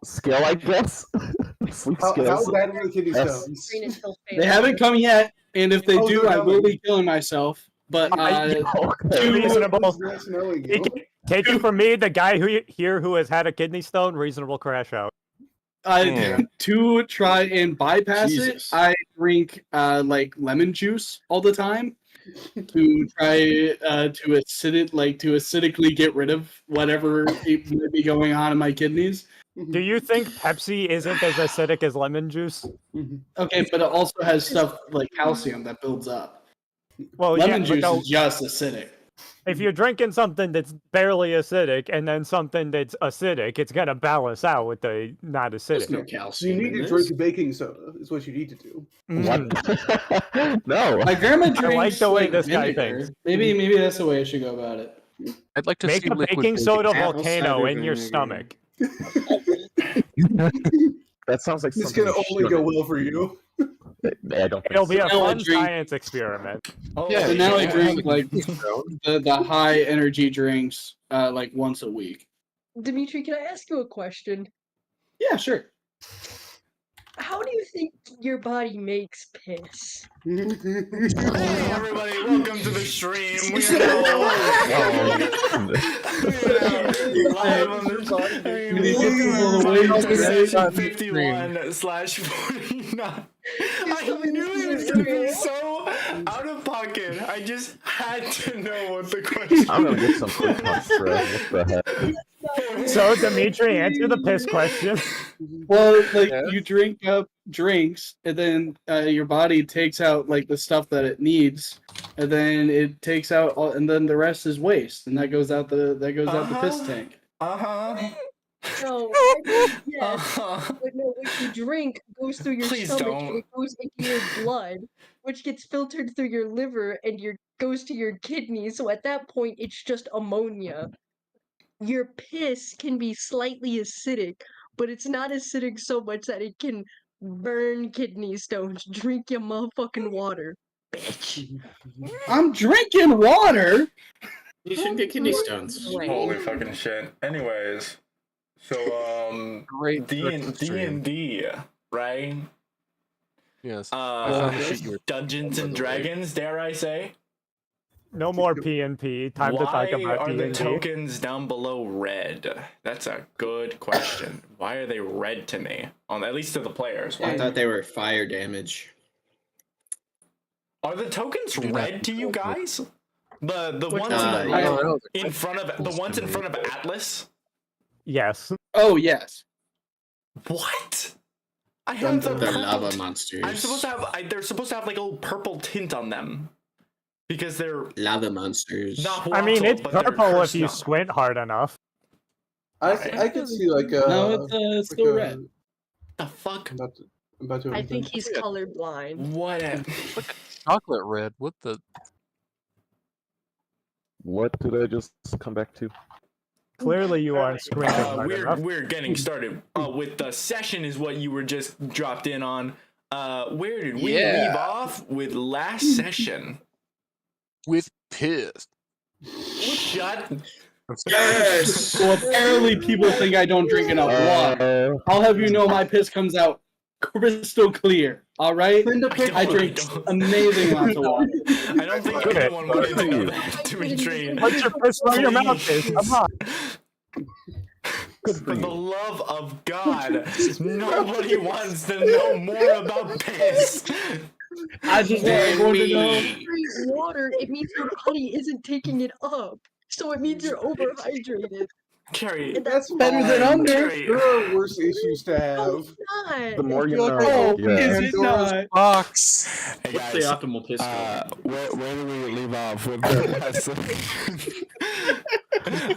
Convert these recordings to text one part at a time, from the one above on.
Skill, I guess. Sleep How skills. bad are the kidney Yes. stones? They haven't come yet, and if they do, I will be killing myself. But Okay. Reasonable. It's nice knowing you. Take it from me, the guy who has had a kidney stone, reasonable crash out. To try and bypass Jesus. it, I drink like lemon juice all the time to try to acidically get rid of whatever might be going on in my kidneys. Do you think Pepsi isn't as acidic as lemon juice? Okay, but it also has stuff like calcium that builds up. Well, Lemon yeah, juice but is just acidic. if you're drinking something that's barely acidic and then something that's acidic, it's gonna balance out with the not There's no acidic. So calcium. you need in to this. drink baking soda. Is what you need to do. What? No. My grandma drinks like the way like, this guy vinegar. thinks. Maybe that's the way I should go about it. I'd like to Make see a liquid baking soda Apple volcano cider in your vinegar. stomach. That sounds like It's something gonna you only go shouldn't. well for you. I don't think It'll be so. a Now I fun drink- science experiment. Oh, So now I yeah. drink like the high energy drinks like once a week. Dimitri, can I ask you a question? Yeah, sure. How do you think your body makes piss? Hey everybody, welcome to the stream. We are live on the We need to get people away welcome to today. session 51/49. I knew it was gonna be so out of pocket. I just had to know what the question I'm gonna get some quick punch for what the heck. So, Dimitri, answer the piss question. Well, like you drink up drinks, and then your body takes out like the stuff that it needs, and then it takes out, and then the rest is waste, and that goes out the piss tank. No, yes, but no, what you drink goes through your Please stomach don't. and it goes into your blood, which gets filtered through your liver and goes to your kidneys. So at that point, it's just ammonia. Your piss can be slightly acidic, but it's not acidic so much that it can burn kidney stones. Drink your motherfucking water, bitch. I'm drinking water. You shouldn't get kidney stones. Holy fucking shit. Anyways, so Great D&D, right? Yes. I found the shit you were Dungeons and Dragons, dare I say? No more PNP. Time to talk Why about are the D&D. tokens down below red? That's a good question. Why are they red to me? At least to the players. I Why? thought they were fire damage. Are the tokens red to you guys? The ones I don't know. in front of the ones in front of Atlas? Yes. Oh yes. What? I have the They're purple lava t- monsters. I'm supposed to have. They're supposed to have like a little purple tint on them because they're Lava monsters. not. I mean, voxel, it's but they're purple if cursed you now. squint hard enough. I could see like a. No, it's still red. The fuck? I'm about to I think he's colorblind. Whatever. Chocolate red. What the? What did I just come back to? Clearly, you aren't squinting hard enough. We're getting started with the session is what you were just dropped in on. Where did we leave off with last session? With piss. Shut. Yes. Well, apparently people think I don't drink enough water. I'll have you know my piss comes out crystal clear. All right. I drink amazing amounts of water. I don't think Okay. anyone wanted to know that, Dimitri. What's your piss where your mouth is? Come on. For the love of God, nobody wants to know more about piss. I just want everyone to know. Drink water, it means your body isn't taking it up. So it means you're overhydrated. Carrie, And That's better than fine. under. Carrie, There are worse issues to No, have. it's not. The more you You're like, know. Oh, Yeah. is it not? Box. hey What's the guys, optimal piss? where do we leave off with the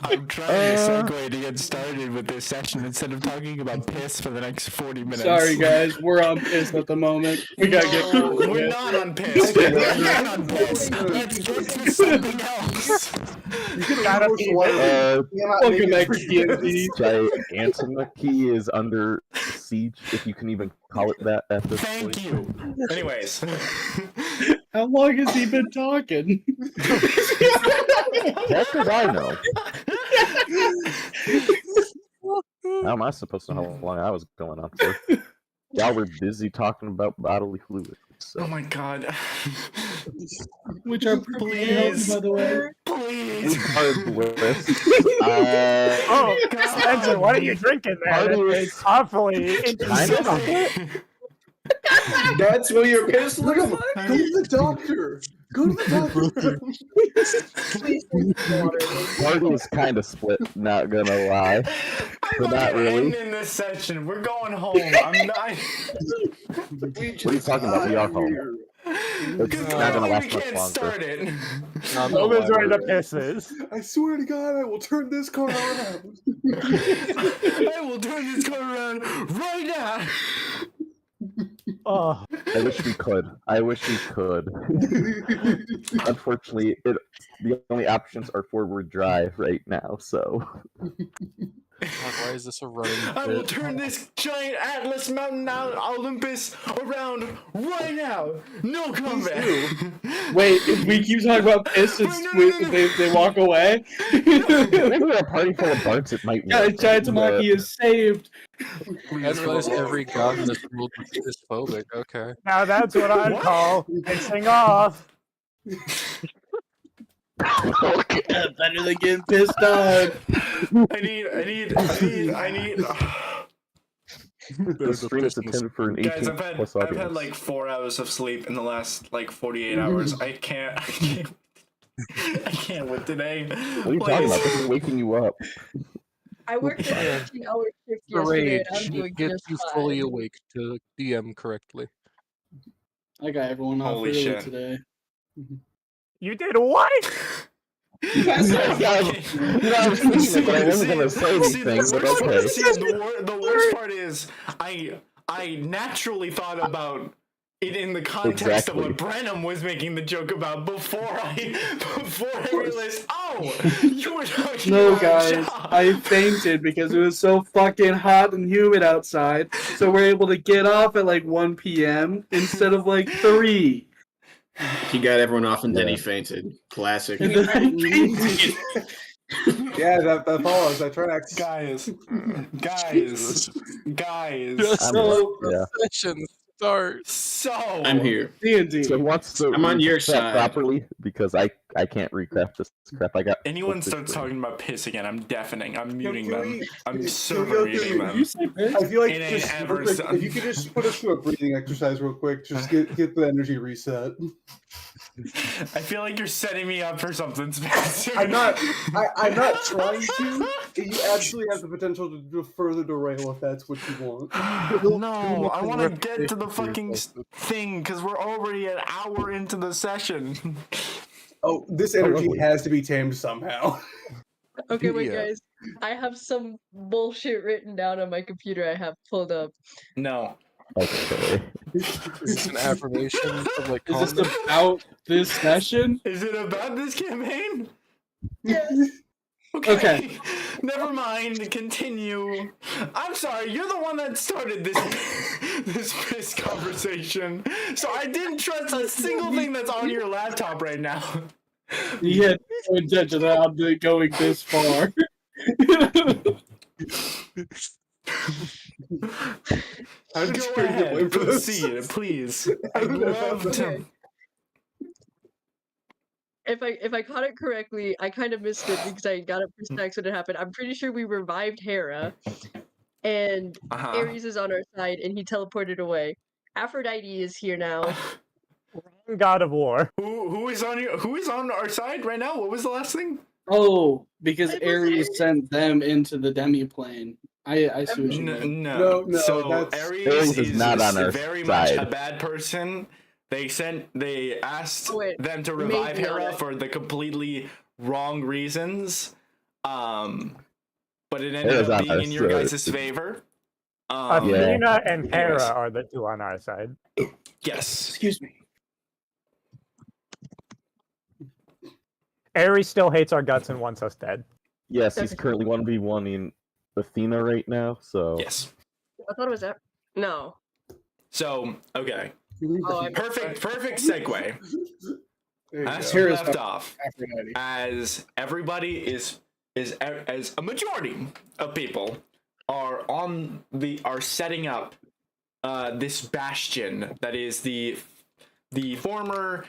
I'm trying to segue to get started with this session instead of talking about piss for the next 40 minutes. Sorry, guys. We're on piss at the moment. We gotta get. No, we're not on piss. We're not on piss. Let's get to something else. You could have forced water. Welcome back to D&D. Antimony is under siege, if you can even call it that at this point. Thank you. Anyways, How long has he been talking? That's what I know. How am I supposed to know how long I was going on for? Y'all were busy talking about bodily fluids. So. Oh my god. Which are pretty healthy, by the way. Please. Regardless, Oh, Spencer, what are you drinking there? Party was- It's awfully kind interesting. of. That's what your piss Look looks at like? Go to the doctor. Go to the doctor. Please drink some water. Party was kind of split. Not gonna lie. I'm But not not really. ending this session. We're going home. I'm not. What are you talking about? We are home. It's Because not gonna we last much can't longer. start it. Logan's where the piss is. I swear to God, I will turn this car around. I will turn this car around right now. Oh, I wish we could. Unfortunately, the only options are forward drive right now. So God, why is this a running I will bit? turn this giant Atlas Mountain Olympus around right now. No comeback. Wait, if we keep talking about piss, they walk away. maybe a party full of bards, it might Yeah, work. Giant Tamaki is saved. I realize every god in this world is phobic. Okay. now that's what I call pissing off. Better than getting pissed on. I need. The stream is intended for an 18 Guys, plus I've audience. had like 4 hours of sleep in the last like 48 hours. I can't with today. What are you talking about? This is waking you up. I worked a 15-hour shift The yesterday, rage and I'm doing gets just you fine. fully awake to DM correctly. I got everyone off Holy early shit. today. You did what? You guys are I was thinking it, but I wasn't gonna say anything, but okay. The worst part is, I naturally thought about it in the context of what Brenham was making the joke about before I realized, oh, you were talking No, about guys, Shaw. I fainted because it was so fucking hot and humid outside. So we're able to get off at like 1 p.m. instead of like 3. He got everyone off and then Yeah. he fainted. Classic. And then I fainted. Yeah, that follows. I try to act. Guys. So, Yeah. Session starts. So I'm here. D&D. So what's the I'm on your recap side. properly because I can't recap this crap. I got Anyone flipped starts screen. talking about piss again, I'm deafening. I'm muting can them. we- I'm can super we go muting through- them. You say piss? I feel like It ain't just ever real quick, done. if you could just put us through a breathing exercise real quick, just get the energy reset. I feel like you're setting me up for something, Spencer. I'm not trying to. You actually have the potential to further derail if that's what you want. No, I want to get to the fucking thing because we're already an hour into the session. Oh, this energy lovely. has to be tamed somehow. Okay, wait, Yeah. guys. I have some bullshit written down on my computer. I have pulled up. No. Okay. It's an affirmation of like Is this calmness. about this session? Is it about this campaign? Yes. Okay. Never mind. Continue. I'm sorry. You're the one that started this this piss conversation. So I didn't trust a single thing that's on your laptop right now. You had no intention of going this far. How did Go you get ahead. away from this? Proceed, please. I'd How did I love have to. Okay. If I caught it correctly, I kind of missed it because I got it for sex when it happened. I'm pretty sure we revived Hera, and Uh-huh. Ares is on our side, and he teleported away. Aphrodite is here now. God of War. Who is on our side right now? What was the last thing? Oh, because It was Ares Ares. sent them into the demiplane. I see what you mean. No, No, so that's- Ares is not on our very much side. a bad person. They asked Oh, wait, them to revive maybe Hera not. for the completely wrong reasons. But it ended Hera's up on being our in your side. guys' favor. Yeah. Athena and Hera anyways. are the two on our side. Yes. Excuse me. Ares still hates our guts and wants us dead. Yes, he's Okay. currently 1v1ing Athena right now. So Yes. I thought it was that. No. So okay. Oh, I Perfect segue. There you As go. we Here's left off, Aphrodite. as everybody is as a majority of people are setting up this bastion that is the former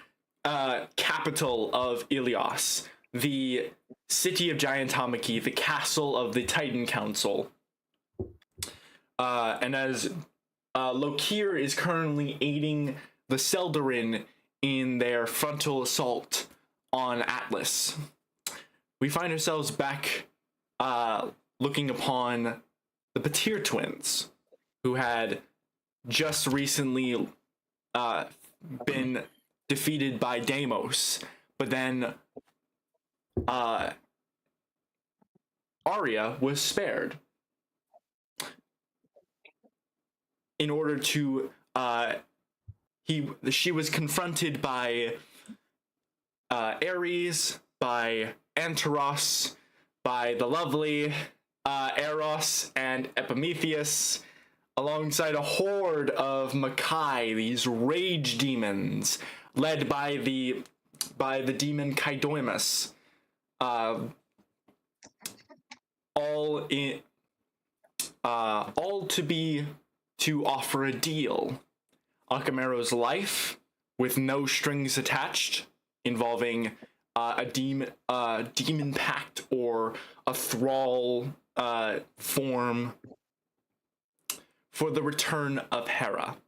capital of Ilios, the city of Giantomachy, the castle of the Titan Council. And as Lokir is currently aiding the Seldarin in their frontal assault on Atlas, we find ourselves back looking upon the Patir twins, who had just recently been defeated by Deimos, but then Arya was spared in order to she was confronted by Ares, by Antaros, by the lovely Eros and Epimetheus, alongside a horde of Makai, these rage demons, led by the demon Kaidoimus, all to offer a deal. Akamero's life with no strings attached, involving a demon pact or a thrall form, for the return of Hera,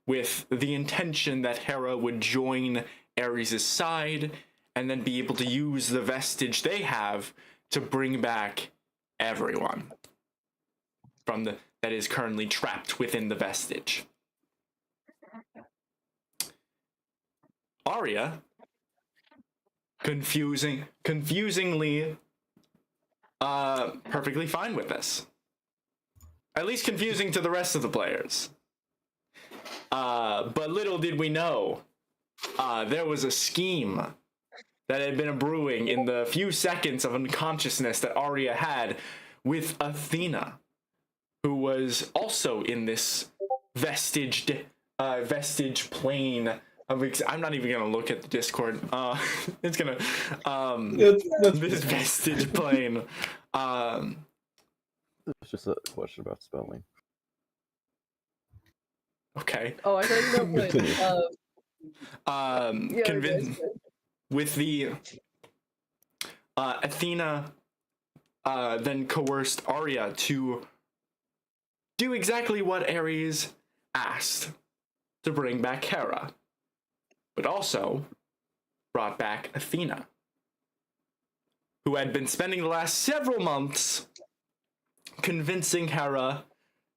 with the intention that Hera would join Ares' side and then be able to use the vestige they have to bring back everyone that is currently trapped within the vestige. Arya, confusingly, perfectly fine with this. At least confusing to the rest of the players. But little did we know, there was a scheme that had been brewing in the few seconds of unconsciousness that Arya had with Athena, who was also in this vestige plane. I'm not even gonna look at the Discord. It's gonna this vestige plane. It's just a question about spelling. Okay. Oh, I thought you meant yeah, Convinced with the Athena then coerced Arya to do exactly what Ares asked, to bring back Hera, but also brought back Athena, who had been spending the last several months convincing Hera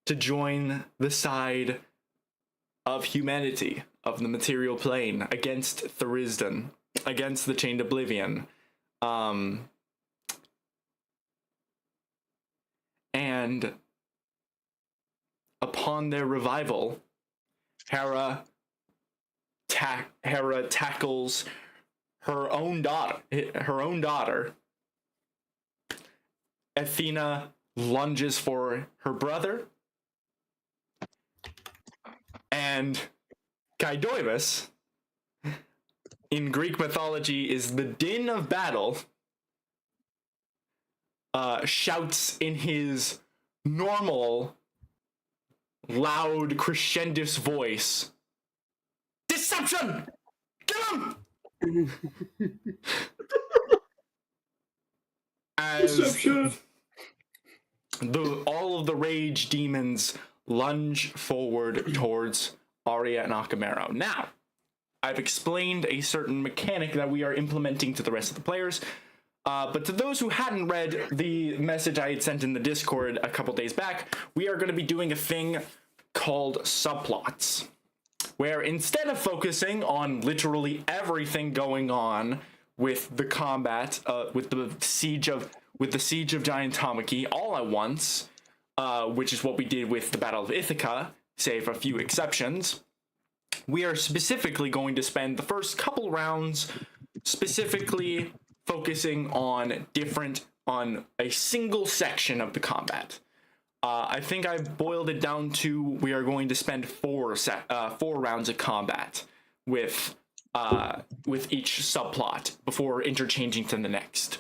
to join the side of humanity, of the material plane, against Therisden, against the Chained Oblivion. And upon their revival, Hera tackles her own daughter. Athena lunges for her brother, and Kaidoimus, in Greek mythology, is the din of battle, shouts in his normal, loud, crescendous voice, "Deception! Kill him!" As Deception! all of the rage demons lunge forward towards Arya and Akamero. Now, I've explained a certain mechanic that we are implementing to the rest of the players, but to those who hadn't read the message I had sent in the Discord a couple days back, we are going to be doing a thing called subplots, where instead of focusing on literally everything going on with the combat, with the siege of Giantomachy all at once, which is what we did with the Battle of Ithaca, save a few exceptions, we are specifically going to spend the first couple rounds specifically focusing on a single section of the combat. I think I've boiled it down to we are going to spend four rounds of combat with each subplot before interchanging to the next.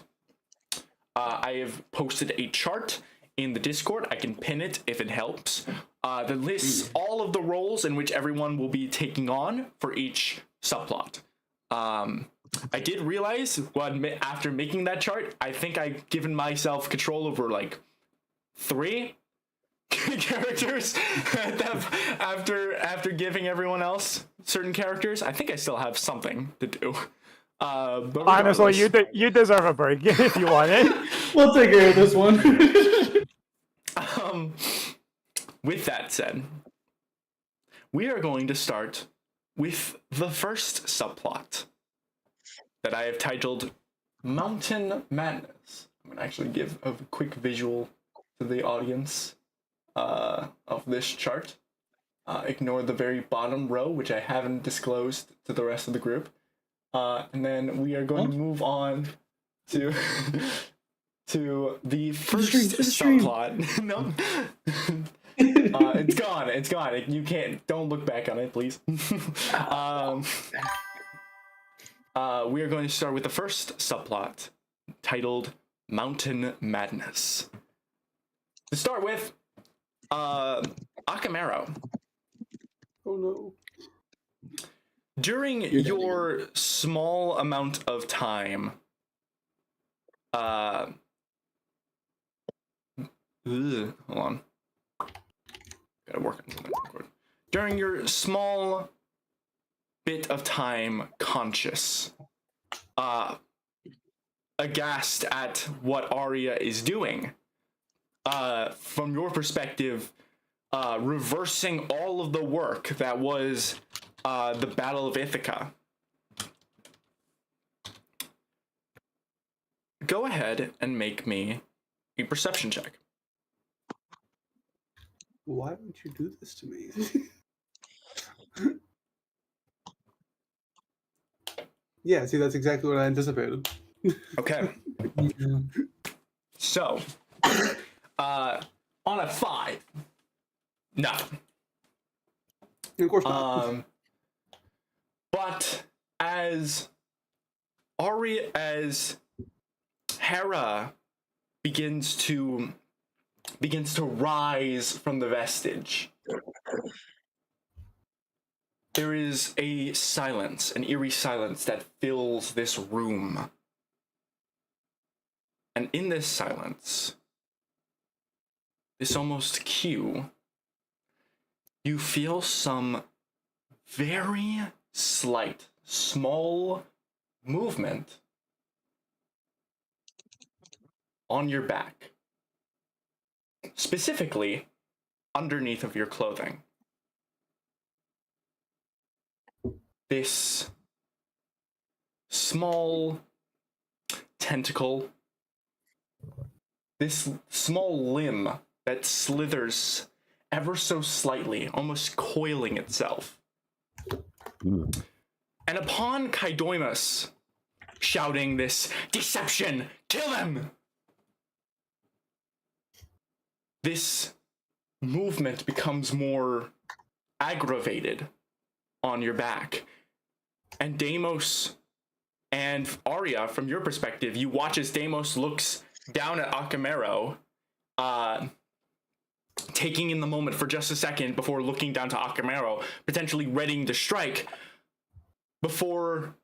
I have posted a chart in the Discord. I can pin it if it helps. That lists all of the roles in which everyone will be taking on for each subplot. I did realize after making that chart, I think I've given myself control over like 3 characters after giving everyone else certain characters. I think I still have something to do. But Honestly, you deserve a break if you want it. We'll take care of this one. With that said, we are going to start with the first subplot that I have titled Mountain Madness. I'm going to actually give a quick visual to the audience of this chart. Ignore the very bottom row, which I haven't disclosed to the rest of the group. And then we are going to move on to the first subplot. No. It's gone. It's gone. You can't. Don't look back on it, please. We are going to start with the first subplot, titled Mountain Madness. To start with, Akamaro. Oh no. During your small amount of time, hold on. Gotta work on something. During your small bit of time conscious, aghast at what Arya is doing, from your perspective, reversing all of the work that was the Battle of Ithaca. Go ahead and make me a perception check. Why would you do this to me? Yeah, see, that's exactly what I anticipated. Okay. So, on a 5, nothing. Of course not. But as Hera begins to rise from the vestige, there is a silence, an eerie silence that fills this room. And in this silence, this almost cue, you feel some very slight, small movement on your back, specifically underneath of your clothing. This small tentacle, this small limb that slithers ever so slightly, almost coiling itself. And upon Kaidoimus shouting this, "Deception! Kill him!" this movement becomes more aggravated on your back. And Deimos and Arya, from your perspective, you watch as Deimos looks down at Akamaro, taking in the moment for just a second before looking down to Akamaro, potentially readying to strike, before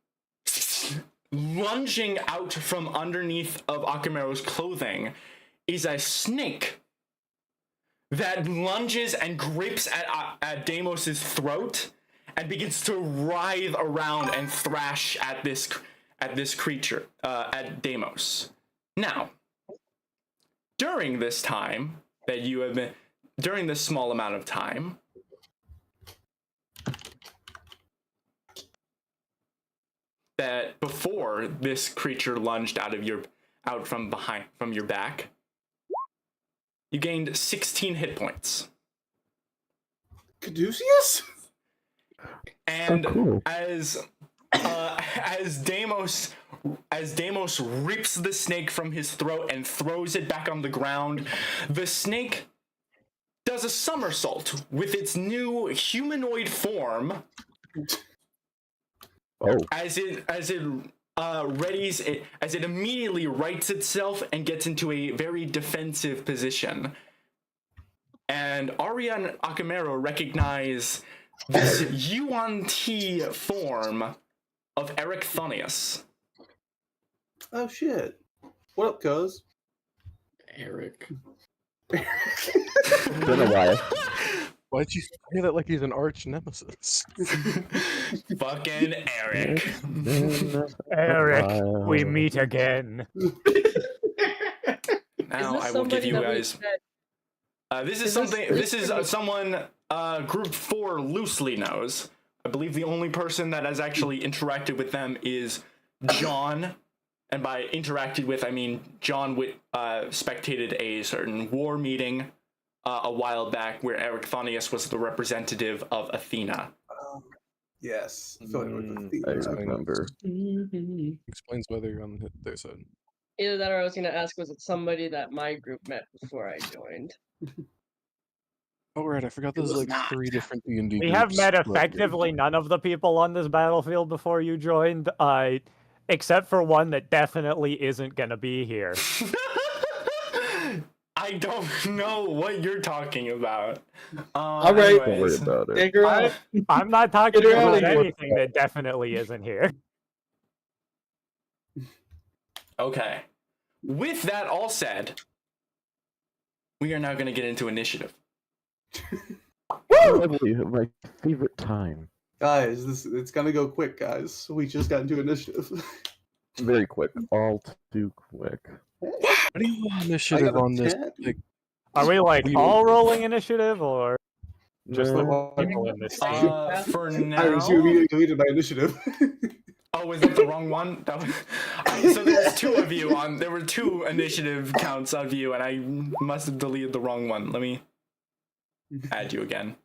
lunging out from underneath of Akamaro's clothing is a snake that lunges and grips at Deimos's throat and begins to writhe around and thrash at this creature, at Deimos. Now, during this time that you have been, during this small amount of time, that before this creature lunged out from your back, you gained 16 hit points. Caduceus? And cool. as Deimos rips the snake from his throat and throws it back on the ground, the snake does a somersault with its new humanoid form. Oh. As it readies it as it immediately rights itself and gets into a very defensive position. And Arya and Akamero recognize this Yuan Ti form of Eric Thonius. Oh shit! What up, cuz? Eric. Been a while. Why'd you say that like he's an arch nemesis? Fucking Eric. Eric, we meet again. Now this I will give somebody you that we guys. met? This is Is something. this This is someone Group 4 loosely knows. I believe the only person that has actually interacted with them is John, and by interacted with I mean John spectated a certain war meeting a while back where Eric Thonius was the representative of Athena. Yes. Familiar with I the remember. Explains why they're on their side. Either that or I was gonna ask, was it somebody that my group met before I joined? Oh right, I forgot there's like 3 different D&D We have groups, met but- effectively none of the people on this battlefield before you joined, except for one that definitely isn't gonna be here. I don't know what you're talking about. All right. Don't worry about it. Take her out. I'm not talking Get her outta about here. anything that definitely isn't here. Okay. With that all said, we are now going to get into initiative. Lovely, my favorite time. Guys, it's gonna go quick, guys. We just got into initiative. Very quick. All too quick. How do you roll I initiative got a on this? 10. Like, Are we like We- all rolling initiative or just the No. people in this team? For I now. immediately deleted my initiative. Oh, was that the wrong one? That was... So there's 2 of you on. There were 2 initiative counts of you, and I must have deleted the wrong one. Let me add you again.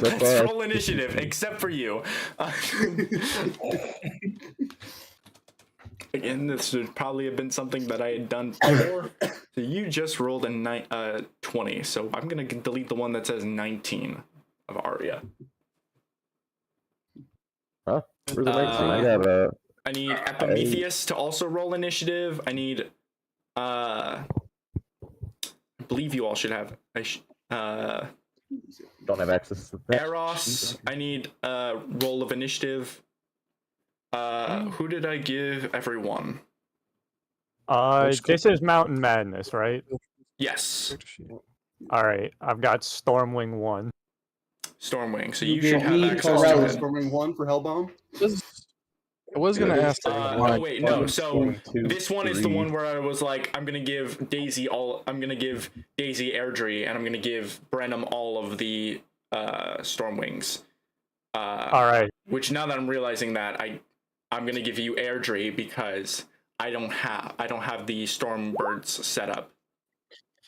Let's roll initiative, except for you. Again, this would probably have been something that I had done before. So you just rolled a 20, so I'm gonna delete the one that says 19 of Arya. Huh? Where's the 19? I got a. I need Epimetheus to also roll initiative. I need, I believe you all should have, Don't have access to that. Eros. I need roll of initiative. Who did I give everyone? This is Mountain Madness, right? Yes, Alright, I've got Stormwing 1. Stormwing. So You you should gave have me access Corellian. to Storming it. Storming 1 for Hellbound. I was gonna ask. No, wait, no. So Storm 2, this one is the 3. one where I was like, I'm gonna give Daisy Airdrie, and I'm gonna give Brenham all of the Stormwings. Alright, Which now that I'm realizing that I'm gonna give you Airdrie because I don't have the Stormbirds set up.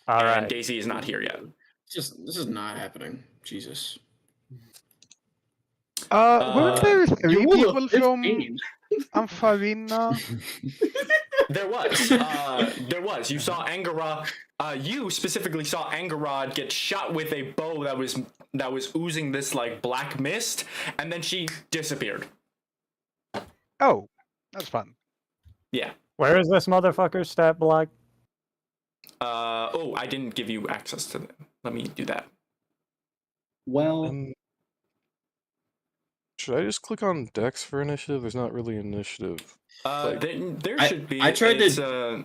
And alright. Daisy is not here yet. This is not happening. Jesus. Weren't there 3 You will people have from 15. Ampharina? There was. You saw Angara. You specifically saw Angarod get shot with a bow that was oozing this like black mist, and then she disappeared. Oh, that's fun. Yeah. Where is this motherfucker's stat block? Oh, I didn't give you access to that. Let me do that. Well, Should I just click on Dex for initiative? There's not really initiative. There I- should be. I tried to- it's, hold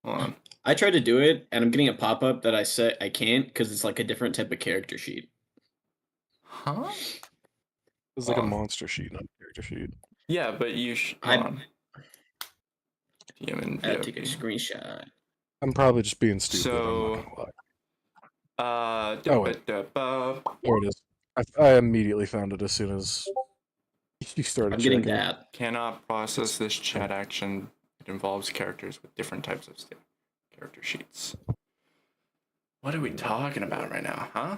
on. I tried to do it, and I'm getting a pop up that I said I can't because it's like a different type of character sheet. Huh? It's like a monster sheet, not a character sheet. Yeah, but you I- hold on. I had to take a screenshot. I'm probably just being stupid. I'm So- not gonna lie. Oh, wait. There it is. I immediately found it as soon as you started. I'm getting checking. that. cannot process this chat action. It involves characters with different types of character sheets. What are we talking about right now, huh?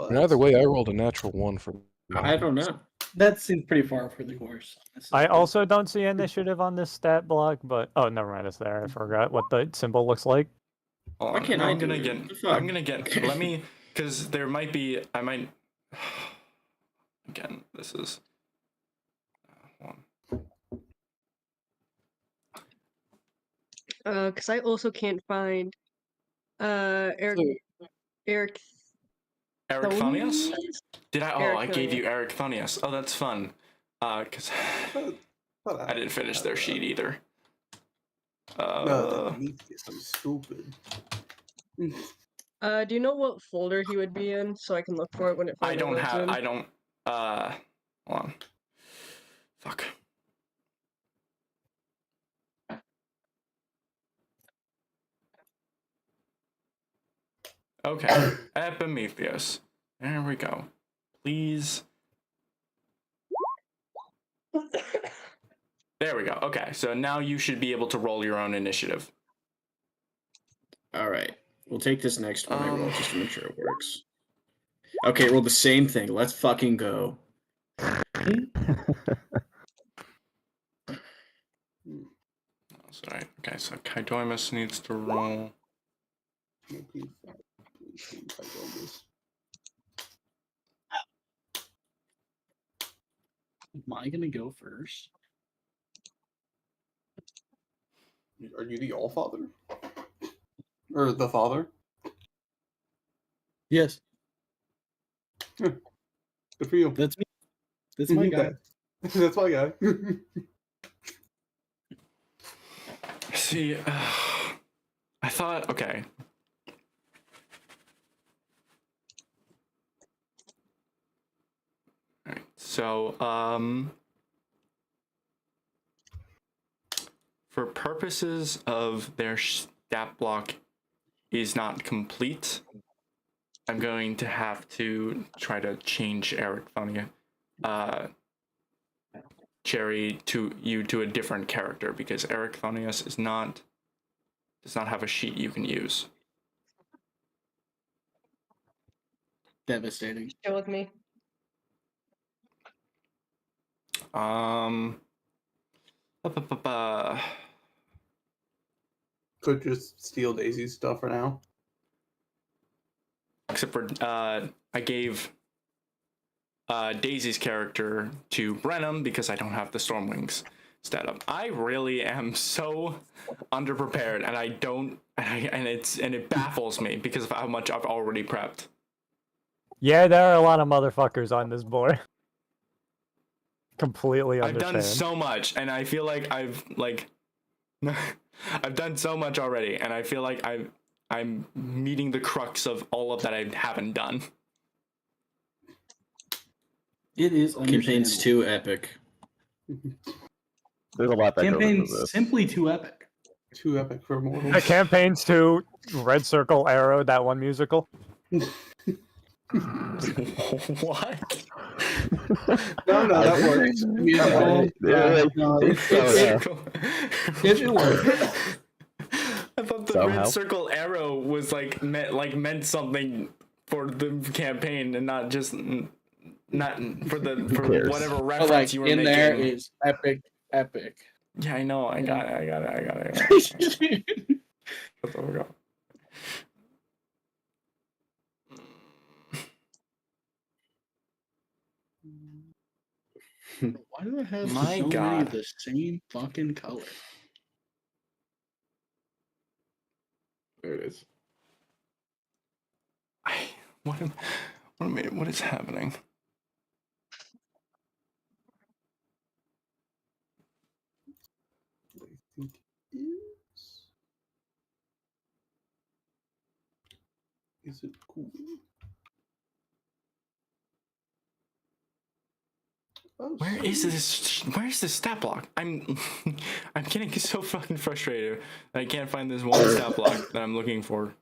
And either way, I rolled a natural 1 for. I don't know. that seems pretty far for the horse. I also don't see initiative on this stat block, but oh, never mind, it's there. I forgot what the symbol looks like. Hold Why on, can't I'm I gonna do get. it? The fuck? I'm gonna get. Let me, because there might be. I might. Again, this is. Hold on. Because I also can't find Eric Eric Thonius? Thonius? Did I? Oh, Eric I gave Thonius. you Eric Thonius. Oh, that's fun. Because I didn't finish their sheet either. No, I'm stupid. Do you know what folder he would be in so I can look for it when it I finally don't loads have. in? I don't. Hold on. Fuck. Okay, Epimetheus. There we go. Please. There we go. Okay, so now you should be able to roll your own initiative. All right. We'll take this next one I roll just to make sure it works. Okay, roll the same thing. Let's fucking go. Sorry. Okay, so Kaidoimus needs to roll. Am I gonna go first? Are you the All-Father? Or the Father? Yes. Good for you. That's me. That's my guy. That's my guy. See, I thought, okay. Alright, so, for purposes of their stat block is not complete, I'm going to have to try to change Eric Thonia, Cherry to a different character because Eric Thonius does not have a sheet you can use. Devastating. Chill with me. Could just steal Daisy's stuff for now. Except for I gave Daisy's character to Brenham because I don't have the Stormwings stat up. I really am so underprepared, and it baffles me because of how much I've already prepped. Yeah, there are a lot of motherfuckers on this board. Completely understand. I've done so much, and I feel like I've done so much already, and I feel like I'm meeting the crux of all of that I haven't done. It is Campaign's too epic. There's a lot that goes into Campaign's this. simply too epic. Too epic for mortals. The campaigns to Red Circle Arrow, that one musical. What? No, that works. Musical. It works. I thought the Somehow. Red Circle Arrow was meant something for the campaign and not just for cares? whatever But reference like you were in making. there is epic. Yeah, I know. I got it. There we go. Why do I have My so many God. of the same fucking color? There it is. What is happening? Is it cool? Oh, Where is this? Where's the stat block? I'm getting so fucking frustrated that I can't find this one stat block that I'm looking for.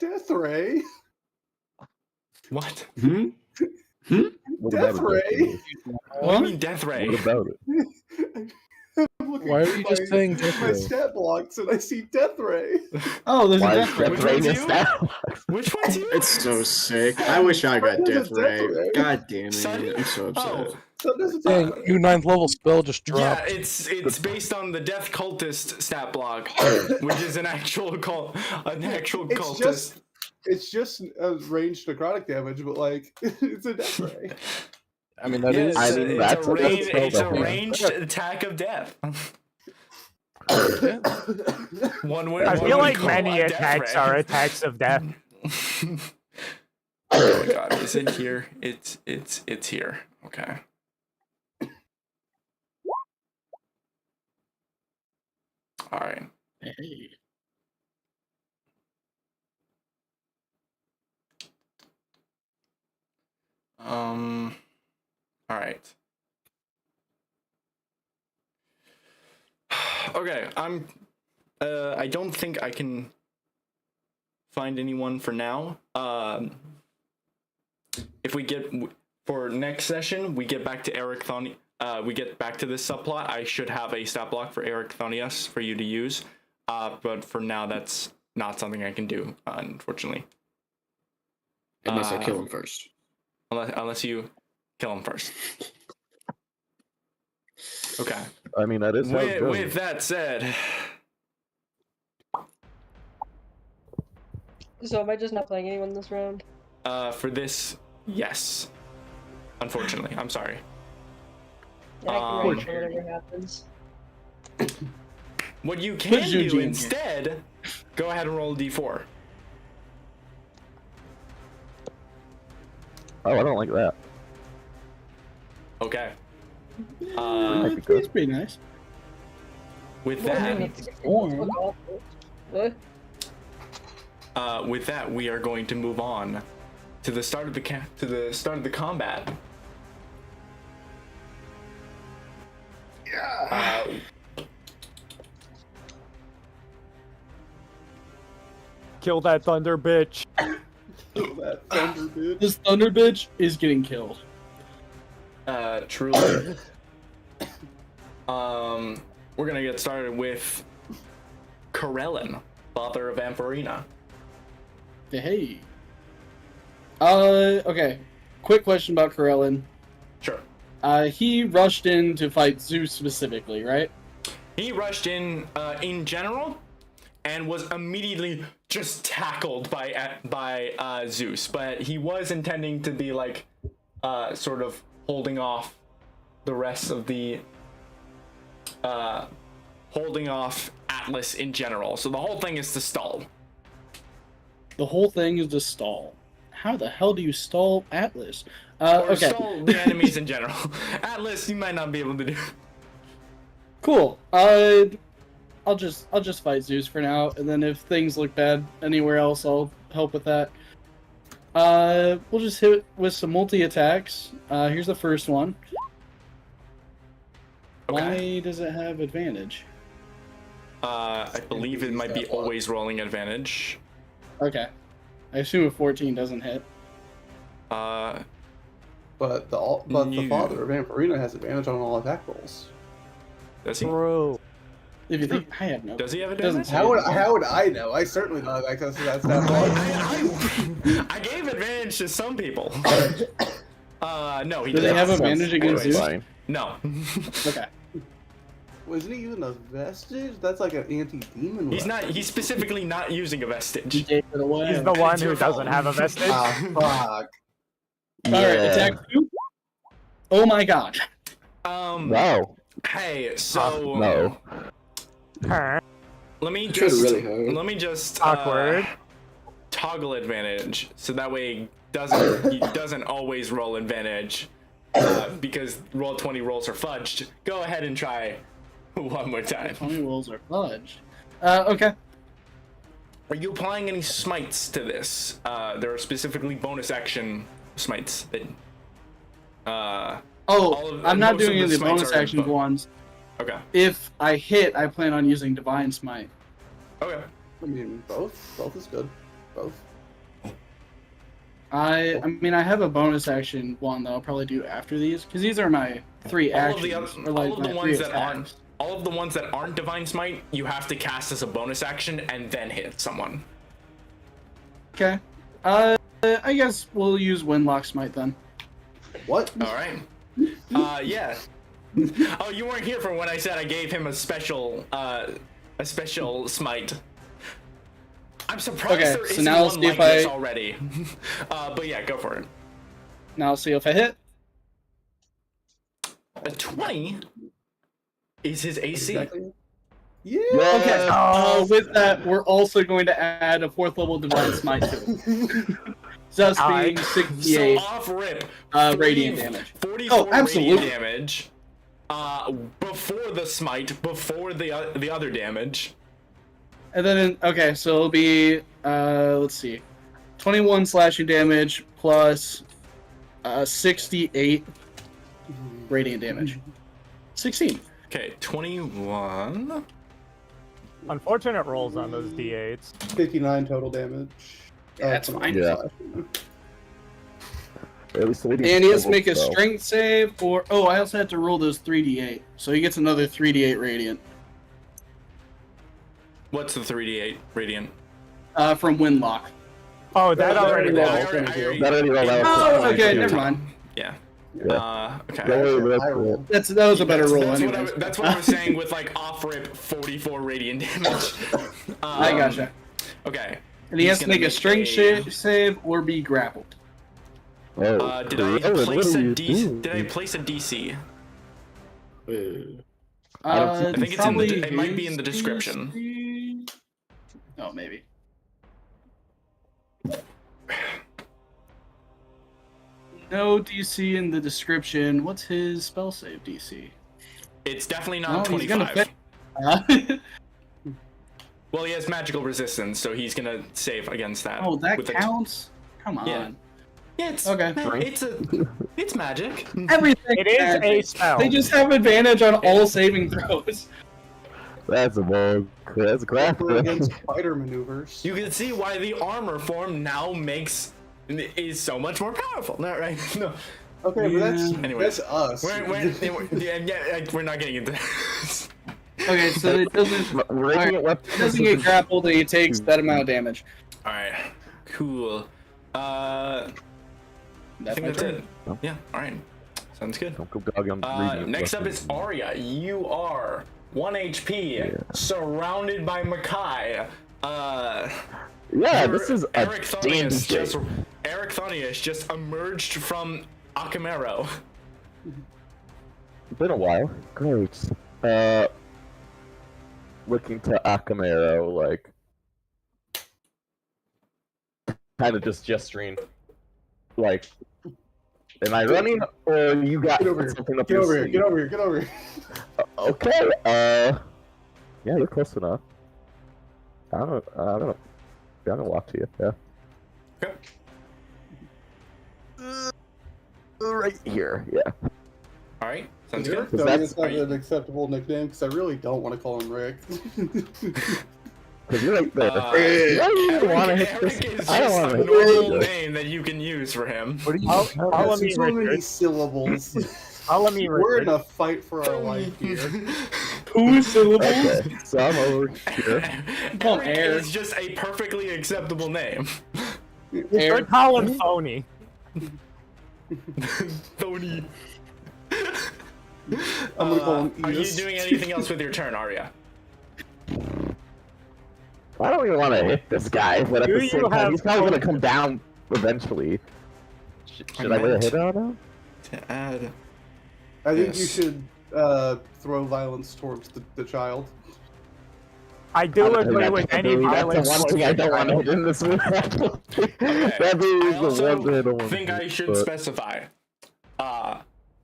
Death Ray? What? What Death about Ray? it? What do you mean Death Ray? What about it? I'm looking Why are at you just saying Death my Ray? stat blocks and I see Death Ray. Oh, there's Why a is death Death ray. Which Ray one's in you? stat? Which one's you? It's so sick. I wish I got There's a Death Ray. Death Ray. God damn it. Son? I'm so upset. Oh, So there's a Dang, Death Ray. you 9th level spell just yeah, dropped. it's based on the Death Cultist stat block, which is an actual It's cultist. just It's just a ranged necrotic damage, but like it's a death ray. I mean, that Yeah, is. it's, I mean, a, that's a range, spell it's a that we- ranged attack of death. One would, I one feel would like call many a death attacks ray. are attacks of death. Oh my god, is it here? It's here. Okay. All right. Hey. All right. Okay, I don't think I can find anyone for now. If we get for next session, we get back to Eric Thoni. We get back to this subplot. I should have a stat block for Eric Thonius for you to use. But for now, that's not something I can do, unfortunately. Unless I kill him first. Unless you kill him first. Okay. I mean, that is how it goes. With that said, So am I just not playing anyone this round? for this, yes. Unfortunately, I'm sorry. Yeah, I can rage for whatever happens. What you Put can Juju in do here. instead, go ahead and roll a d4. Oh, I don't like that. Okay. Might be good. It's pretty nice. With Well, that, maybe it's- Form. What? with that, we are going to move on to the start of the combat. Yeah. Kill that thunder bitch. That thunder bitch. This thunder bitch is getting killed. Truly. We're gonna get started with Corellin, father of Ampharina. Hey. Okay. Quick question about Corellin. Sure. He rushed in to fight Zeus specifically, right? He rushed in general, and was immediately just tackled by Zeus. But he was intending to be like, sort of holding off the rest of the, holding off Atlas in general. So the whole thing is to stall. The whole thing is to stall. How the hell do you stall Atlas? Or Okay. stall the enemies in general. Atlas, you might not be able to do. Cool. I'll just fight Zeus for now, and then if things look bad anywhere else, I'll help with that. We'll just hit it with some multi attacks. Here's the first one. Okay. Why does it have advantage? I believe it might be always rolling advantage. Okay. I assume a 14 doesn't hit. But the father of Ampharina has advantage on all attack rolls. Does he? True. If you think I have no. Does he have Doesn't advantage? How would I know? I certainly know that because that's that block. I gave advantage to some people. No, he Do they doesn't. have advantage against Anyways. Zeus? Fine. No. Okay. Wasn't he using a vestige? That's like an anti-demon. He's weapon. not. He's specifically not using a You vestige. gave it away. He's the one It's who your doesn't fault. have a vestige. Ah, fuck. Alright, attack 2. Oh my god. Wow. Hey, so No. Huh. let me Tried just really hard. let me just Awkward. toggle advantage so that way he doesn't always roll advantage because roll 20 rolls are fudged. Go ahead and try one more time. 20 rolls are fudged. Okay. Are you applying any smites to this? There are specifically bonus action smites that. I'm not most of doing any of the smites bonus are action ones. Okay. If I hit, I plan on using Divine Smite. Okay. I mean, both is good. Both. I mean, I have a bonus action one that I'll probably do after these, because these are my 3 All of actions. the or all like of the my ones 3 that aren't attacks. all of the ones that aren't divine smite, you have to cast as a bonus action and then hit someone. Okay. I guess we'll use Windlock Smite then. What? All right. Yeah. Oh, you weren't here for when I said I gave him a special smite. I'm surprised Okay, there so isn't now one see like if this I- already. But yeah, go for it. Now I'll see if I hit. A 20 is his AC. Exactly. Yeah. Okay. With that, we're also going to add a 4th level Divine Smite to it. Thus being 68 So off rip, radiant damage. 44 Oh, absolutely. radiant damage. Before the smite, before the other damage. And then, okay, so it'll be, let's see, 21 slashing damage plus 68 radiant damage. 16. Okay, 21. Unfortunate rolls on those d8s. 59 total damage. Yeah, that's fine. Yeah. At least And he has to make a strength save, or oh, I also had to roll those 3d8, so he gets another 3d8 radiant What's the 3d8 radiant? from Windlock. Oh, that already I rolled. already- That already rolled out. Oh, okay, never mind. Yeah. Yeah. Okay. Don't worry, that's cool. That was a better roll, That's anyway. that's what I was saying with like off rip 44 radiant damage. I gotcha. Okay. And he has He's to make gonna a strength save or be grappled. Oh, Did I Corella, place what are a you DC? doing? Did I place a DC? I don't see- I think it's in the. It might be in the description. DC. Oh, maybe. No DC in the description. What's his spell save DC? It's definitely not Oh, he's gonna 25. Well, he has magical resistance, so he's gonna save against that. Oh, that with a- counts? Come on. Yeah. Yeah, it's Okay. it's magic. Everything It is a magic. spell. They just have advantage on all saving throws. That's a ball. That's a crap. For against spider maneuvers. You can see why the armor form now is so much more powerful. No, right? No. Okay, but that's Anyways, that's us. we're not getting into this. Okay, so it doesn't, Radiant weapon. it doesn't get grappled and he takes that amount of damage. All right, cool. I That's think my that's turn. it. Yeah. All right. Sounds good. Don't go dog on radiant Next up weapons. is Arya. You are 1 HP, surrounded by Makai. Yeah, this is a Eric dandy Eric Thonius just emerged from Akamero. It's been a while. Great. Looking to Akamero, like, kind of just gesturing, like, am I running or you got Get over here. something up Get your over here. sleeve? Get over here. Get over here. Okay. Yeah, you're close enough. I don't walk to you. Yeah. Okay. Right here. Yeah. All right. Sounds Eric good. doesn't have an acceptable nickname because I really don't want to call him Rick. Because you're right there. Eric, I don't want to hit Eric this. is I don't just want a to normal hit this. name that you can use for him. What are you? Follow me, so many Richard. syllables. Follow me, We're in Richard. a fight for our life here. 2 syllables? Okay, so I'm over here. Call him Eric Air. is just a perfectly acceptable name. Or call him phony. Tony. I'm gonna call him Are you Enos. doing anything else with your turn, Arya? I don't even want to hit this guy, but at Do the you same time, have he's probably going to come down eventually. Should I lay a hit on him? To add. I think you Yes. should throw violence towards the child. I do agree That's with any the violence. one thing I don't want to hit in this movie. That is I the one thing I don't also want think to I hit, should but- specify.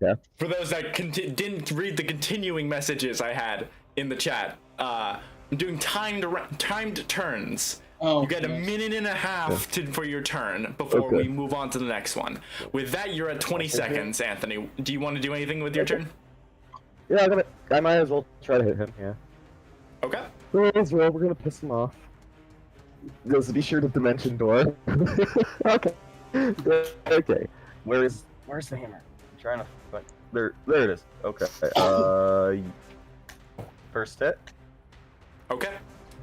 Yeah. For those that didn't read the continuing messages I had in the chat, I'm doing timed turns. Oh, You get a yes. minute and a half for your turn before Okay. we move on to the next one. With that, you're at 20 seconds, Anthony. Do you want to do anything with your turn? Yeah, I might as well try to hit him, yeah. Okay. Let's roll, we're gonna piss him off. Just be sure to dimension door. Okay. Okay. Where's the hammer? I'm trying to find. There it is. Okay. First hit. Okay.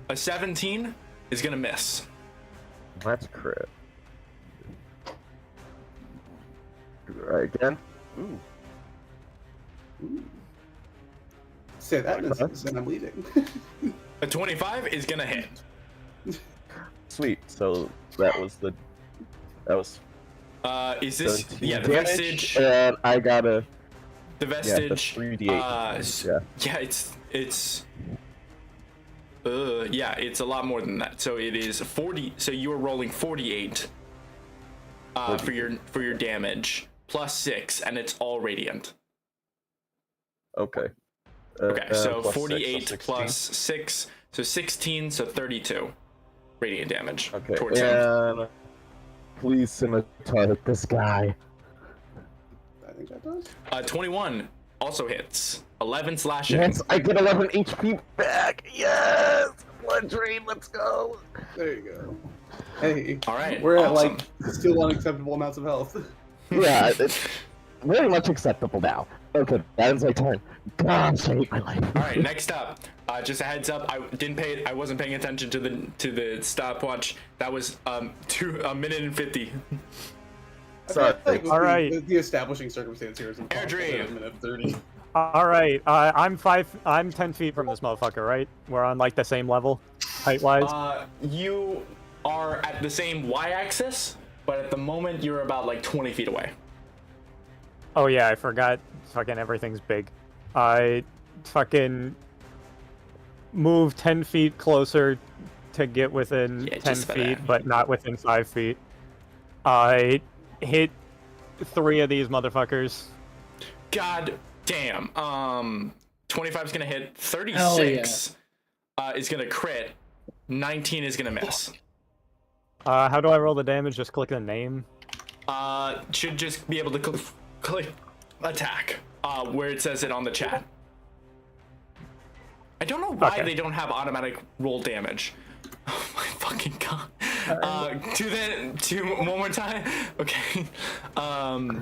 A 17 is gonna miss. That's crit. Right again. Ooh. Say that and I'm leaving. A 25 is gonna hit. Sweet. So that was. Is this 17 the damage, vestige? And I got a. The Yeah, that's vestige. 3d8. Yeah, it's a lot more than that. So it is 40. So you are rolling 48 for your damage plus 6, and it's all radiant. Okay. Okay, so plus 48 6, so plus 6, so 16, so 32 radiant damage. Okay, Towards him. and please scimitar this guy. I think that does. 21 also hits. 11 slashing. Yes, I get 11 HP back. Yes, blood drain. Let's go. There you go. Hey, All right, we're at awesome. like still unacceptable amounts of health. Yeah, it's very much acceptable now. Okay, that is my turn. Gosh, I hate my life. All right, next up, just a heads up. I wasn't paying attention to the stopwatch. That was a minute and 50. Sorry. All right. The establishing circumstance here is impossible. Airdrie. A minute 30. All right. I'm 10 feet from this motherfucker, right? We're on like the same level, height-wise. You are at the same y-axis, but at the moment you're about like 20 feet away. Oh yeah, I forgot. Fucking everything's big. I fucking move 10 feet closer to get within 10 just about feet, that. but not within 5 feet. I hit 3 of these motherfuckers. God damn. 25 is gonna hit. 36 is gonna crit. 19 is gonna miss. How do I roll the damage? Just click the name. Should just be able to click attack where it says it on the chat. I don't know why they don't have automatic roll damage. Oh my fucking god. Do one more time. Okay.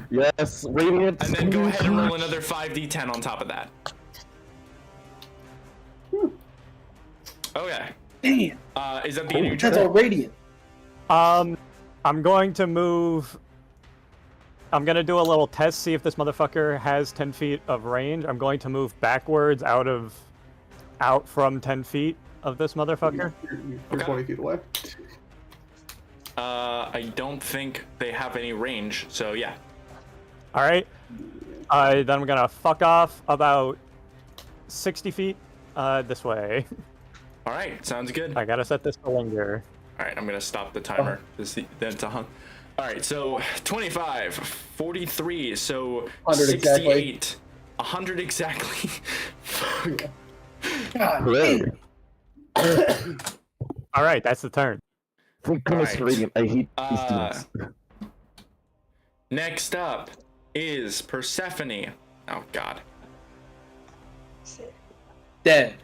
Yes, radiant. And then go ahead and roll another 5d10 on top of that. Okay. Damn. Is that the end of your That's turn? all radiant. I'm going to move. I'm gonna do a little test, see if this motherfucker has 10 feet of range. I'm going to move backwards out from 10 feet of this motherfucker. You're 20 feet away. I don't think they have any range, so yeah. All right. Then I'm gonna fuck off about 60 feet this way. All right, sounds good. I gotta set this to linger. All right, I'm gonna stop the timer. All right, so 25, 43, so 100 exactly. 68, 100 exactly. Fuck. Hooray. All right, that's the turn. Thank goodness Alright. for radiant. I hate these demons. Next up is Persephone. Oh God. Dead.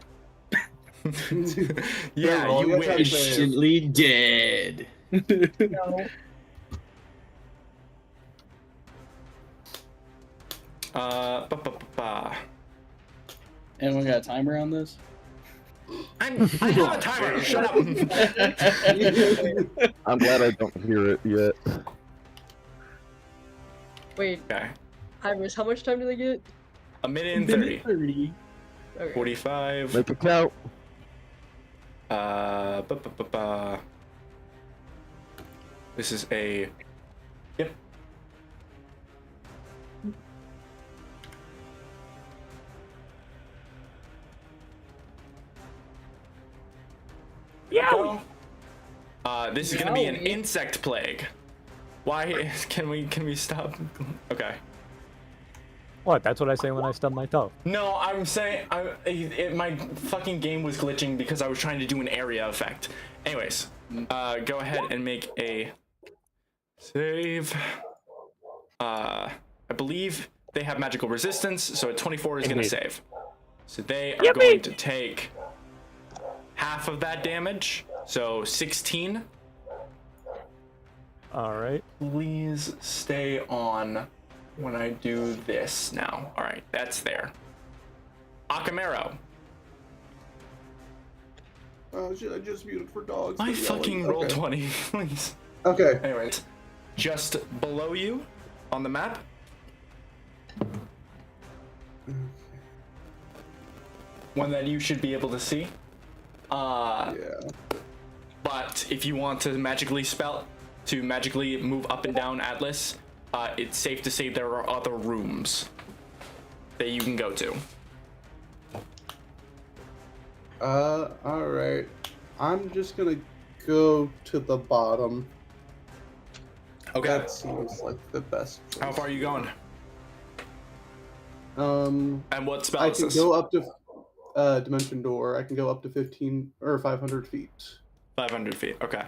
Yeah, roll you your attack wish. save. Instantly dead. No. Anyone got a timer on this? I have a timer. Shut up. I'm glad I don't hear it yet. Wait, Okay. Iris, how much time do they get? A minute and 30. 30. Okay. 45. Make it count. This is a. Yep. Yeah. This is gonna be an Yowie. insect plague. Why can we stop? Okay. What? That's what I say when I stub my toe. No, I'm saying my fucking game was glitching because I was trying to do an area effect. Anyways, go ahead and make a save. I believe they have magical resistance, so a 24 is gonna Indeed. save. So they are going to take half of that damage, so 16. All right. Please stay on when I do this now. All right, that's there. Akamero. Should I just mute it for dogs? My for yelling? fucking roll Okay. 20, please. Okay. Anyways, just below you on the map. One that you should be able to see. Yeah. but if you want to magically move up and down Atlas, it's safe to say there are other rooms that you can go to. Alright. I'm just gonna go to the bottom. Okay. That seems like the best choice. How far are you going? And what spell I is can this? go up to Dimension Door. I can go up to 15 or 500 feet. 500 feet. Okay.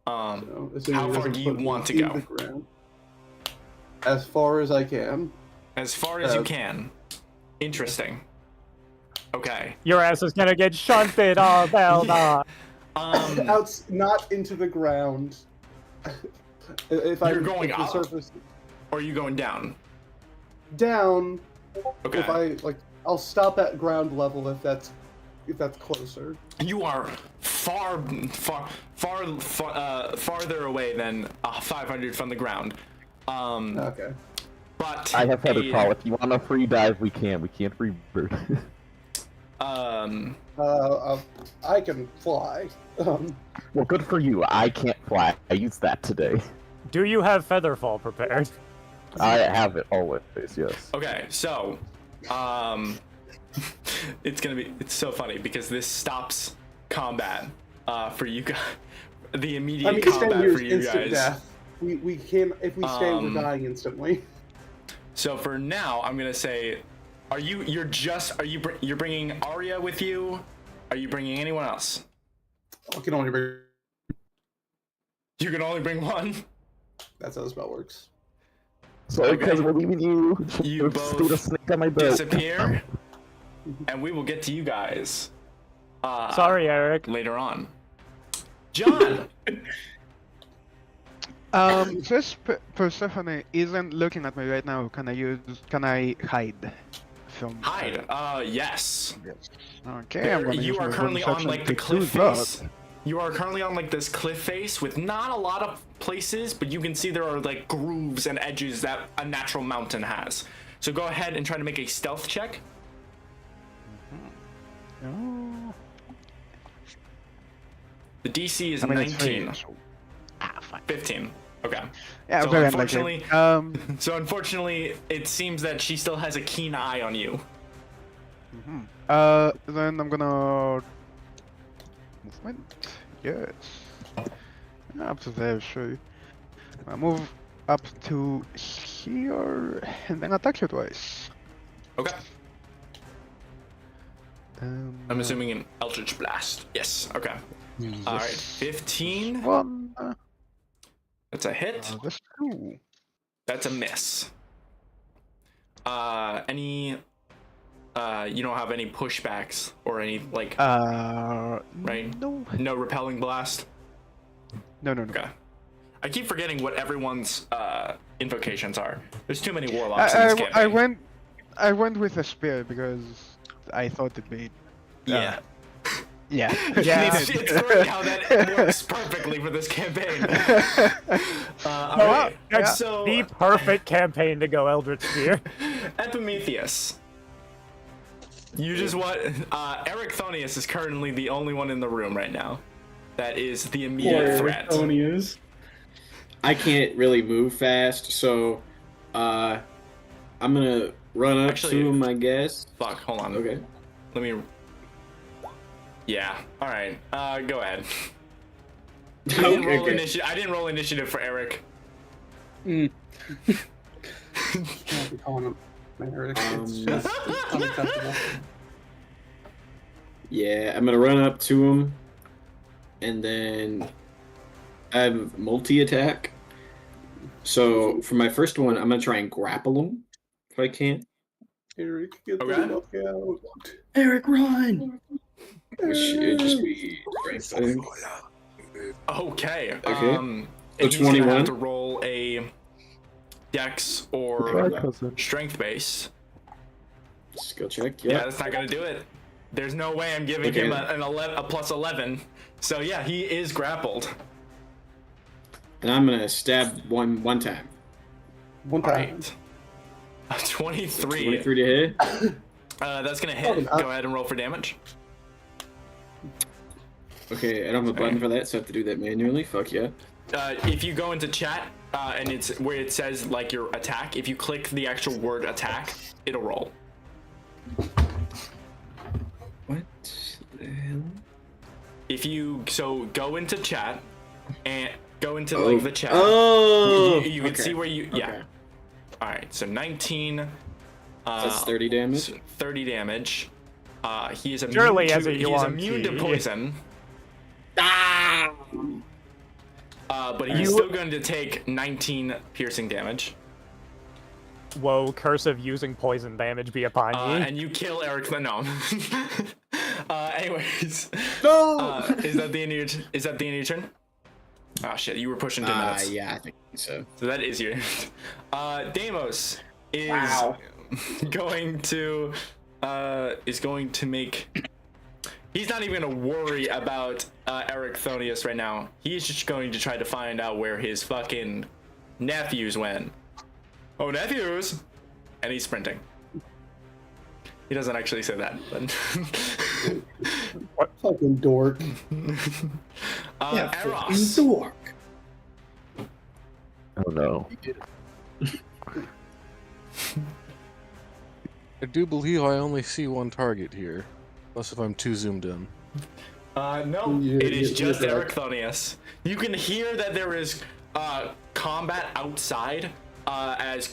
So, How far do you want to go? As far as I can. As far as you can. Interesting. Okay. Your ass is gonna get shunted, oh, Zelda! Out, not into the ground. If You're going the up? surface Or are you going down? down. Okay. If I'll stop at ground level if that's closer. You are farther away than 500 from the ground. Okay. But I have Feather Fall. If you want a free dive, we can. We can't free bird. I can fly. Well, good for you. I can't fly. I used that today. Do you have Featherfall prepared? I have it always, yes. Okay, so it's so funny because this stops combat for you guys. The immediate combat staying for you instant guys. death. We can if we stay, we're dying instantly. So for now, I'm gonna say, you're bringing Arya with you? Are you bringing anyone else? I can only bring. You can only bring one. That's how the spell works. So because we're leaving you, You stayed a both snake on my boat. disappear, and we will get to you guys. Sorry, Eric. Later on. John. Since Persephone isn't looking at me right now, can I hide from Hide. Yes. Okay, I'm gonna You use are my currently on perception like the to cliff do that. face. You are currently on like this cliff face with not a lot of places, but you can see there are like grooves and edges that a natural mountain has. So go ahead and try to make a stealth check. Oh. The DC is I mean, it's 19. free, so- 15. Okay. Yeah, So very unfortunately, unlikely. unfortunately, it seems that she still has a keen eye on you. Then I'm gonna movement. Yes. Up to there, sure. I move up to here and then attack you twice. Okay. I'm assuming an Eldritch Blast. Yes. Okay. All right. 15. One. That's a hit. That's two. That's a miss. Any? You don't have any pushbacks or any like? Right. No. No repelling blast. No. Okay. I keep forgetting what everyone's invocations are. There's too many warlocks in this campaign. I went with a spear because I thought it made. Yeah. Yeah. It's great how that works perfectly for this campaign. All right. That's So the perfect campaign to go Eldritch Spear. Epimetheus. You just want Eric Thonius is currently the only one in the room right now. That is the immediate threat. I can't really move fast, so I'm gonna run up Actually, to him, I guess. Fuck, hold on. Okay. Let me. Yeah. All right. Go ahead. I didn't roll initiative for Eric. Can't be calling him Eric. It's just unacceptable. Yeah, I'm gonna run up to him, and then I have multi-attack. So for my first one, I'm gonna try and grapple him if I can. Eric, get Okay. the fuck out. Eric, run! Which should just be strength, I think. Okay. Okay. And So he's gonna 21. have to roll a Dex or Strength base. Skill check. Yeah, Yeah. that's not gonna do it. There's no way I'm giving Okay. him a plus 11. So yeah, he is grappled. And I'm gonna stab one time. One time. Right. 23. 23 to hit. That's gonna hit. Oh, Go ahead and roll for damage. Okay, I don't have a button for that, so I have to do that manually. Fuck yeah. If you go into chat and it's where it says like your attack, if you click the actual word attack, it'll roll. What the hell? If you go into chat and go into like the chat. Oh, you can okay. see where you yeah. Okay. All right, so 19. That's 30 damage. 30 damage. He is immune Surely to, as a he is UMT. immune to poison. Ah! But he's still going to take 19 piercing damage. Woe, curse of using poison damage be upon you. And you kill Eric. No. Anyways. No! Is that the end of your turn? Oh shit, you were pushing to nuts. Yeah, I think so. So that is your. Deimos is going to make. He's not even gonna worry about Ericthonius right now. He's just going to try to find out where his fucking nephews went. Oh, nephews! And he's sprinting. He doesn't actually say that, but. What fucking dork? Eros. Dork. Oh no. I do believe I only see one target here. Unless if I'm too zoomed in. No, Yeah, it is yeah, just yeah. Ericthonius. You can hear that there is combat outside as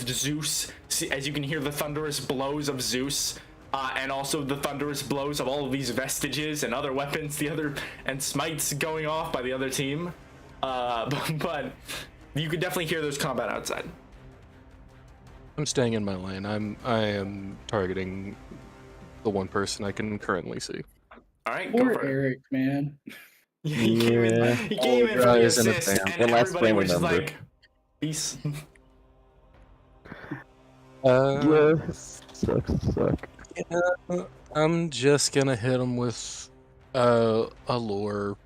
Zeus, as you can hear the thunderous blows of Zeus, and also the thunderous blows of all of these vestiges and other weapons, and smites going off by the other team. But you could definitely hear those combat outside. I'm staying in my lane. I am targeting the one person I can currently see. All right, go Poor for it. Eric, man. He came in for the guys in a assist, band. and One last everybody family was just member. like, peace. Yes. Suck. I'm just gonna hit him with a lure.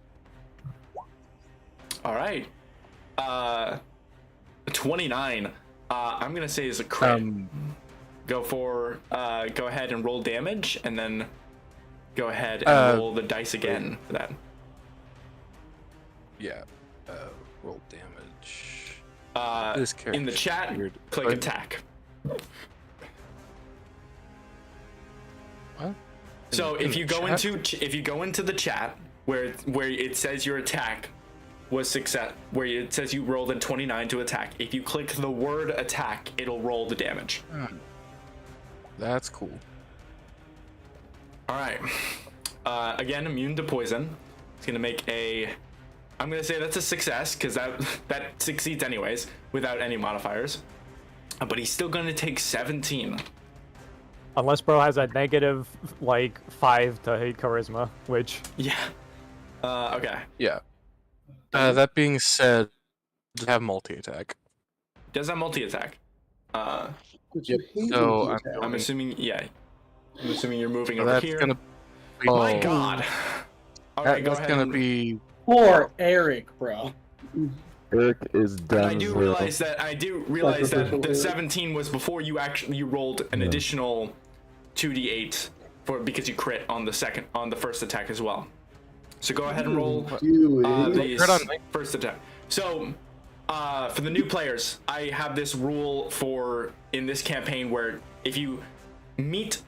All right. 29. I'm gonna say is a crit. Go ahead and roll damage, and then go ahead and roll the dice again for that. Yeah. Roll damage. This In the chat, weird. click What? attack. What? So In if the you go chat? into the chat where it says your attack was success, where it says you rolled a 29 to attack, if you click the word attack, it'll roll the damage. That's cool. All right. Again, immune to poison. It's gonna make I'm gonna say that's a success because that succeeds anyways without any modifiers. But he's still gonna take 17. Unless bro has a negative, like, 5 to hate charisma, which... Yeah. Okay. Yeah. That being said, does have multi-attack. Does have multi-attack. But you hate So multi-attack. I'm assuming, yeah. I'm assuming you're moving So over that's here. gonna be, My God. All right, go that's ahead. gonna and- be Poor Eric, bro. Eric is And done. I do realize that Sacrificial the Eric. 17 was before you rolled an additional 2d8 because you crit on the first attack as well. So go ahead and roll Do the it. Crit on me. first attack. So for the new players, I have this rule in this campaign where if you beat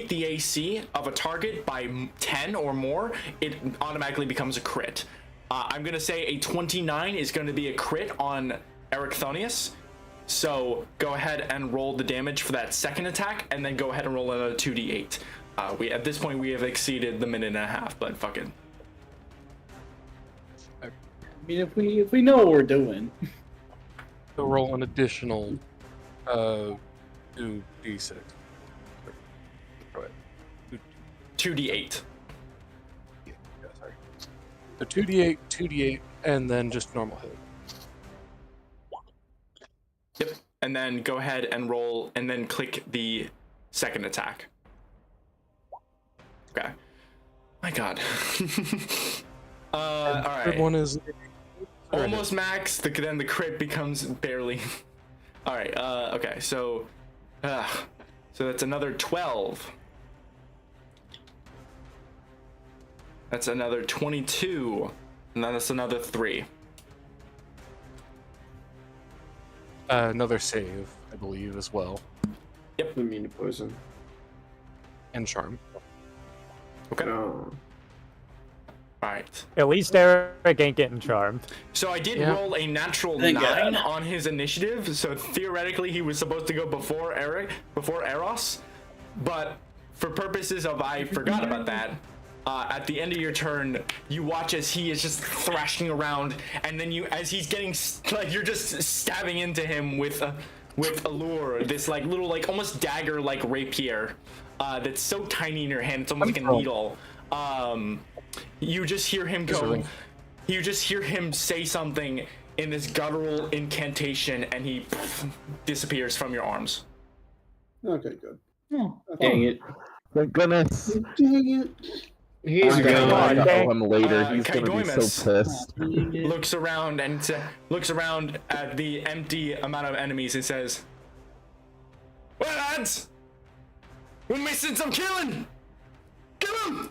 the AC of a target by 10 or more, it automatically becomes a crit. I'm gonna say a 29 is going to be a crit on Ericthonius. So go ahead and roll the damage for that second attack, and then go ahead and roll another 2d8. At this point we have exceeded the minute and a half, but fuck it. I mean, if we know what we're doing. to roll an additional 2d6. 2d8. Yeah, sorry. So 2d8, and then just normal hit. Yep. And then go ahead and roll, and then click the second attack. Okay. My God. All right. Third one is Almost max. Then the crit becomes barely. All right. Okay. So that's another 12. That's another 22. And then that's another 3. Another save, I believe, as well. Yep. Immune to poison. And charm. Okay. Oh. Alright. At least Eric ain't getting charmed. So I did Yeah. roll a natural Thank 9 God. on his initiative, so theoretically he was supposed to go before Eros. But for purposes of I forgot about that, at the end of your turn, you watch as he is just thrashing around, and then as he's getting, like, you're just stabbing into him with allure, this like little, like almost dagger like rapier, that's so tiny in your hand, it's almost like a needle. You just hear him go. You just hear him say something in this guttural incantation, and he disappears from your arms. Okay, good. Dang it. Thank goodness. Dang it. He's I'm gonna gone. tell him later. He's gonna be Kaidoimus, so pissed. looks around at the empty amount of enemies and says, "Well, lads, we're missing some killing. Kill him!"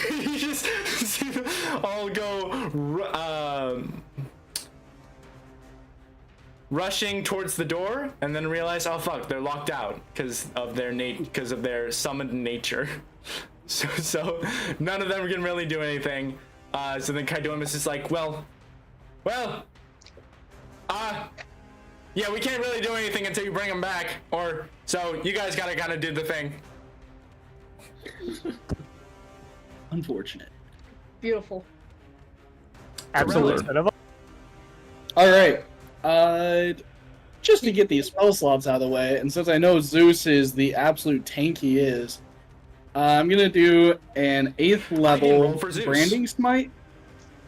You just see them all go rushing towards the door, and then realize, oh fuck, they're locked out because of their summoned nature. So none of them can really do anything. So then Kaidoimus is like, well, yeah, we can't really do anything until you bring them back, or so you guys gotta kind of do the thing. Unfortunate. Beautiful. Absolute. All right. Just to get these spell slots out of the way, and since I know Zeus is the absolute tank he is, I'm gonna do an 8th level roll for Zeus. branding smite.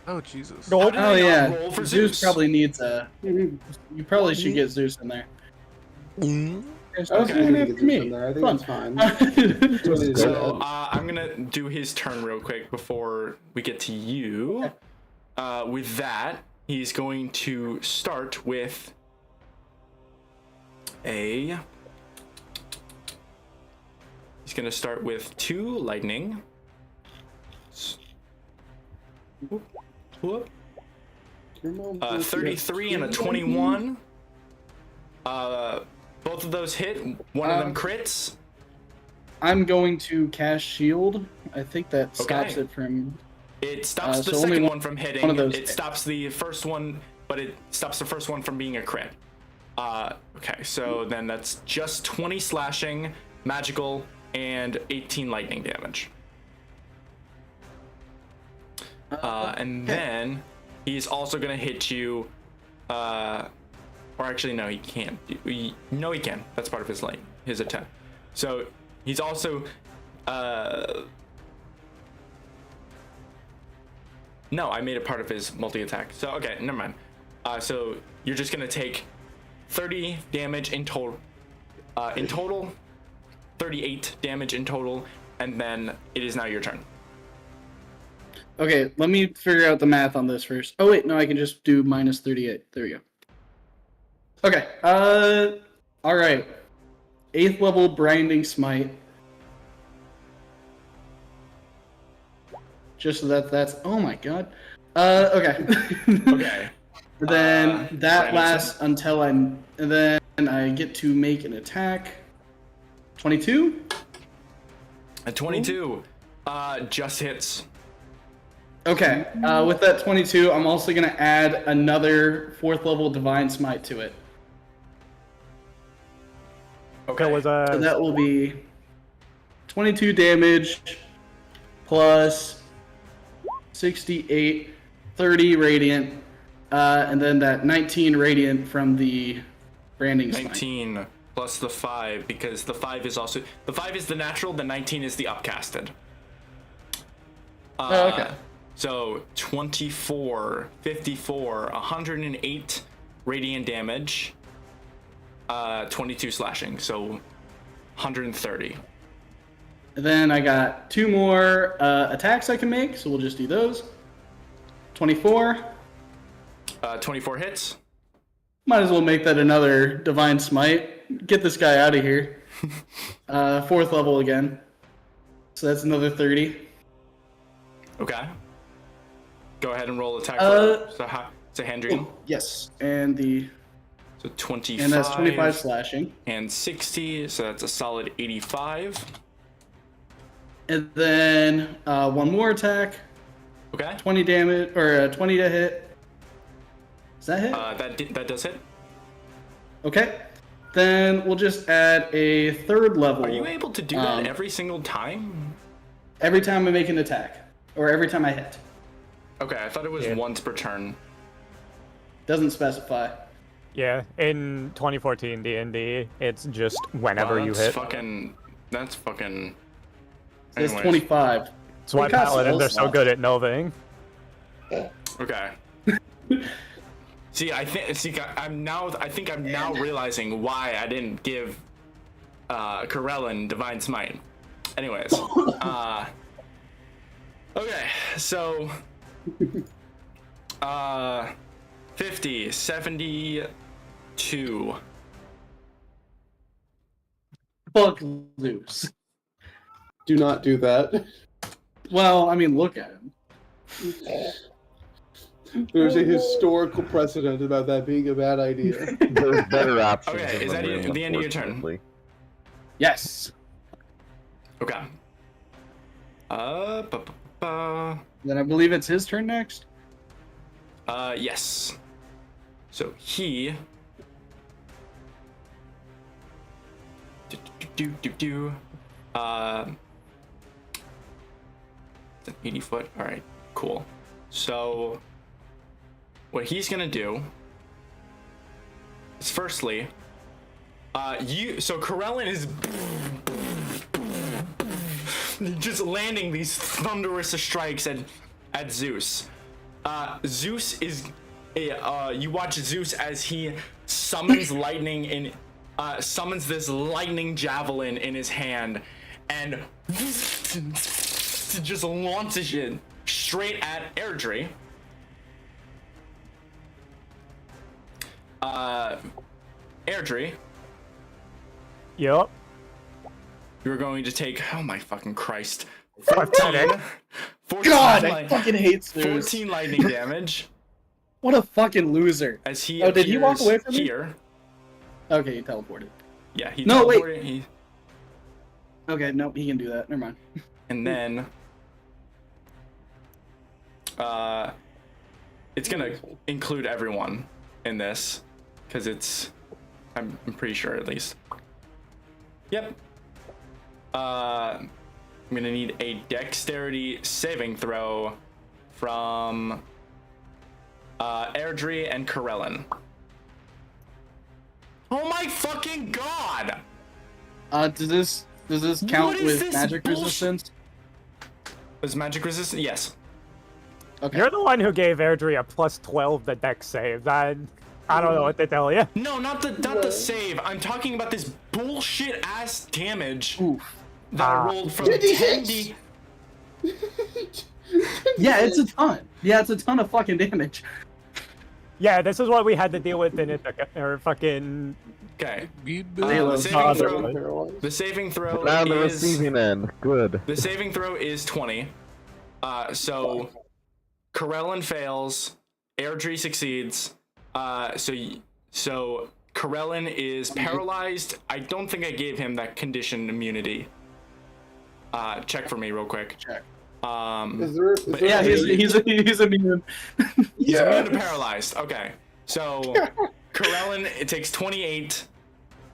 Oh, Jesus. How did Oh I not yeah, roll for Zeus Zeus? probably needs a. You probably should get Zeus in there. I was Okay. going After after me. me. There. I think Fun. it's fine. So I'm gonna do his turn real quick before we get to you. With that, he's going to start with a. He's gonna start with 2 lightning. Whoop. 33 and a 21. Both of those hit. One of them crits. I'm going to cast shield. I think that stops Okay. it from. It stops the so only second one from hitting. one of those It hit. stops the first one, but it stops the first one from being a crit. Okay, so then that's just 20 slashing, magical, and 18 lightning damage. And then he's also gonna hit you. Or actually, no, he can't. No, he can. That's part of his attack. So he's also. No, I made it part of his multi-attack. So okay, never mind. So you're just gonna take 30 damage in total. 38 damage in total, and then it is now your turn. Okay, let me figure out the math on this first. Oh wait, no, I can just do minus 38. There we go. Okay. All right. 8th level branding smite. Just so that's. Oh my god. Okay. Okay. Then that Brandon lasts until and then I get to make an attack. 22. At 22, just hits. Okay. With that 22, I'm also gonna add another 4th level divine smite to it. Okay. That was So that will be 22 damage plus 68, 30 radiant, and then that 19 radiant from the branding smite. 19 plus the 5, because the 5 is also the 5 is the natural, the 19 is the upcasted. Oh, okay. So 24, 54, 108 radiant damage, 22 slashing, so 130. And then I got 2 more attacks I can make, so we'll just do those. 24. 24 hits. Might as well make that another divine smite. Get this guy out of here. 4th level again. So that's another 30. Okay. Go ahead and roll attack. So Handrian. Yes, and the So 25. and that's 25 slashing, and 60, so that's a solid 85. and then one more attack, Okay. 20 damage or 20 to hit. Does that hit? That does hit. Okay. Then we'll just add a third level. Are you able to do that every single time? Every time I make an attack, or every time I hit. Okay, I thought it was once per turn. Doesn't specify. Yeah, in 2014 D&D, it's just whenever you hit. That's fucking. It's Anyways. 25. That's why It costs paladins a are so slot. good at noving. Okay. I think I'm now realizing why I didn't give Corellin Divine Smite. Anyways, okay, so 50, 72. Fuck Zeus. Do not do that. Well, I mean, look at him. There's a historical precedent about that being a bad idea. There's better options. Okay, is that the end of your turn? Yes. Okay. Then I believe it's his turn next. Yes. So he. It's an 80 foot. All right, cool. So what he's gonna do is firstly, so Corellin is just landing these thunderous strikes at Zeus. Zeus is you watch Zeus as he summons lightning in summons this lightning javelin in his hand and just launches it straight at Airdrie. Airdrie. Yup. You're going to take, oh my fucking Christ. Pathetic. 14 God, I fucking hate Zeus. 14 lightning damage. What a fucking loser. As he did he walk appears away from me? here. Okay, he teleported. Yeah, he No, wait. teleported. Okay, no, he can do that. Never mind. And then it's gonna include everyone in this because I'm pretty sure at least. Yep. I'm gonna need a dexterity saving throw from Airdrie and Corellin. Oh my fucking god! Does this count What is with this magic bullshit? resistance? Was magic resistant? Yes. Okay. You're the one who gave Airdrie a plus 12 the dex save. I don't know what to tell you. No, not the save. I'm talking about this bullshit ass damage Oof. that I rolled from 10d. Yeah, it's a ton. Yeah, it's a ton of fucking damage. Yeah, this is what we had to deal with in Ithaca, or fucking... Okay. Halo. The saving throw Now the is receiving end. Good. the saving throw is 20. So Corellin fails, Airdrie succeeds. So Corellin is paralyzed. I don't think I gave him that condition immunity. Check for me real quick. Check. Yeah, he's immune. He's immune to paralyzed. Okay. So Corellin, it takes 28.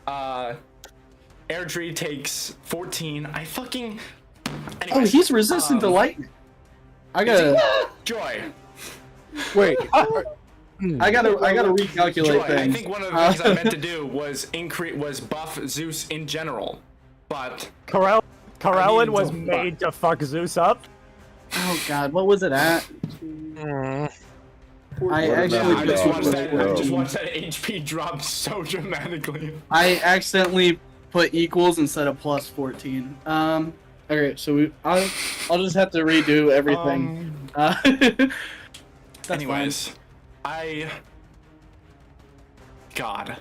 Airdrie takes 14. I fucking. Oh, he's resistant to lightning. I gotta. Joy. Wait. I gotta recalculate Joy. things. I think one of the things I meant to do was buff Zeus in general, but Corellin was made to fuck Zeus up. Oh god, what was it at? I actually just watched that HP drop so dramatically. I accidentally put equals instead of plus 14. Okay, so I'll just have to redo everything. Anyways, God,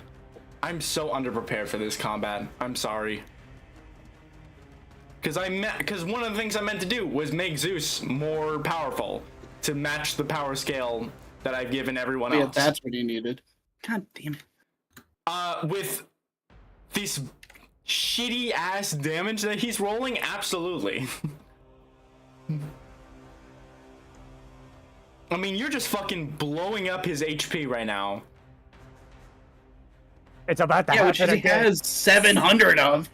I'm so underprepared for this combat. I'm sorry. Because one of the things I meant to do was make Zeus more powerful to match the power scale that I've given everyone Yeah, else. that's what you needed. God damn it. With this shitty ass damage that he's rolling, absolutely. I mean, you're just fucking blowing up his HP right now. It's about to Yeah, which happen he again. has 700 of.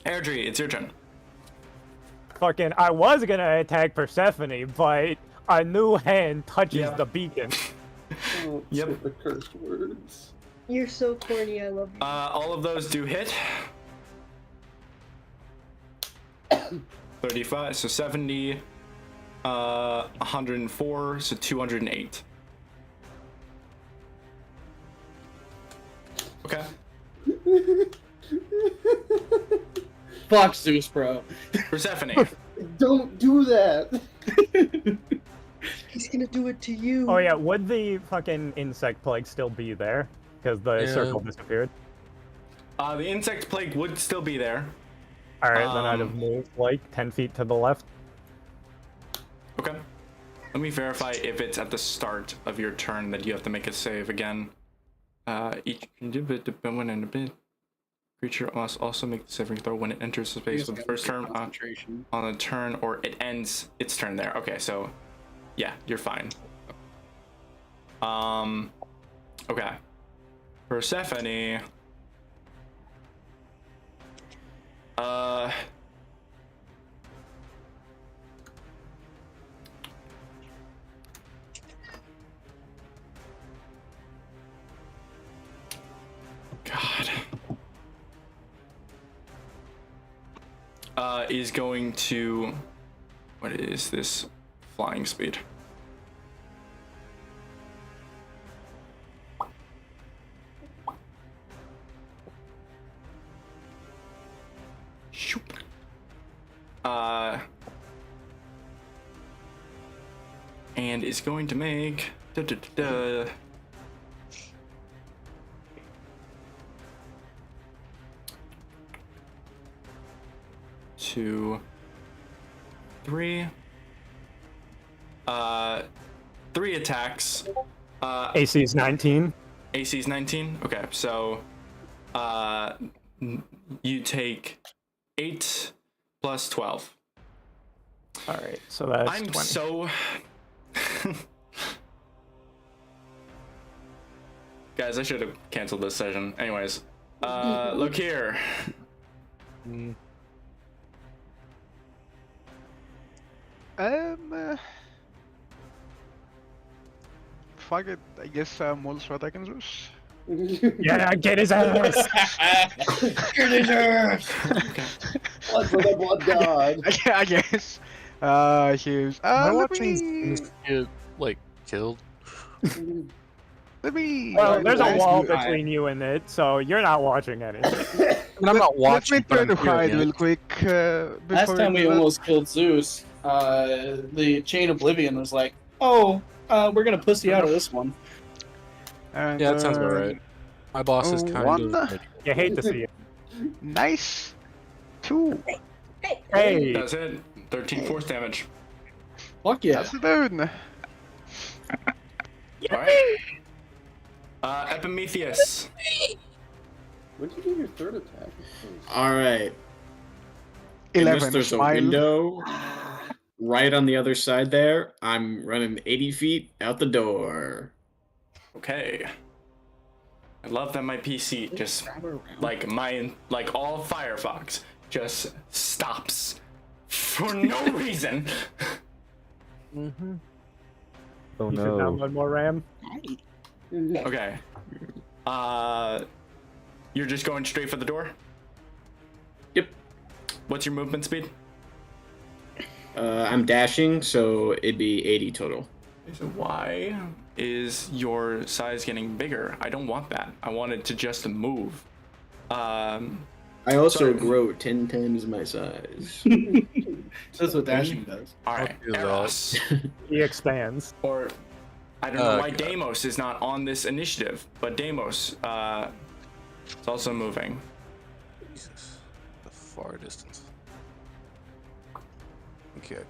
Airdrie, it's your turn. Fucking, I was gonna attack Persephone, but a new hand touches Yeah. the beacon. Oh, Yep. say the cursed words. You're so corny. I love you. All of those do hit. 35, so 70. 104, so 208. Okay. Fuck Zeus, bro. Persephone. Don't do that. He's gonna do it to you. Oh yeah, would the fucking insect plague still be there? Because the Yeah. circle disappeared. The insect plague would still be there. Alright, then I'd have Um, moved like 10 feet to the left. Okay. Let me verify if it's at the start of your turn that you have to make a save again. Each when in a bit. Creature must also make the saving throw when it enters the space with the first turn Concentration. on the turn, or it ends its turn there. Okay, so yeah, you're fine. Okay. Persephone. God. Is going to, what is this flying speed? Shoop. And is going to make two, three. Three attacks. AC is 19. AC is 19. Okay, so you take 8 plus 12. Alright, so that's I'm 20. so guys, I should have canceled this session. Anyways, look here. Fuck it. I guess multiple attack on Zeus. Yeah, get his ass! Get his ass! Blood for the blood god. I guess. Here's. Am I Let watching me. Zeus get like killed? Let me. Well, there's a Last wall time- between you and it, so you're not watching anything. And I'm not watching. Let me try but to I'm hide hearing real it. quick. Last Before time we do that. almost killed Zeus, the Chain Oblivion was like, oh, we're gonna pussy out of this one. And, Yeah, that sounds about right. My boss is kind one. of. You hate to see it. Nice. 2. Hey! That's it. 13 force damage. Fuck yeah. That's a burn. Alright. Epimetheus. When did you do your third attack? All right. Unless 11. there's a Smile. window right on the other side there, I'm running 80 feet out the door. Okay. I love that my PC just like all Firefox just stops for no reason. Mm-hmm. Oh You should no. download more RAM. Okay. You're just going straight for the door? Yep. What's your movement speed? I'm dashing, so it'd be 80 total. So why is your size getting bigger? I don't want that. I want it to just move. I also Sorry. grow 10 times my size. That's what dashing does. Alright, do that. Eros. He expands. Or I don't know why God. Deimos is not on this initiative, but Deimos is also moving. Jesus. The far distance. Okay.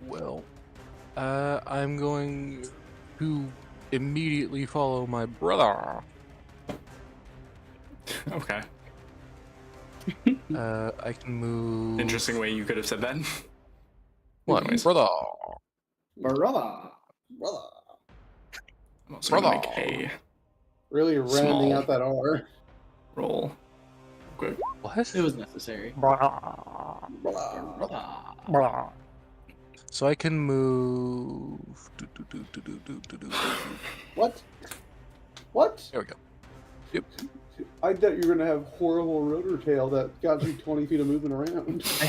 Well, I'm going to immediately follow my brother. Okay. I can move. Interesting way you could have said that. Well, anyways, brother. Brother. I'm also gonna make a Really rounding Small. out that R. roll. Quick. What? It was necessary. So I can move. What? What? There we go. Yep. I thought you were gonna have horrible rotor tail that got you 20 feet of movement around. I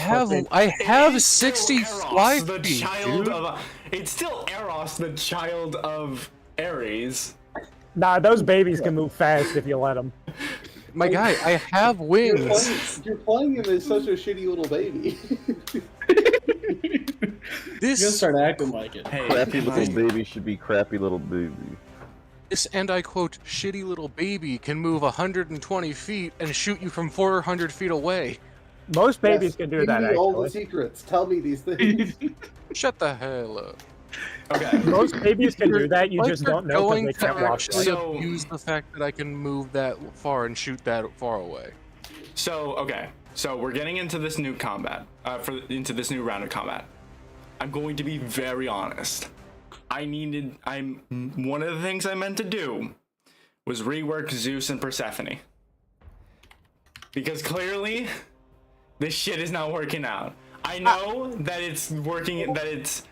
have It's still 60 Eros, slide the feet, child dude. of. It's still Eros, the child of Ares. Nah, those babies can move fast if you let them. My guy, I have wings. You're playing him as such a shitty little baby. You're gonna start acting like it. Hey, Crappy little I- baby should be crappy little baby. This, and I quote, shitty little baby can move 120 feet and shoot you from 400 feet away. Most babies Yes, can do give that, me all the actually. secrets. Tell me these things. Shut the hell up. Okay. Most babies can do that, you Like just you're don't know because going they to can't walk actually that. So- abuse the fact that I can move that far and shoot that far away. So okay. So we're getting into this new combat. Into this new round of combat. I'm going to be very honest. One of the things I meant to do was rework Zeus and Persephone. Because clearly, this shit is not working out. I know that it's working, it's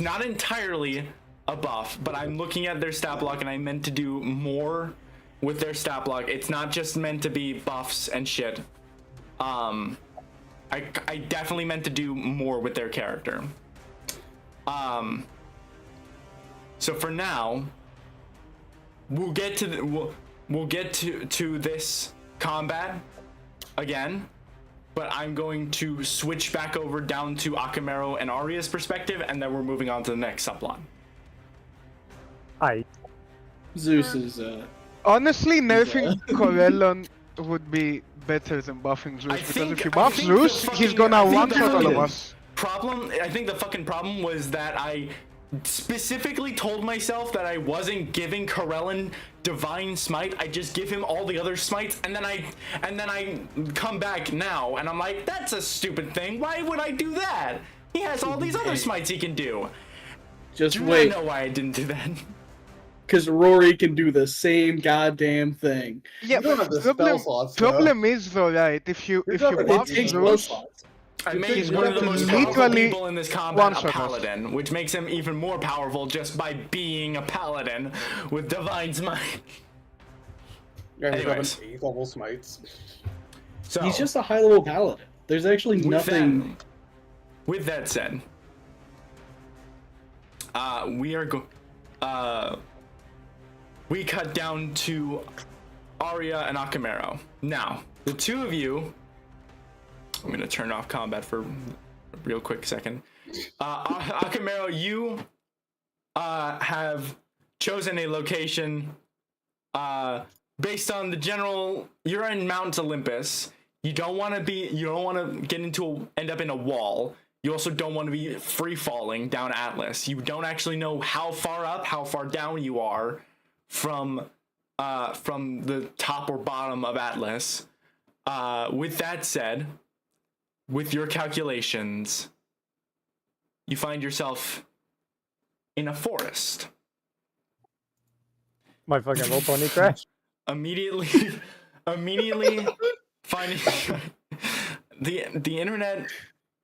not entirely a buff, but I'm looking at their stat block and I meant to do more with their stat block. It's not just meant to be buffs and shit. I definitely meant to do more with their character. So for now, we'll get to to this combat again, but I'm going to switch back over down to Akamero and Arya's perspective, and then we're moving on to the next subplot. Zeus is Honestly, nerfing Corellon would be better than buffing Zeus, because if you buff Zeus, he's gonna one-shot all of us. I think the fucking problem was that I specifically told myself that I wasn't giving Corellon Divine Smite. I just give him all the other smites, and then I come back now, and I'm like, that's a stupid thing. Why would I do that? He has all these other smites he can do. just Do wait, not know why I didn't do that. because Rory can do the same goddamn thing. Yeah, You don't have the spell slots, though. problem is though, right? If you talking buff It takes Zeus, blood slots. I made He's one of the gonna most powerful literally people in this combat a one-shot us. paladin, which makes him even more powerful just by being a paladin with Divine Smite. Anyways. 8th level smites. So He's just a high level paladin. There's actually nothing. With that said, we cut down to Arya and Akamero. Now, the two of you, I'm gonna turn off combat for a real quick second. Akamero, you have chosen a location based on the general. You're in Mount Olympus. You don't want to end up in a wall. You also don't want to be free falling down Atlas. You don't actually know how far up, how far down you are from the top or bottom of Atlas. With that said, with your calculations, you find yourself in a forest. My fucking little pony crashed. Immediately finding the internet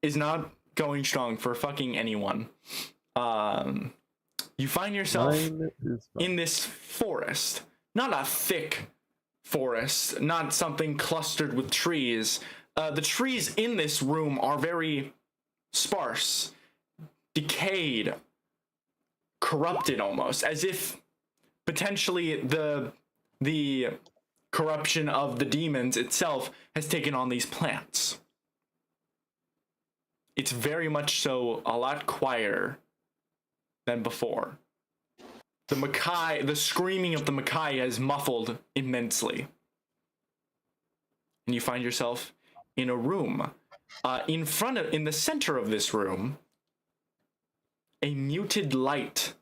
is not going strong for fucking anyone. You find yourself in this forest, not a thick forest, not something clustered with trees. The trees in this room are very sparse, decayed, corrupted almost, as if potentially the corruption of the demons itself has taken on these plants. It's very much so a lot quieter than before. the screaming of the Makai has muffled immensely. And you find yourself in a room. In the center of this room, a muted light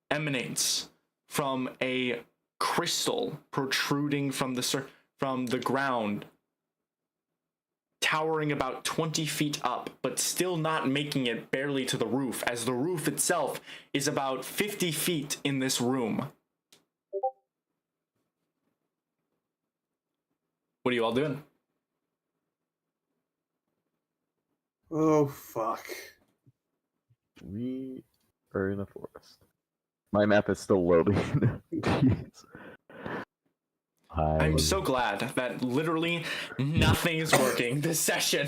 emanates from a crystal protruding from the ground, towering about 20 feet up, but still not making it barely to the roof, as the roof itself is about 50 feet in this room. What are you all doing? Oh, fuck. We are in a forest. My map is still loading. Jeez. I'm so glad that literally nothing is working this session.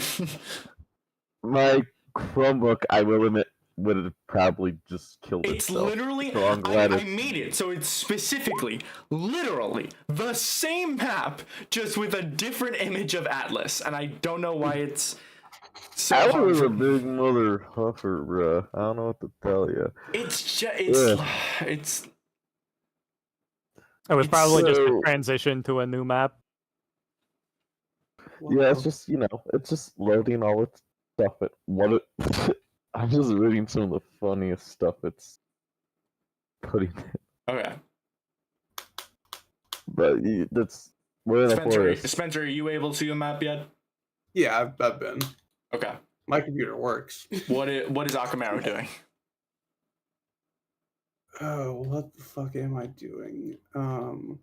My Chromebook, I will admit, would have probably just killed it. It's literally, so I'm glad I made it, so it's specifically, literally, the same map, just with a different image of Atlas, and I don't know why it's so I hard. was a big mother huffer, bruh. I don't know what to tell you. It's just, it's... It was probably just a so- transition to a new map. Yeah, it's just, it's just loading all its stuff. I'm just reading some of the funniest stuff it's putting in. Okay. But we're in a forest. Spencer, are you able to see the map yet? Yeah, I've been. Okay. My computer works. What is Akamaru doing? Oh, what the fuck am I doing? Can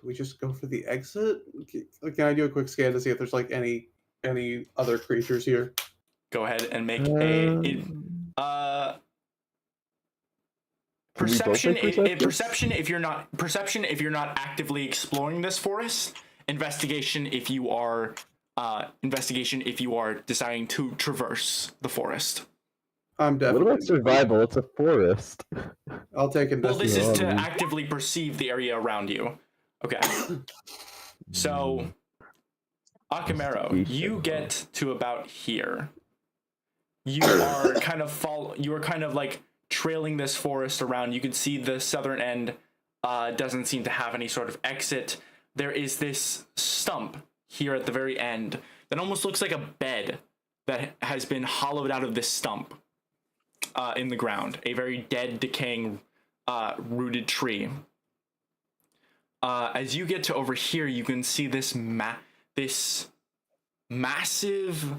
we just go for the exit? Can I do a quick scan to see if there's like any other creatures here? Go ahead and make perception. Perception if you're not actively exploring this forest. Investigation if you are deciding to traverse the forest. I'm definitely. What about survival? It's a forest. I'll take it. Well, this is to actively perceive the area around you. Okay. So, Akamaru, you get to about here. You are kind of like trailing this forest around. You can see the southern end doesn't seem to have any sort of exit. There is this stump here at the very end that almost looks like a bed that has been hollowed out of this stump in the ground. A very dead, decaying, rooted tree. As you get to over here, you can see this massive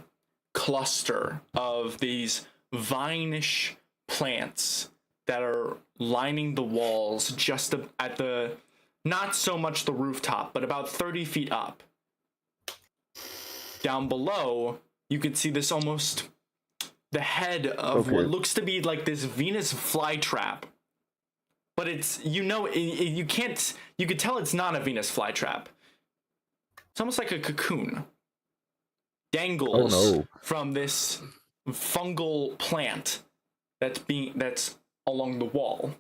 cluster of these vine-ish plants that are lining the walls just at the, not so much the rooftop, but about 30 feet up. Down below, you can see this almost the head of what looks to be like this Venus flytrap. But it's, you could tell it's not a Venus flytrap. It's almost like a cocoon. Dangles from this fungal plant that's along the wall.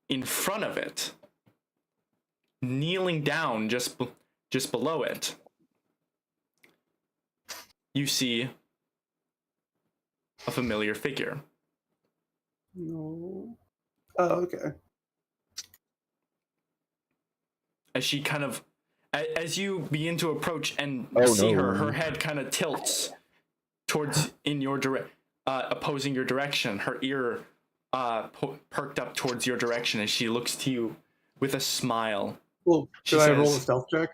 In front of it, kneeling down just below it, you see a familiar figure. No. Oh, okay. As she kind of, as you begin to approach and see her head kind of tilts towards opposing your direction. Her ear perked up towards your direction as she looks to you with a smile. Well, should I roll a stealth check?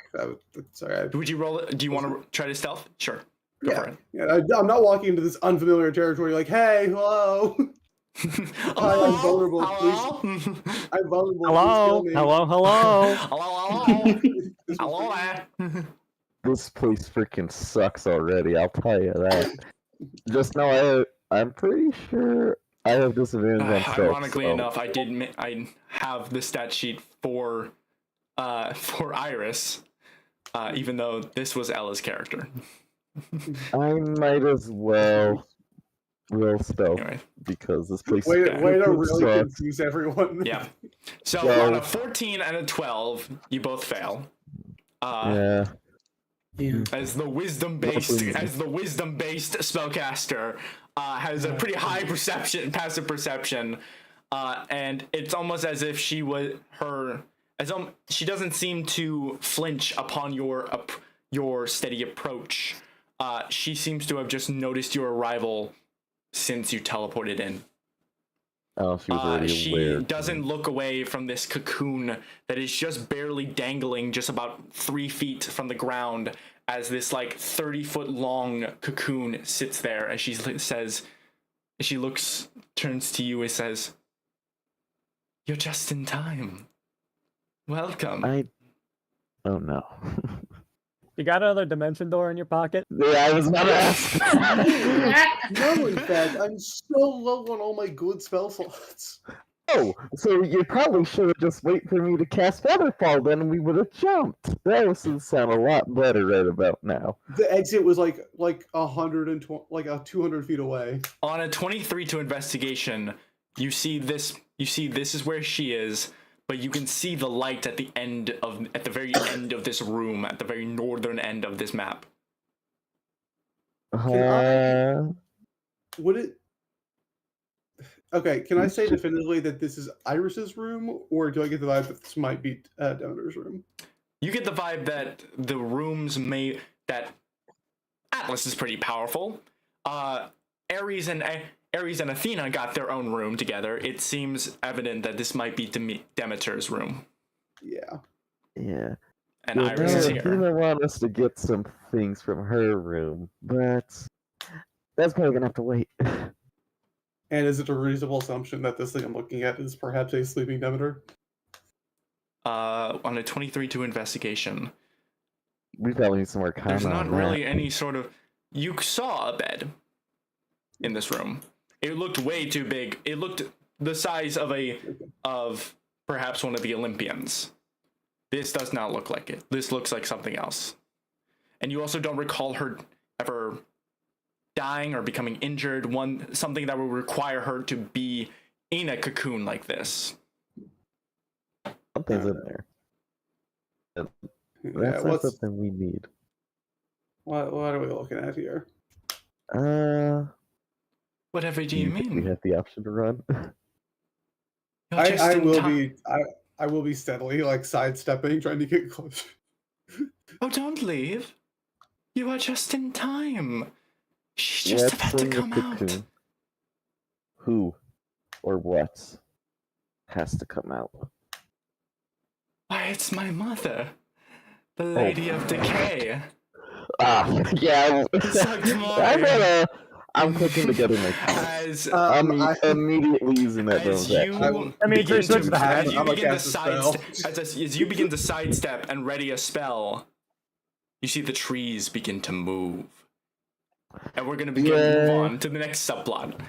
Sorry. Would you roll it? Do you want to try to stealth? Sure. Go for it. Yeah, I'm not walking into this unfamiliar territory like, hey, hello. Hi, I'm vulnerable. Please. I'm vulnerable. Hello. Please Hello. Hello there. This place freaking sucks already, I'll tell you that. Just now, I'm pretty sure I have disadvantage on stealth. Ironically enough, I have the stat sheet for Iris, even though this was Ella's character. I might as well roll stealth because this place way to really sucks. confuse everyone. Yeah. So on a 14 and a 12, you both fail. Yeah. Yeah. As the wisdom-based spellcaster has a pretty high passive perception, and it's almost as if she doesn't seem to flinch upon your steady approach. She seems to have just noticed your arrival since you teleported in. Oh, she was already she aware. doesn't look away from this cocoon that is just barely dangling just about 3 feet from the ground as this like 30-foot long cocoon sits there as she says, turns to you and says, "You're just in time. Welcome." Oh no. You got another dimension door in your pocket? Yeah, I was about to ask. No, in fact, I'm so low on all my good spell slots. Oh, so you probably should have just waited for me to cast Featherfall, then we would have jumped. That would sound a lot better right about now. The exit was like 120, like 200 feet away. On a 23 to investigation, you see this is where she is, but you can see the light at the very end of this room, at the very northern end of this map. Would it? Okay, can I say definitively that this is Iris's room, or do I get the vibe that this might be Demeter's room? You get the vibe that the rooms that Atlas is pretty powerful. Ares and Athena got their own room together. It seems evident that this might be Demeter's room. Yeah. Yeah. And Iris is here. Athena want us to get some things from her room, but that's probably gonna have to wait. And is it a reasonable assumption that this thing I'm looking at is perhaps a sleeping Demeter? On a 23 to investigation. We probably need some more comment. There's not on really that. any sort of. You saw a bed in this room. It looked way too big. It looked the size of perhaps one of the Olympians. This does not look like it. This looks like something else. And you also don't recall her ever dying or becoming injured. Something that would require her to be in a cocoon like this. Something's in there. That's Yeah, not something we need. what are we looking at here? Whatever do you mean? We have the option to run. I will be steadily like sidestepping, trying to get close. Oh, don't leave. You are just in time. She's just about to come out. Who or what has to come out? Why, it's my mother, the Lady of Decay. Yeah. Tomorrow. I'm clicking together my I'm immediately using that bonus action. As you begin to sidestep and ready a spell, you see the trees begin to move. And we're gonna move on to the next subplot.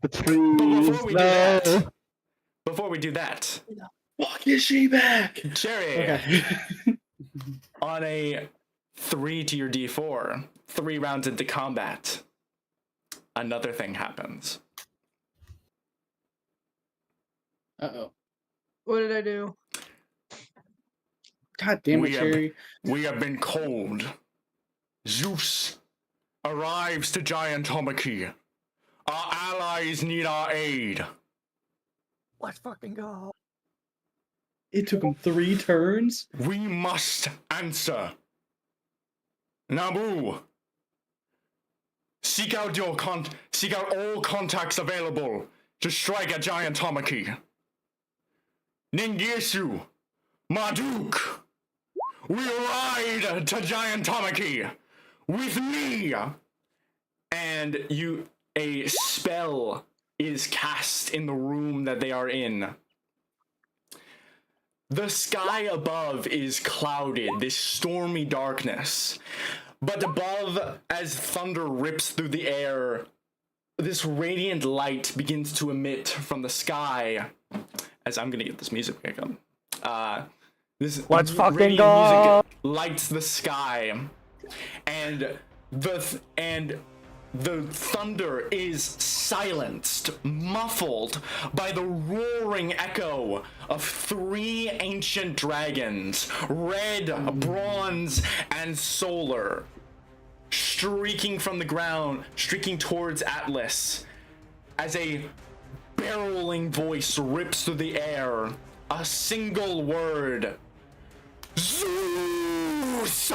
The trees. Before we do that, fuck is she back? Jerry. Okay. On a 3 to your D4, 3 rounds into combat, another thing happens. Uh-oh. What did I do? God damn it, Jerry. We have been called. Zeus arrives to Giantomachy. Our allies need our aid. Let's fucking go. It took him 3 turns? We must answer. Nabu, seek out all contacts available to strike at Giantomachy. Ningirsu, Marduk, we ride to Giantomachy with me. And a spell is cast in the room that they are in. The sky above is clouded, this stormy darkness. But above, as thunder rips through the air, this radiant light begins to emit from the sky. As I'm gonna get this music back up. This Let's fucking radiant go! music lights the sky, and the thunder is silenced, muffled by the roaring echo of 3 ancient dragons, red, bronze, and solar, streaking from the ground, streaking towards Atlas, as a barreling voice rips through the air. A single word. Zeus!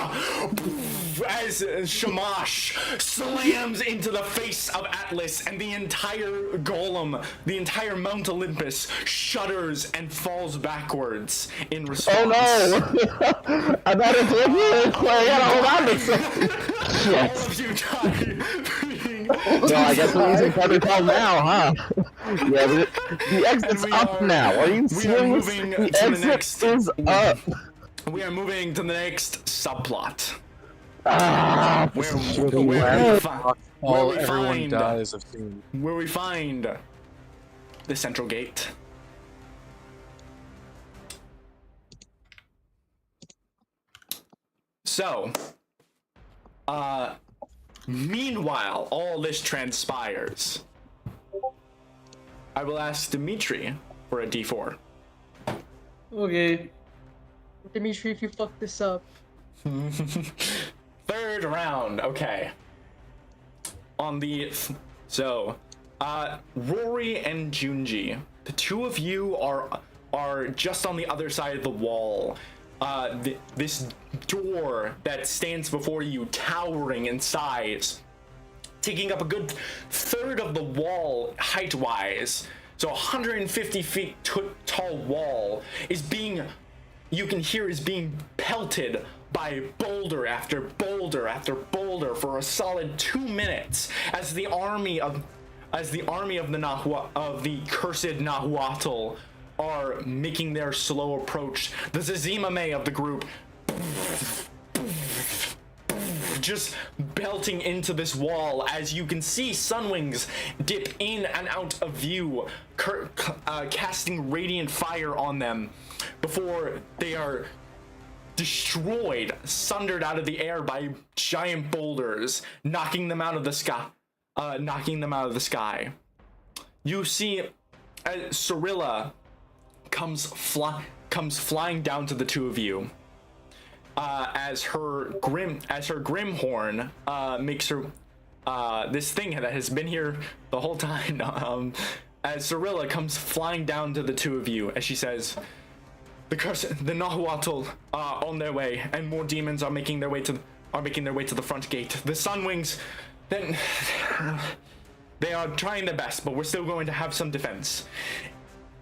As Shamash slams into the face of Atlas, and the entire golem, the entire Mount Olympus, shudders and falls backwards in response. Oh no! I thought it was you, Clay. I gotta hold on to something. All of you die. No, I guess we're using Thunder Call now, huh? Yeah, the exit's up now. Are you serious? Moving The to exit is up. We are moving to the next subplot. This is Where shitty. we Everyone find dies of theme. where we find the central gate. So, meanwhile, all this transpires. I will ask Dimitri for a D4. Okay. Dimitri, if you fuck this up. Third round, okay. Rory and Junji, the two of you are just on the other side of the wall. This door that stands before you, towering in size, taking up a good third of the wall height-wise. So 150 feet tall wall is being pelted by boulder after boulder after boulder for a solid 2 minutes as the army of the cursed Nahuatl are making their slow approach. The Zazimame of the group just belting into this wall as you can see Sunwings dip in and out of view, casting radiant fire on them before they are destroyed, sundered out of the air by giant boulders, knocking them out of the sky. You see Cirilla comes flying down to the two of you. As her Grimhorn makes her this thing that has been here the whole time. As Cirilla comes flying down to the two of you, as she says, the Nahuatl are on their way, and more demons are making their way to the front gate. The Sunwings, then they are trying their best, but we're still going to have some defense.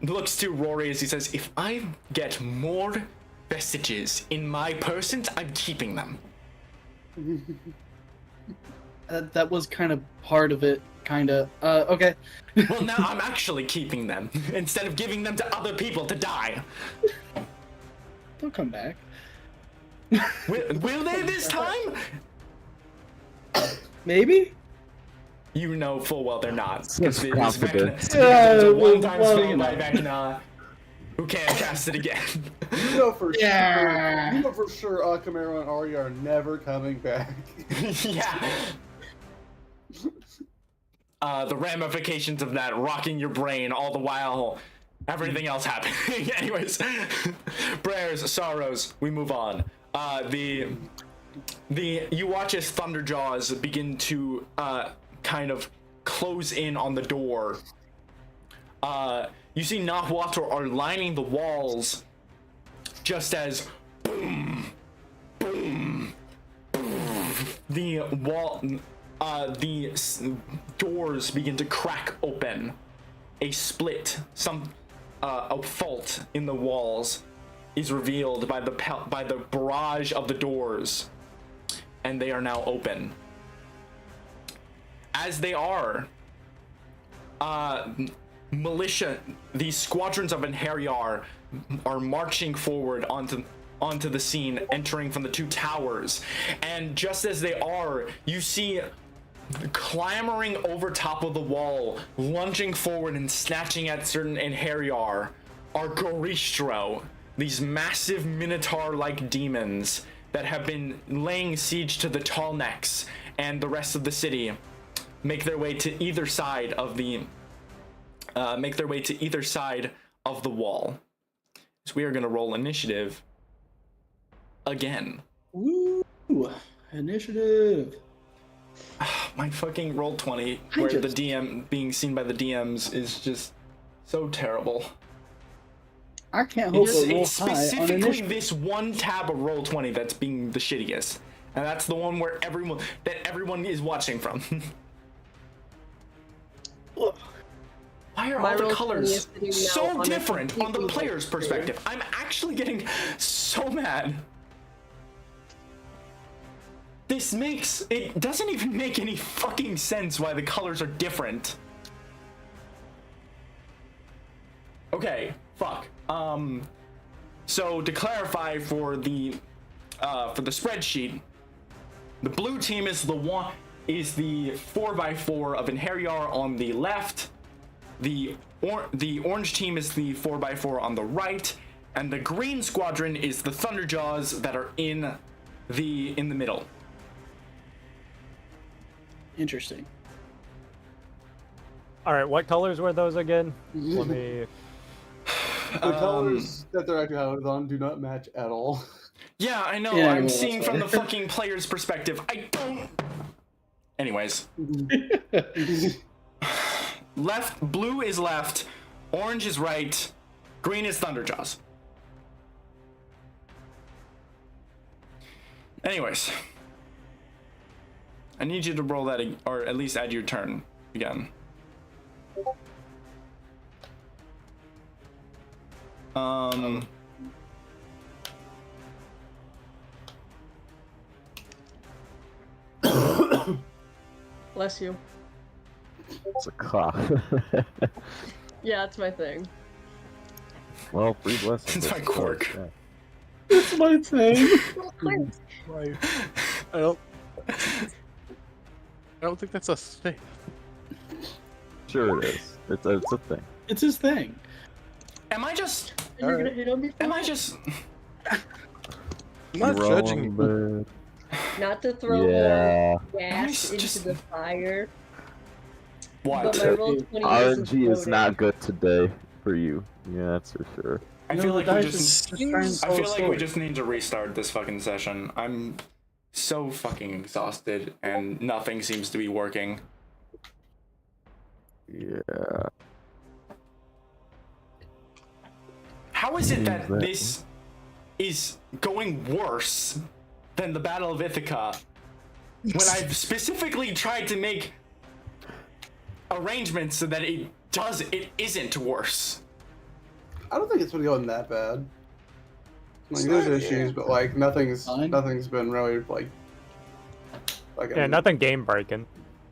Looks to Rory as he says, if I get more vestiges in my persons, I'm keeping them. That was kind of part of it, kind of. Okay. Well, now I'm actually keeping them instead of giving them to other people to die. They'll come back. Will they this time? Maybe? You know full well they're not. Such confidence. It's a one-time spell by Vecna, who can't cast it again. You know for Yeah. sure. You know for sure. Akamero and Arya are never coming back. Yeah. The ramifications of that rocking your brain all the while everything else happening. Anyways, prayers, sorrows, we move on. You watch as Thunderjaws begin to kind of close in on the door. You see Nahuatl are lining the walls just as boom, boom, boom. The doors begin to crack open. A split, a fault in the walls is revealed by the barrage of the doors, and they are now open. As they are, militia, these squadrons of Enheriar are marching forward onto the scene, entering from the two towers. And just as they are, you see clambering over top of the wall, lunging forward and snatching at certain Enheriar are Goristro, these massive minotaur-like demons that have been laying siege to the Tallnecks and the rest of the city make their way to either side of the wall. So we are going to roll initiative again. Woo! Initiative. My fucking roll 20, where the DM being seen by the DMs is just so terrible. I can't hope It's, to roll it's high on specifically initiative. this one tab of roll 20 that's being the shittiest, and that's the one where everyone is watching from. Why are My all the roll 20 colors is sitting now so on a different on the completely player's different perspective? I'm actually getting so mad. It doesn't even make any fucking sense why the colors are different. Okay, fuck. So to clarify for the spreadsheet, the blue team is the 4x4 of Inheriar on the left. The orange team is the 4x4 on the right, and the green squadron is the Thunderjaws that are in the middle. Interesting. All right, what colors were those again? Let me. The colors that they're actually highlighted on do not match at all. Yeah, I know. Yeah, I'm well, seeing that's from the fair. fucking player's perspective. I don't. Anyways, blue is left, orange is right, green is Thunderjaws. Anyways, I need you to roll that, or at least add your turn again. Bless you. It's a cough. Yeah, it's my thing. Well, free blessings. It's my quirk. Yeah. That's my thing. I don't think that's a thing. Sure it is. It's a thing. It's his thing. Am I just? You're gonna hit on me? Am I just? I'm not You're judging you. wrong, bud. Not to throw Yeah. more gas into just- the fire. What? But my roll 20 isn't RNG is loaded. not good today for you. Yeah, that's for sure. I feel like we just. just trying to I tell a feel like we story. just need to restart this fucking session. I'm so fucking exhausted and nothing seems to be working. Yeah. How is it that Exactly. this is going worse than the Battle of Ithaca when I've specifically tried to make arrangements so that it isn't worse? I don't think it's been going that bad. Like, there's issues, but like nothing's been really like. Yeah, nothing game breaking.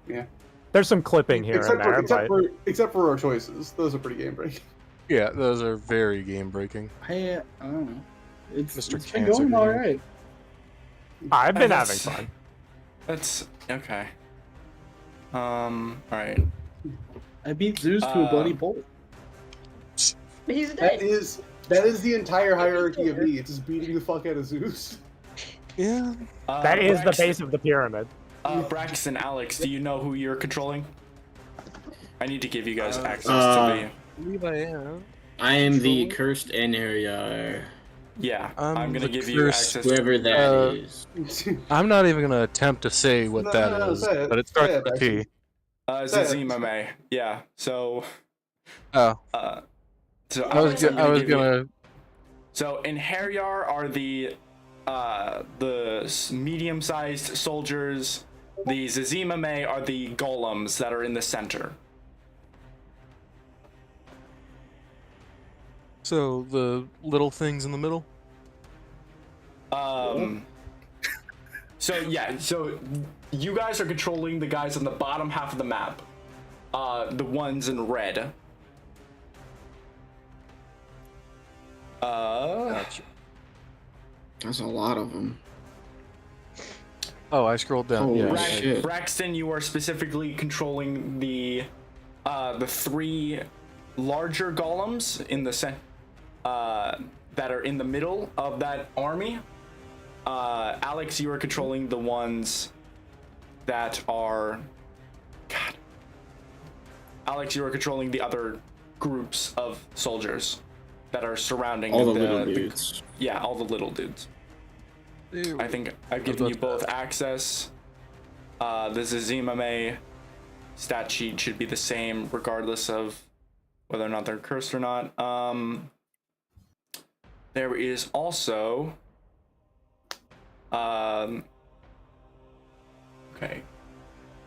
Yeah. There's some clipping here and there, but except for our choices, those are pretty game breaking. Yeah, those are very game breaking. Hey, I don't know. It's Mr. It's been Cancer going all Game. right. I've been having That's- fun. That's okay. Alright. I beat Zeus to a bloody pulp. He's That dead. is the entire hierarchy of needs, is beating the fuck out of Zeus. Yeah. That is the Braxton- base of the pyramid. Braxton, Alex, do you know who you're controlling? I need to give you guys access to I am the cursed Enheriar. the. Yeah, I'm I'm gonna the give you cursed- access to. Whoever that is. I'm not even gonna attempt to say what No, that no, is, say it. but it Say starts it, with a T. Zazima May. Yeah. So. Oh, So I was I'm gonna. give you- So in Heriar are the medium-sized soldiers. The Zazima May are the golems that are in the center. So the little things in the middle. So yeah, so you guys are controlling the guys on the bottom half of the map. The ones in red. Gotcha. That's a lot of them. Oh, I scrolled down. Holy Yeah. shit. Braxton, you are specifically controlling the three larger golems in the that are in the middle of that army. Alex, you are controlling the ones that are. God Alex, you are controlling the other groups of soldiers that are surrounding All the little dudes. Yeah, all the little dudes. I think I've given you both access. The Zazimame stat sheet should be the same regardless of whether or not they're cursed or not. There is also okay,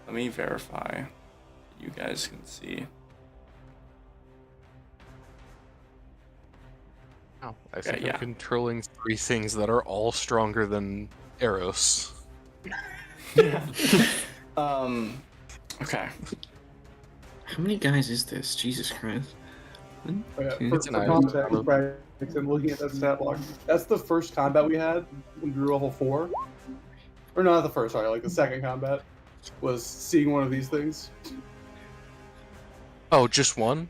let me verify. You guys can see. Oh, I think I'm controlling 3 things that are all stronger than Eros. Yeah. Okay. How many guys is this? Jesus Christ. For context, Braxton, looking at that stat block, that's the first combat we had when we were level 4. Or not the first, sorry, like the second combat was seeing one of these things. Oh, just one?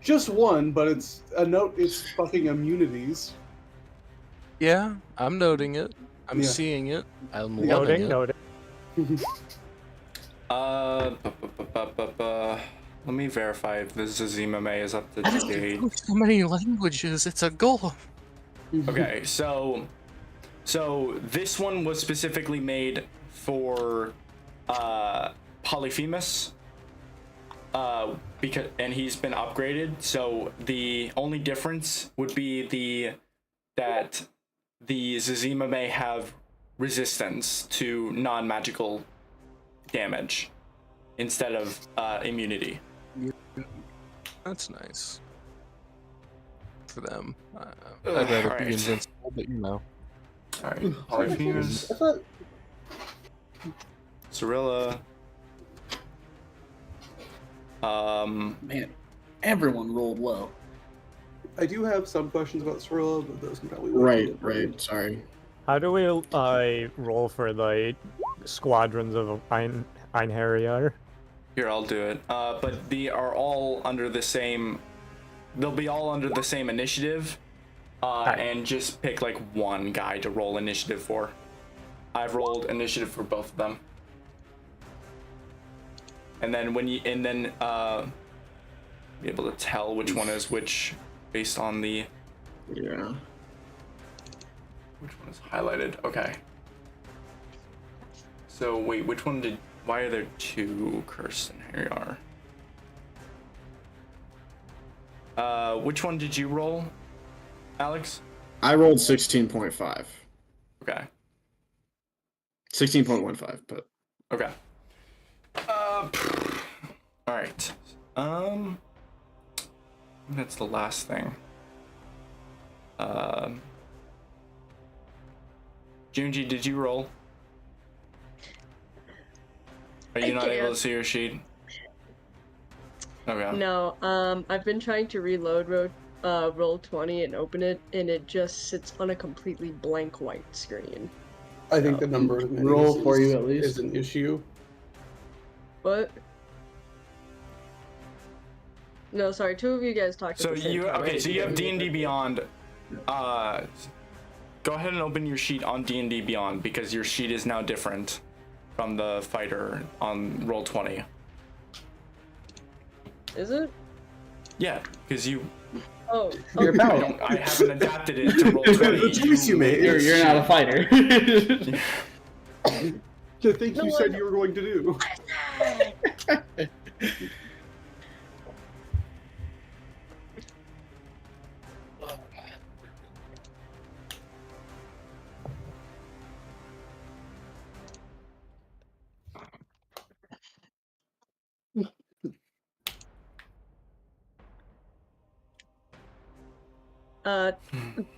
Just one, but it's a note. It's fucking immunities. Yeah, I'm noting it. I'm Yeah. seeing it. I'm loving it. Noting. Let me verify if the Zazimame is up to I didn't date. know so many languages. It's a goal. Okay, so this one was specifically made for Polyphemus. And he's been upgraded, so the only difference would be that the Zazima may have resistance to non-magical damage instead of immunity. That's nice. For them. I'd rather Alright. be invincible, but you know. Alright, Polyphemus, Cirilla. Man, everyone rolled low. I do have some questions about Cirilla, but those can probably Right. Sorry. How do we roll for the squadrons of Einherjar? Here, I'll do it. But they are all under the same. They'll be all under the same initiative, and just pick like one guy to roll initiative for. I've rolled initiative for both of them. And then be able to tell which one is which based on the which one is highlighted. Okay. So wait, why are there 2 cursed in here? Which one did you roll, Alex? I rolled 16.5. Okay. 16.15, but Okay. All right. That's the last thing. Junji, did you roll? Are you not able to see your sheet? Okay. No, I've been trying to reload roll 20 and open it, and it just sits on a completely blank white screen. I think the number of minis Roll for you at least. is an issue. But no, sorry, 2 of you guys talked. So at the same you time. so you have D&D Beyond. Go ahead and open your sheet on D&D Beyond because your sheet is now different from the fighter on roll 20. Is it? Yeah, because you. Oh, You're okay. about. I haven't adapted it to roll 20. The choice you made. You're not a fighter. The thing No, you I said know. you were going to do.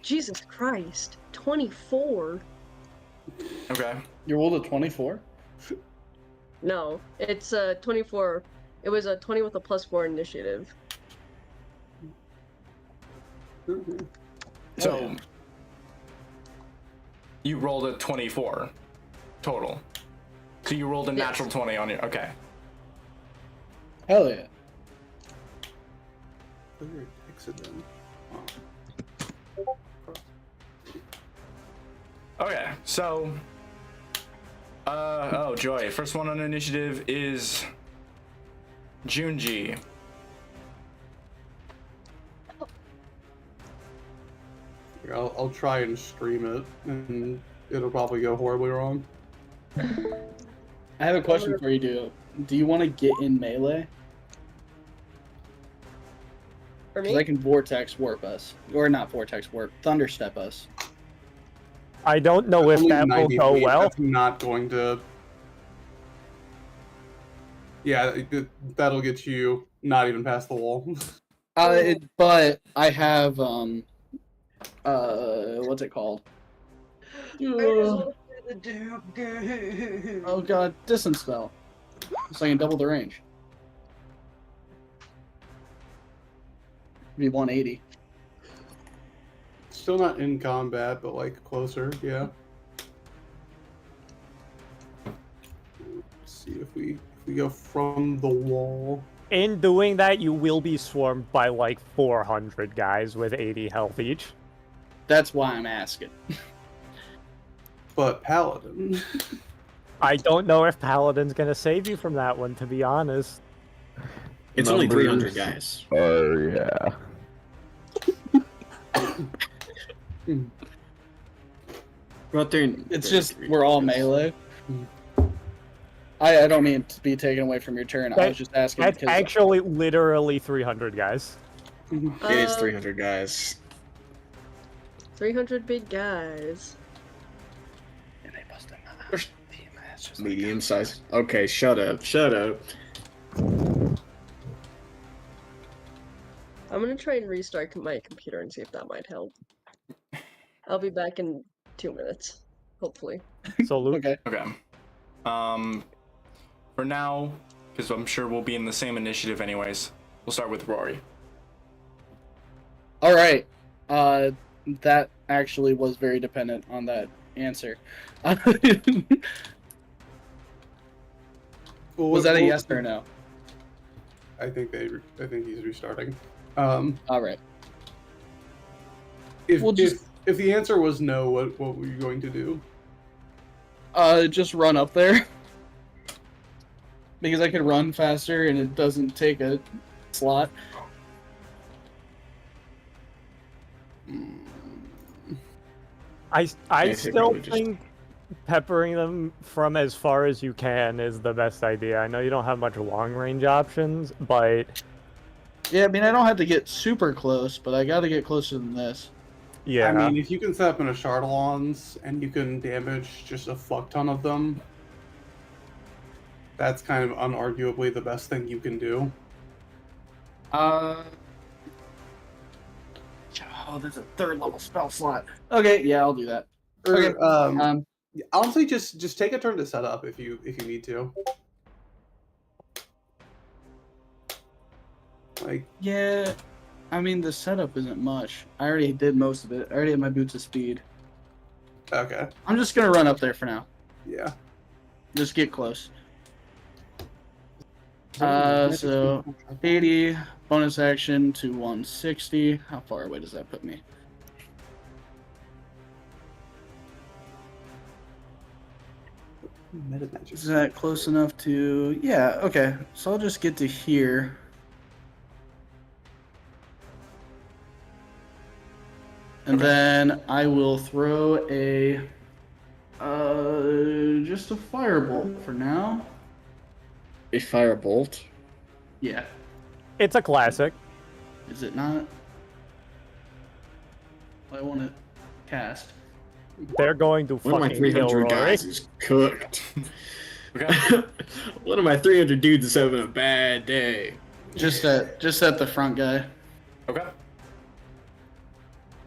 Jesus Christ, 24. Okay. You rolled a 24? No, it's a 24. It was a 20 with a +4 initiative. So you rolled a 24 total. So you rolled a natural 20 on your. Okay. Hell yeah. Okay, so oh Joy, first one on initiative is Junji. I'll try and stream it, and it'll probably go horribly wrong. I have a question for you, dude. Do you want to get in melee? For Because me? I can vortex warp us, or not vortex warp, thunderstep us. I don't know if Only that will 90 go feet, well. That's not going to. Yeah, that'll get you not even past the wall. But I have what's it called? Oh god, distance spell. So I can double the range. Be 180. Still not in combat, but like closer, yeah. Let's see if we go from the wall. In doing that, you will be swarmed by like 400 guys with 80 health each. That's why I'm asking. But Paladin. I don't know if Paladin's gonna save you from that one, to be honest. It's only 300 guys. Oh, yeah. Go out there and It's just we're all melee. I don't mean to be taken away from your turn. I was just asking That's because actually literally 300 guys. It is 300 guys. 300 big guys. Medium size. Okay, shut up. Shut up. I'm gonna try and restart my computer and see if that might help. I'll be back in 2 minutes, hopefully. So Luke, okay. Okay. For now, because I'm sure we'll be in the same initiative anyways, we'll start with Rory. All right. That actually was very dependent on that answer. Was that a yes or no? I think he's restarting. All right. If We'll just- if the answer was no, what were you going to do? Just run up there. Because I could run faster and it doesn't take a slot. I Yeah, still probably just- think peppering them from as far as you can is the best idea. I know you don't have much long range options, but Yeah, I mean, I don't have to get super close, but I gotta get closer than this. yeah. I mean, if you can set up in a Chardalons and you can damage just a fuck ton of them, that's kind of unarguably the best thing you can do. Oh, there's a 3rd level spell slot. Okay, yeah, I'll do that. Or, Okay. honestly, just take a turn to set up if you need to. Like, Yeah, I mean, the setup isn't much. I already did most of it. I already have my boots of speed. okay, I'm just gonna run up there for now. yeah. Just get close. So 80 bonus action to 160. How far away does that put me? Is that close enough to? Yeah. Okay. So I'll just get to here. And then I will throw a just a firebolt for now. A firebolt. Yeah. It's a classic. Is it not? I want to cast. They're going to One of my fucking kill 300 Rory. guys is cooked. Okay. One of my 300 dudes is having a bad day. Just at the front guy. Okay.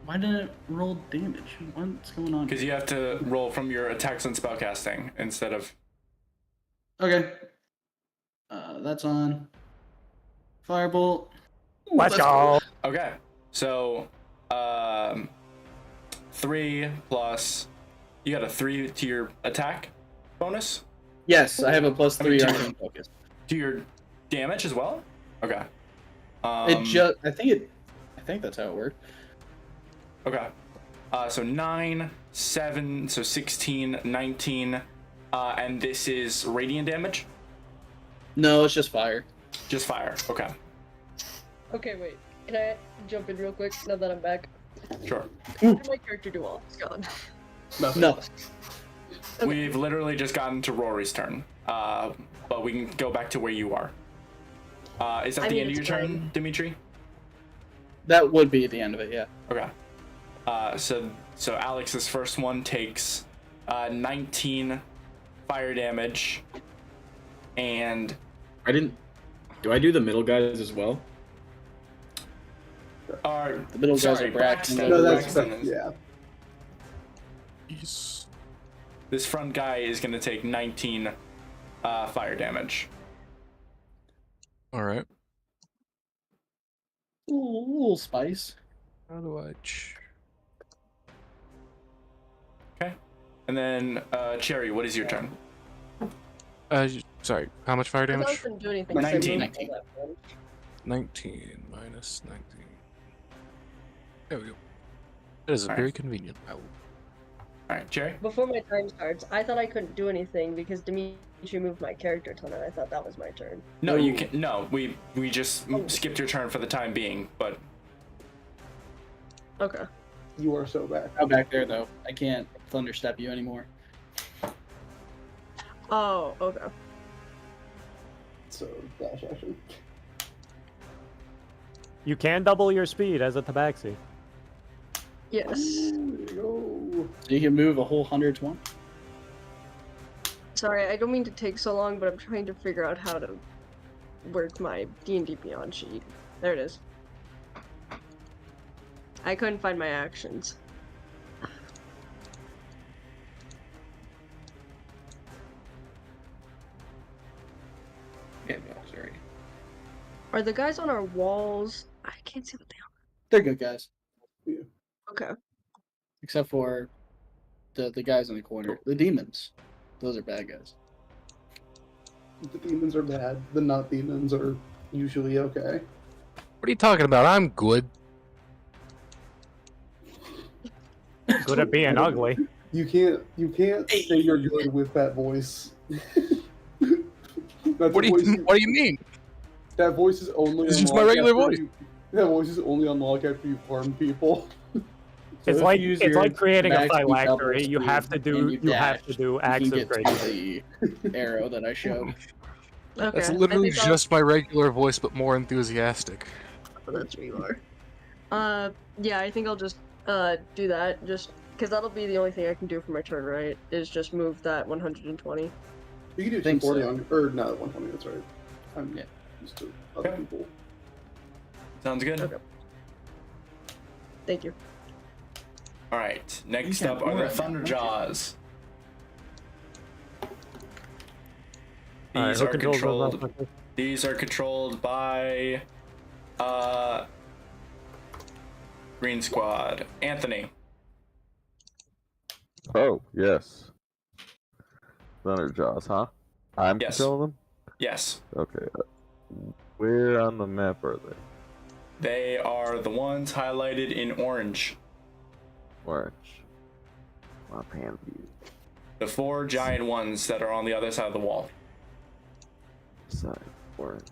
Why didn't it roll damage? What's going on? Because you have to roll from your attacks and spellcasting instead of. Okay. That's on. Firebolt. Let's go. Okay. So, 3 plus. You got a 3 to your attack bonus? Yes, I have a plus 3 to arcane focus. To your damage as well? Okay. I think that's how it worked. Okay. So 9, 7, so 16, 19, and this is radiant damage? No, it's just fire. Just fire. Okay. Okay, wait. Can I jump in real quick now that I'm back? Sure. What did my character do while it's gone? Nothing. No. Okay. We've literally just gotten to Rory's turn. But we can go back to where you are. Is that the end of your turn, Dimitri? That would be the end of it, yeah. Okay. So Alex's first one takes 19 fire damage, and Do I do the middle guys as well? The middle guys are Braxton. No, that's Braxton is- yeah. This front guy is gonna take 19 fire damage. All right. Ooh, little spice. How do I? Okay. And then Cherry, what is your turn? Sorry. How much fire I damage? couldn't do anything. 19. 19 minus 19. There we go. That is Alright. very convenient. I will. Alright, Cherry? Before my time starts, I thought I couldn't do anything because Dimitri moved my character a ton, and I thought that was my turn. No, you can. No, we just skipped your turn for the time being, but Okay. You are so back. I'm back there though. I can't thunderstep you anymore. Oh, okay. So dash action. You can double your speed as a tabaxi. Yes. There you go. So you can move a whole 120. Sorry, I don't mean to take so long, but I'm trying to figure out how to work my D&D Beyond sheet. There it is. I couldn't find my actions. Yeah, no, sorry. Are the guys on our walls? I can't see what they They're good guys, are. Okay. except for the guys in the corner. The demons. Those are bad guys. The demons are bad. The not demons are usually okay. What are you talking about? I'm good. Good at being ugly. You can't say you're good with that voice. That's What do you mean? That voice is only. It's just my unlocked regular after voice. That voice is only unlocked after you harm people. It's if like you use it's your like creating a max speed phylactery. double You have to speed do and you have to dash, do you acts can of get grace. to the arrow that I showed. Okay. That's I literally think I'll- just my regular voice, but more enthusiastic. That's where you are. Yeah, I think I'll just do that, just because that'll be the only thing I can do for my turn, right? Is just move that 120. You can do Think 240 so. on, or not 120. That's right. I'm Yeah. used to other Okay. people. sounds good. Okay. Thank you. Alright, next You up can are the more than that, Thunderjaws. Alright, These who are controls those controlled. motherfuckers? These are controlled by Green Squad. Anthony. Oh, yes. Thunderjaws, huh? I'm Yes. controlling them? Yes. Okay. Where on the map are they? They are the ones highlighted in orange. Orange. My pan view. The 4 giant ones that are on the other side of the wall. Side. Orange.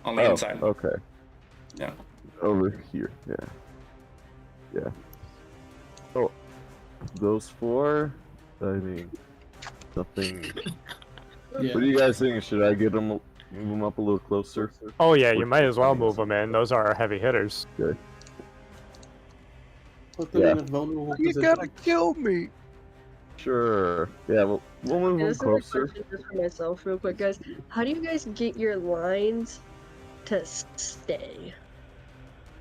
On the inside. Okay. Yeah. Over here. Yeah. Yeah. Oh, those 4. I mean, something. Yeah. What do you guys think? Should I get them, move them up a little closer? Oh yeah, you might as well move them in. Those are our heavy hitters. Good. Put them in a vulnerable You position. gotta kill me. Sure. Yeah, we'll move Yeah, them this is a closer. question just for myself, real quick, guys. How do you guys get your lines to stay?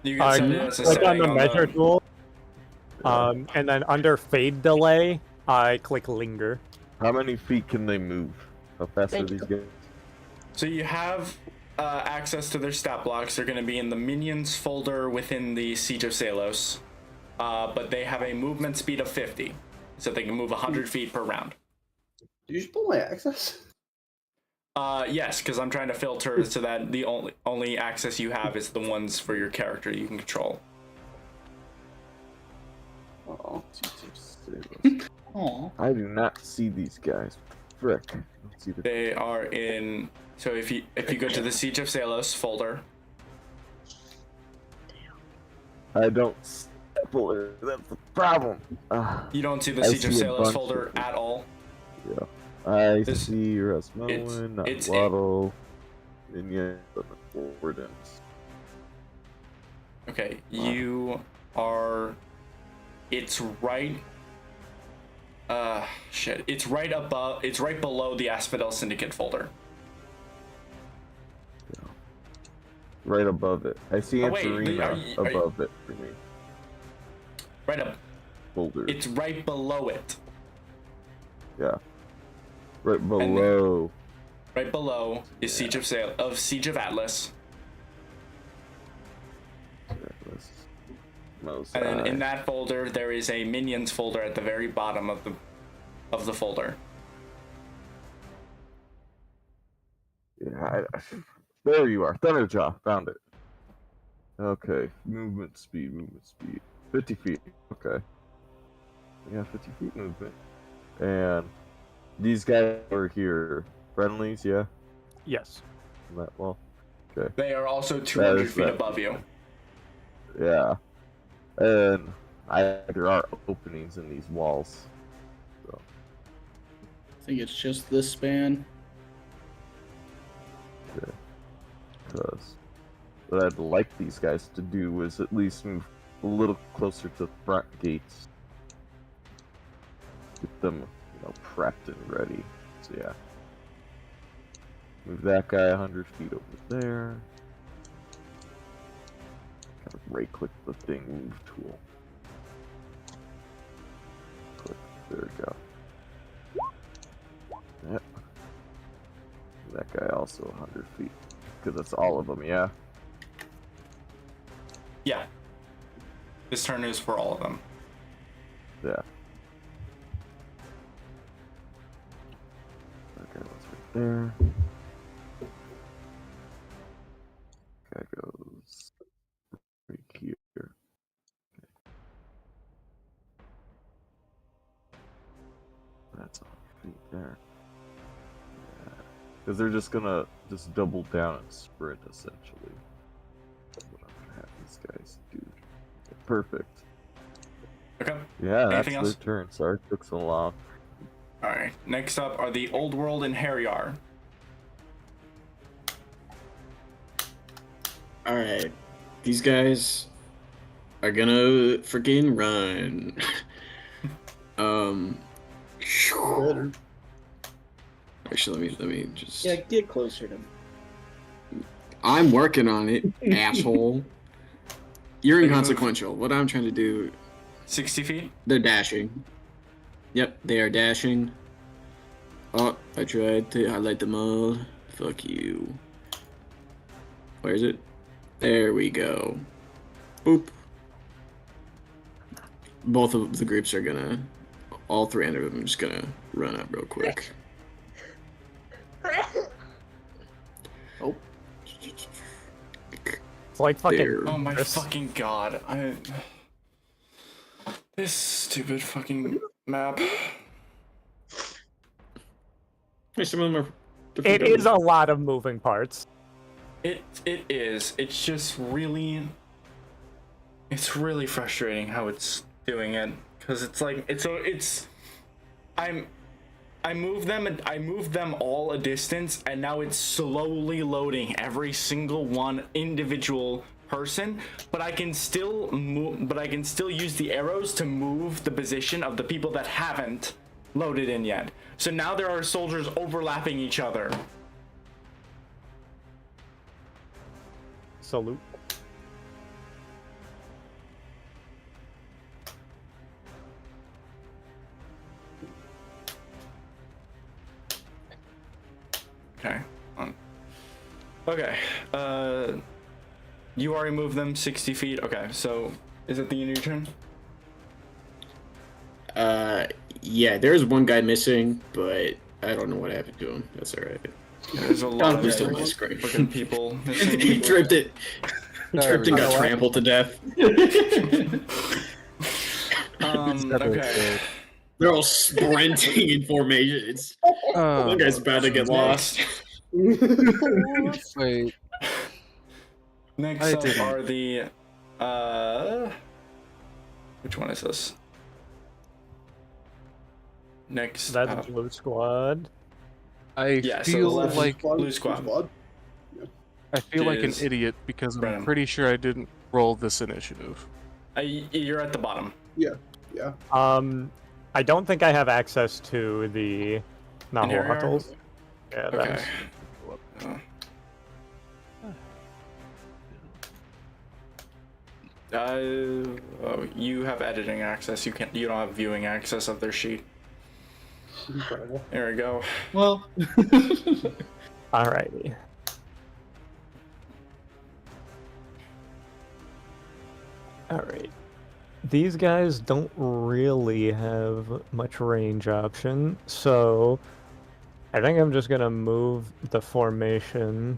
You can set it as a Click on setting the measure tool, and then under fade delay, I click linger. How many feet can they move? How fast are Thank these you. guys? So you have access to their stat blocks. They're going to be in the minions folder within the Siege of Salos. But they have a movement speed of 50. So they can move 100 feet per round. Did you just pull my access? Yes, because I'm trying to filter so that the only access you have is the ones for your character you can control. Oh. Aw. I do not see these guys. frick? Let's see the They are in. So if you go to the Siege of Salos folder, I don't folder. That's the problem. you don't see the I Siege of see a Salos bunch folder of- at all. Yeah. I This- see Rasmussen, it's Waddle, Minya, Wardens. Okay, you are. It's right. Shit. It's right above. It's right below the Asphodel Syndicate folder. Right above it. I see Oh, wait, Antarina are you- above it for me. Right up. Folder. It's right below it. Yeah. Right below. Right below is Siege of Siege of Atlas. Most And then in that folder, there is a minions folder at the very bottom of the folder. Yeah, there you are. Thunderjaw. Found it. Okay. Movement speed. 50 feet. Okay. Yeah, 50 feet movement. And these guys are here. Friendlies, yeah? Yes. On that wall. Okay. They are also 200 is feet that. above you. Yeah. And there are openings in these walls. So. I think it's just this span. Okay. Because what I'd like these guys to do is at least move a little closer to the front gates. Get them, prepped and ready. So yeah. Move that guy 100 feet over there. Kind of right-click the thing, move tool. Click. There we go. Yep. That guy also 100 feet. Because that's all of them, yeah? Yeah. This turn is for all of them. Yeah. Okay, that's right there. Guy goes right here. Okay. That's 100 feet there. Yeah. Because they're just gonna double down and sprint essentially. That's what I'm gonna have these guys do. Perfect. Okay. Yeah, that's Anything else? their turn. Sorry it took so long. Alright. Next up are the Old World and Harryar. Alright. These guys are gonna freaking run. Actually, let me just. Yeah, get closer to me. I'm working on it, asshole. You're inconsequential. What I'm trying to do. 60 feet? They're dashing. Yep, they are dashing. Oh, I tried to highlight them all. Fuck you. Where is it? There we go. Boop. Both of the groups are gonna. All 300 of them are just gonna run up real quick. Oh. It's like fucking. There. Oh my fucking god. This stupid fucking map. Hey, some of them are. It is a lot of moving parts. It is. It's just really. It's really frustrating how it's doing it, because it's like I moved them all a distance, and now it's slowly loading every single one individual person, but I can still use the arrows to move the position of the people that haven't loaded in yet. So now there are soldiers overlapping each other. Salute. Okay. Okay. You already moved them 60 feet. Okay, so is it the end of your turn? Yeah, there's one guy missing, but I don't know what happened to him. That's alright. There's a lot of He's still nice, great. fucking people missing. He tripped it. He tripped and got trampled to death. Okay. They're all sprinting in formation. It's one guy's about to get lost. Wait. Next up are the which one is this? Next That's Blue Squad. I feel like Blue Squad. I feel like an idiot because I'm pretty sure I didn't roll this initiative. You're at the bottom. Yeah. I don't think I have access to the Nahuatls. Yeah, Okay. You have editing access. You don't have viewing access of their sheet. Incredible. There we go. Well. Alrighty. Alright. These guys don't really have much range option, so I think I'm just gonna move the formation.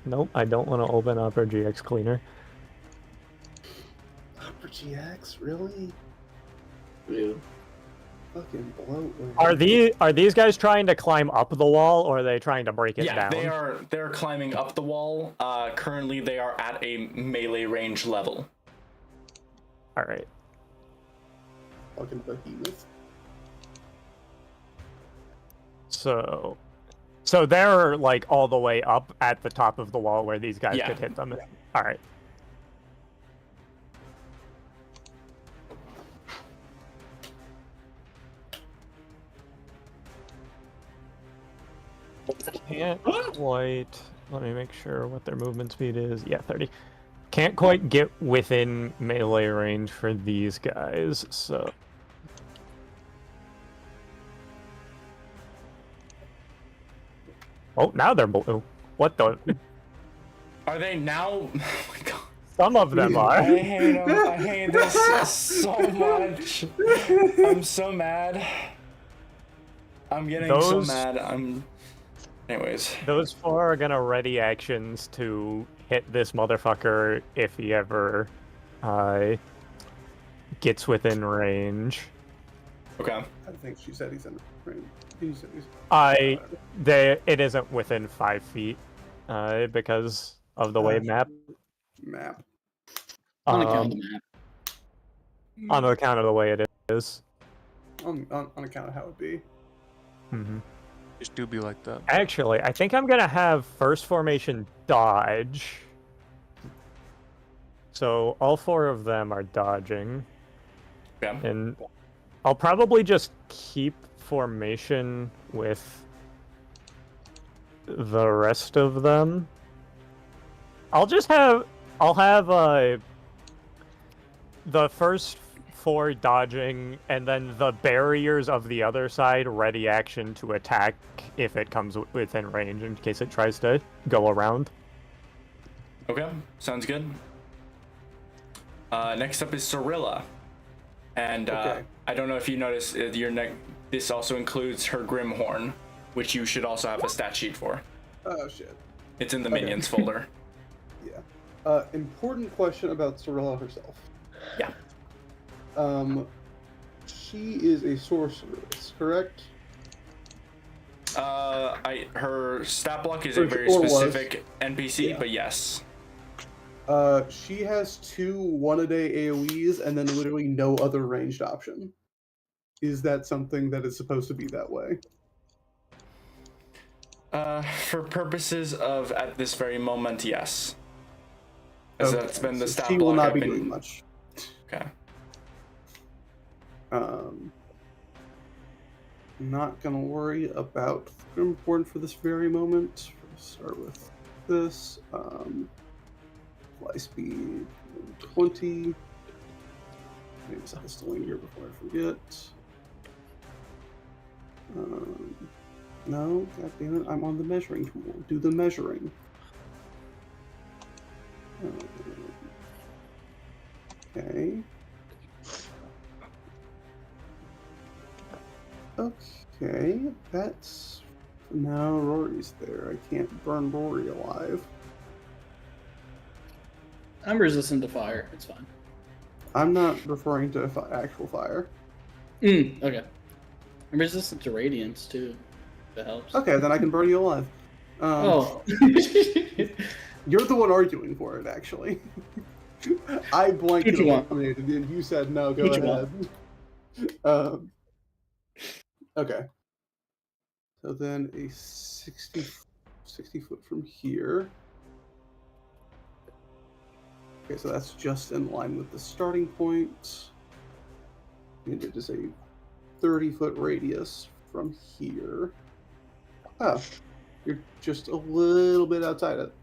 Nope, I don't want to open up our GX cleaner. Upper GX, really? Yeah. Fucking bloatware. Are these guys trying to climb up the wall, or are they trying to break it down? Yeah, they're climbing up the wall. Currently, they are at a melee range level. All right. Fucking behemoth. So they're like all the way up at the top of the wall where these guys could hit them. All right. Can't quite. Let me make sure what their movement speed is. Yeah, 30. Can't quite get within melee range for these guys, so. Oh, now they're blue. What the? Are they now? Oh my god. Some of them are. I hate them. I hate this so much. I'm so mad. I'm getting so mad. Anyways. Those four are gonna ready actions to hit this motherfucker if he ever gets within range. Okay. I think she said he's in range. It isn't within 5 feet because of the way map. On account of the map. On account of the way it is. On account of how it be. Mm-hmm. Just do be like that. Actually, I think I'm gonna have first formation dodge. So all four of them are dodging. Yeah. And I'll probably just keep formation with the rest of them. I'll have the first four dodging, and then the barriers of the other side ready action to attack if it comes within range in case it tries to go around. Okay, sounds good. Next up is Cirilla. And I don't know if you noticed, this also includes her Grimhorn, which you should also have a stat sheet for. Oh shit. It's in the minions folder. Yeah. Important question about Cirilla herself. Yeah. She is a sorceress, correct? Her stat block is a very specific NPC, but yes. She has 2 one-a-day AoEs and then literally no other ranged option. Is that something that is supposed to be that way? For purposes of at this very moment, yes. As that's been the stat block. She will not be doing much. Okay. Not gonna worry about important for this very moment. We'll start with this. Fly speed 20. Maybe set this to linear before I forget. No, god damn it, I'm on the measuring tool. Do the measuring. Okay. Okay, that's... Now Rory's there. I can't burn Rory alive. I'm resistant to fire. It's fine. I'm not referring to actual fire. Okay. I'm resistant to radiance too. That helps. Okay, then I can burn you alive. Oh. You're the one arguing for it, actually. I blanket What you want? eliminated, and you said no. Go What you ahead. Okay. So then a 60 foot from here. Okay, so that's just in line with the starting point. And it is a 30-foot radius from here. Oh, you're just a little bit outside it.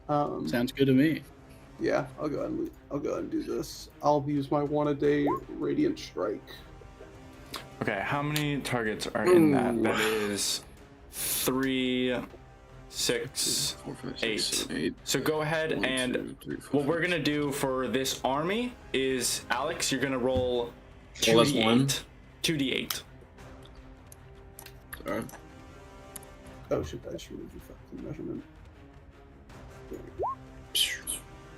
Sounds good to me. Yeah, I'll go ahead and do this. I'll use my 1-a-day radiant strike. Okay, how many targets are in that? That is 3, 6, 4, 5, 6, 8. 7, 8. So go ahead 1, and 2, 3, 4, what we're gonna do for this army is, Alex, you're gonna roll Well, that's 1. 2d8. Sorry. Oh shit, I should remove the fucking measurement.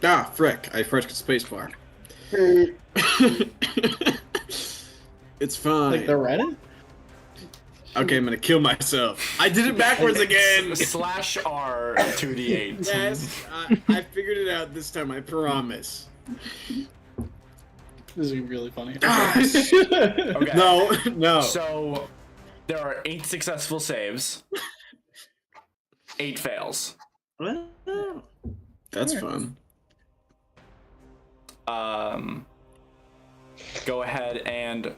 Ah, frick! I pressed spacebar. It's fine. Like the Reddit? Okay, I'm gonna kill myself. I did it backwards again. /R 2d8. Yes, I figured it out this time. I promise. This is really funny. Okay. No. So there are 8 successful saves, 8 fails. That's fun. Go ahead and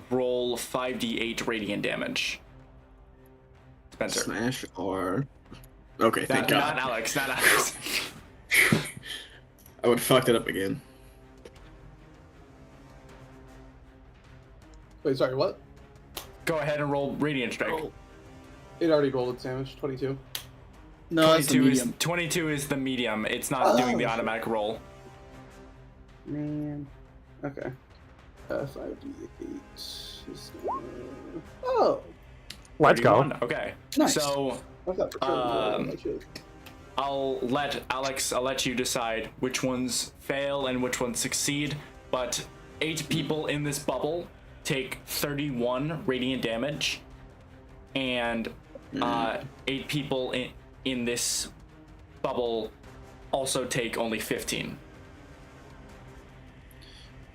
roll 5d8 radiant damage. Spencer. Smash R. Okay, thank God. Not Alex. Not Alex. I would have fucked it up again. Wait, sorry, what? Go ahead and roll radiant strike. It already rolled its damage, 22. No, it's the 22 is the medium. It's not Oh, doing the shit. automatic roll. Man. Okay. 5d8. Oh! Let's go. 31. Okay. Nice. So I've got that shit. I'll let you decide which ones fail and which ones succeed, but 8 people in this bubble take 31 radiant damage, and 8 people in this bubble also take only 15.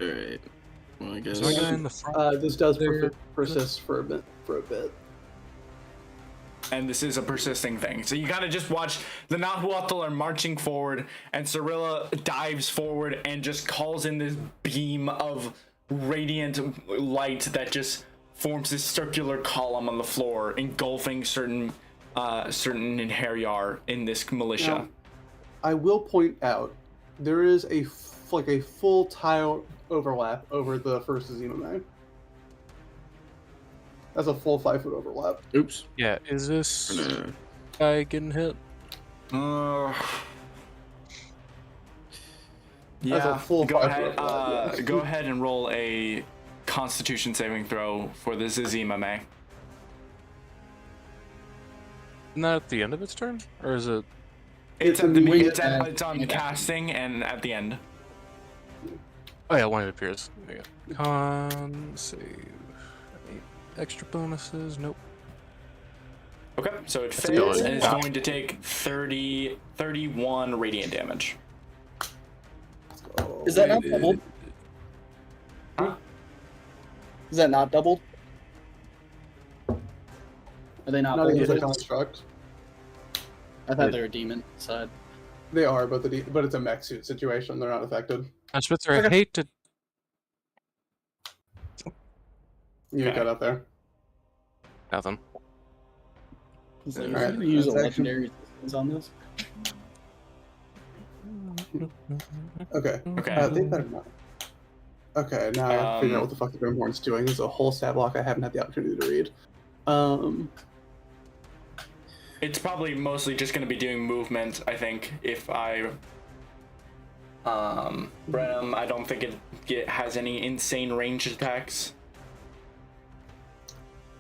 Alright. Well, I guess. So I got in the front. This does there. persist for a bit. And this is a persisting thing. So you gotta just watch the Nahuatl are marching forward, and Cirilla dives forward and just calls in this beam of radiant light that just forms this circular column on the floor, engulfing certain in Heriar in this militia. Now, I will point out there is a full tile overlap over the first Azimame. That's a full 5-foot overlap. Oops. Yeah, is this No. guy getting hit? That's Yeah, a full go 5-foot ahead. overlap, yeah. Go ahead and roll a Constitution saving throw for the Zizimame. Isn't that at the end of its turn? Or is it... It's on Okay. casting and at the end. Oh yeah, when it appears. There you go. Con... save... Any extra bonuses? Nope. Okay, so it That's fails good. and it's going to take 31 radiant damage. Is that not doubled? Huh? Is that not doubled? Are they not? Not even doubled? a construct. I thought they were demon side. They are, but it's a mech suit situation. They're not affected. Spitzer, I hate to... You Okay. got out there. Nothing. Is there Alright, gonna use a that's action. legendary resistance on this? Okay. Okay. They better not. Okay, now I have to figure out what the fuck the Grimhorn's doing. There's a whole stat block I haven't had the opportunity to read. It's probably mostly just going to be doing movement, I think, if I... Brenham, I don't think it has any insane ranged attacks.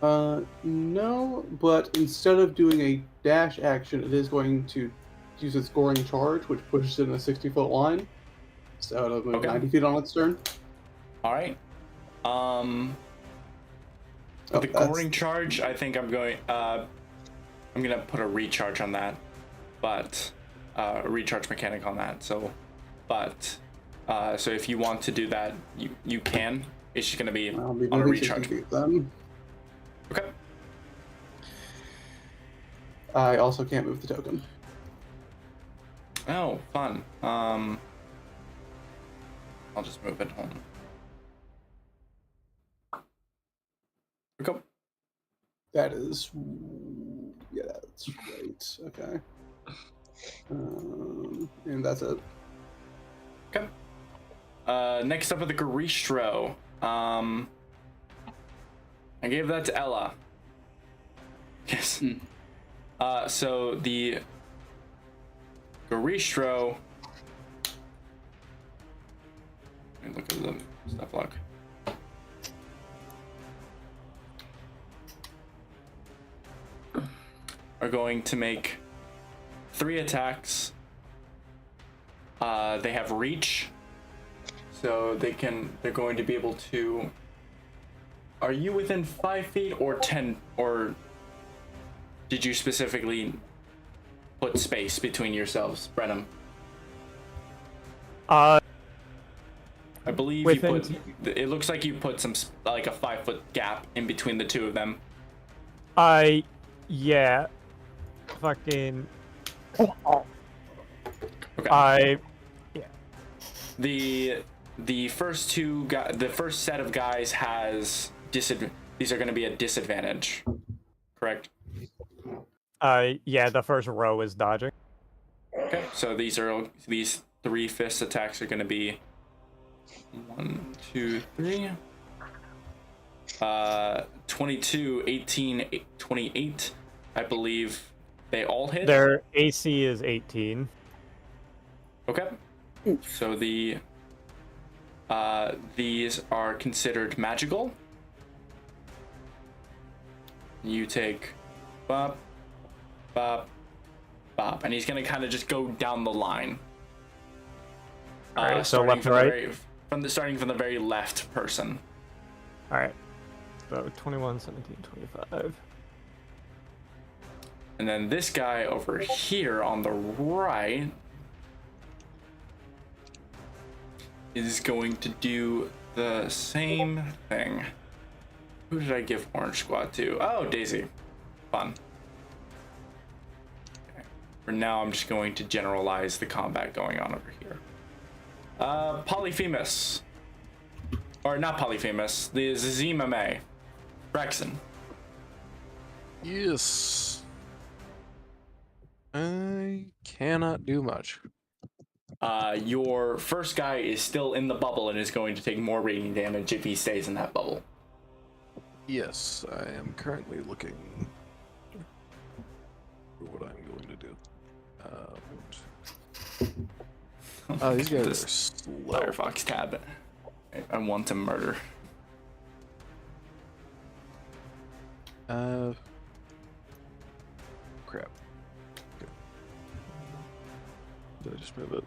No, but instead of doing a dash action, it is going to use its goring charge, which pushes it in a 60-foot line. So it'll move Okay. 90 feet on its turn. Alright. The goring charge, I think I'm gonna put a recharge on that, but a recharge mechanic on that. So if you want to do that, you can. It's just gonna be I'll be on a moving recharge. 60 feet then. Okay. I also can't move the token. Oh, fun. I'll just move it home. Okay. That is, yeah, that's right. Okay. And that's it. Okay. Next up are the Garistro. I gave that to Ella. Yes. So the Garistro. Let me look at the stuff log. Are going to make 3 attacks. They have reach, so they're going to be able to. Are you within 5 feet or 10, or did you specifically put space between yourselves, Brenham? I believe within... you put. It looks like you put some like a 5-foot gap in between the two of them. Yeah. Fucking. Okay. The first the first set of guys has these are going to be a disadvantage, correct? Yeah, the first row is dodging. Okay, so these 3 fist attacks are going to be 1, 2, 3. 22, 18, 28. I believe they all hit. Their AC is 18. Okay. So these are considered magical. You take bop, bop, bop, and he's gonna kind of just go down the line. All right, so left to right. Starting from the very left person. All right. So 21, 17, 25. And then this guy over here on the right is going to do the same thing. Who did I give Orange Squad to? Oh, Daisy. Fun. Okay. For now, I'm just going to generalize the combat going on over here. Polyphemus. Or not Polyphemus, the Zazimame. Braxton. Yes. I cannot do much. Your first guy is still in the bubble and is going to take more radiant damage if he stays in that bubble. Yes, I am currently looking for what I'm going to do. These guys are slow. Firefox tab. I want to murder. Crap. Okay. Did I just move it?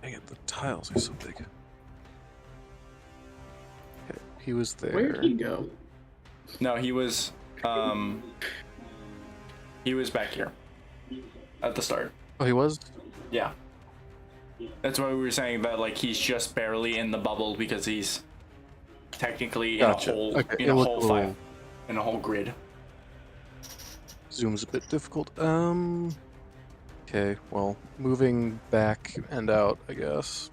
Dang it, the tiles are so big. Okay, he was there. Where'd he go? No, he was back here at the start. Oh, he was? Yeah. That's why we were saying that, like, he's just barely in the bubble because he's technically Gotcha. in a Okay, in a whole grid. Zoom's a bit difficult. Okay, well, moving back and out, I guess.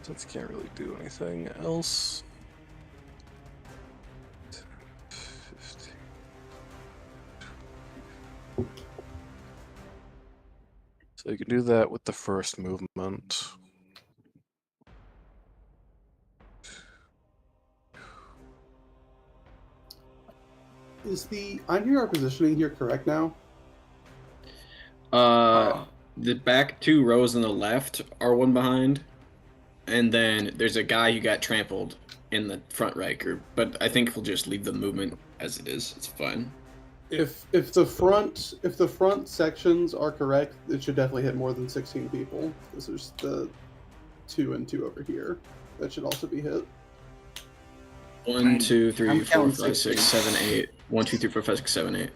Since I can't really do anything else. 15. So you can do that with the first movement. Is the our positioning here correct now? The back 2 rows on the left are one behind, and then there's a guy who got trampled in the front right group. But I think we'll just leave the movement as it is. It's fine. If the front sections are correct, it should definitely hit more than 16 people. Because there's the 2 and 2 over here. That should also be hit. 1, 2, 3, I'm 4, counting 5, 6, 16. 7, 8. 1, 2, 3, 4, 5, 6, 7, 8.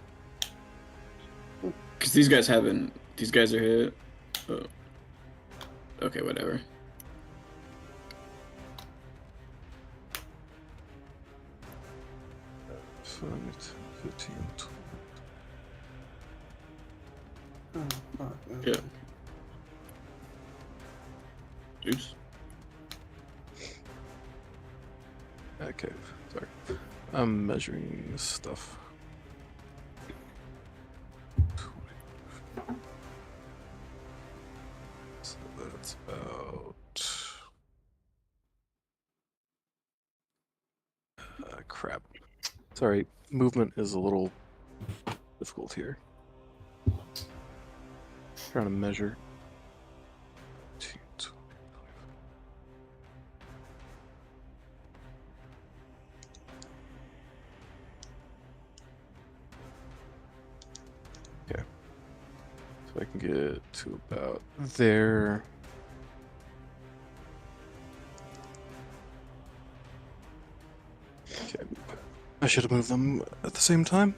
Because these guys haven't. These guys are hit. Oh. Okay, whatever. Yeah. Oops. Okay, sorry. I'm measuring stuff. So that's about. Crap. Sorry, movement is a little difficult here. Trying to measure. 2, 25. Okay. So I can get to about there. Okay. I should have moved them at the same time.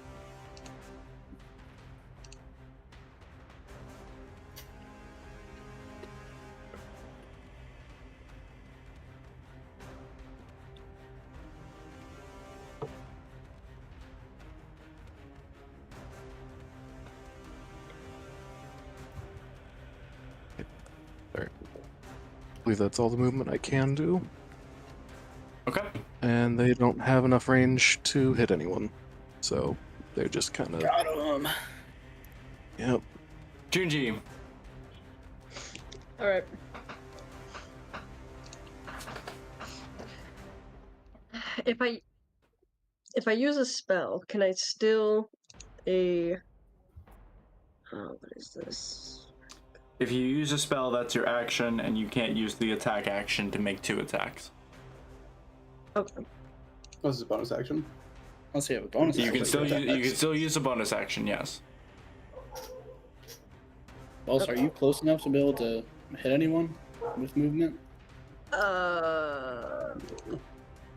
Alright. I believe that's all the movement I can do. Okay. And they don't have enough range to hit anyone. So they're just kind of. Got him. Yep. Junji. All right. If I use a spell, can I still what is this? If you use a spell, that's your action, and you can't use the attack action to make 2 attacks. Okay. This is a bonus action. Unless you have a bonus. You can action. still use a bonus action, yes. Also, are you close enough to be able to hit anyone with movement?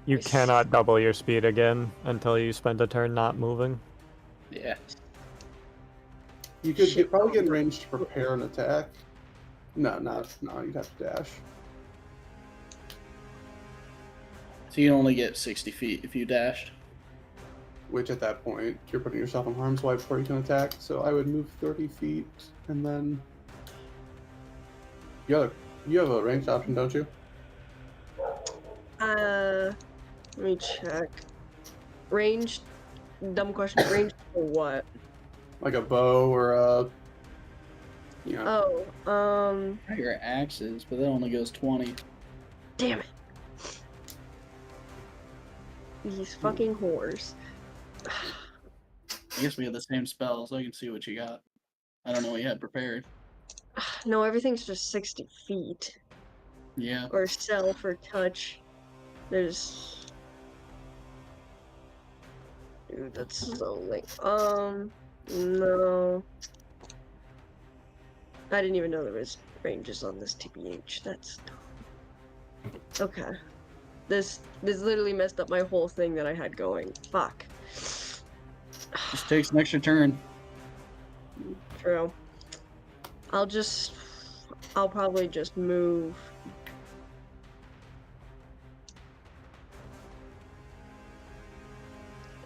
You cannot double your speed again until you spend a turn not moving. Yeah. You could probably get in range to prepare an attack. No, you'd have to dash. So you only get 60 feet if you dashed. Which at that point, you're putting yourself in harm's way before you can attack. So I would move 30 feet, and then you have a ranged option, don't you? Let me check. Ranged? Dumb question. Ranged for what? Like a bow or a. Your axes, but that only goes 20. Damn it. These fucking whores. I guess we have the same spell, so I can see what you got. I don't know what you had prepared. No, everything's just 60 feet. Yeah. Or self or touch. There's. Dude, that's so late. No. I didn't even know there was ranges on this TBH. That's dumb. Okay. This literally messed up my whole thing that I had going. Fuck. Just takes an extra turn. True. I'll probably just move.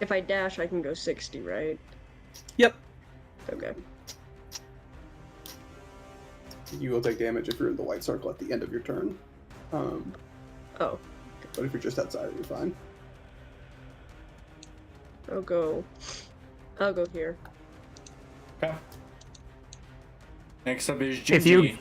If I dash, I can go 60, right? Yep. Okay. You will take damage if you're in the white circle at the end of your turn. Oh. But if you're just outside, you're fine. I'll go here. Okay. Next up is Junji.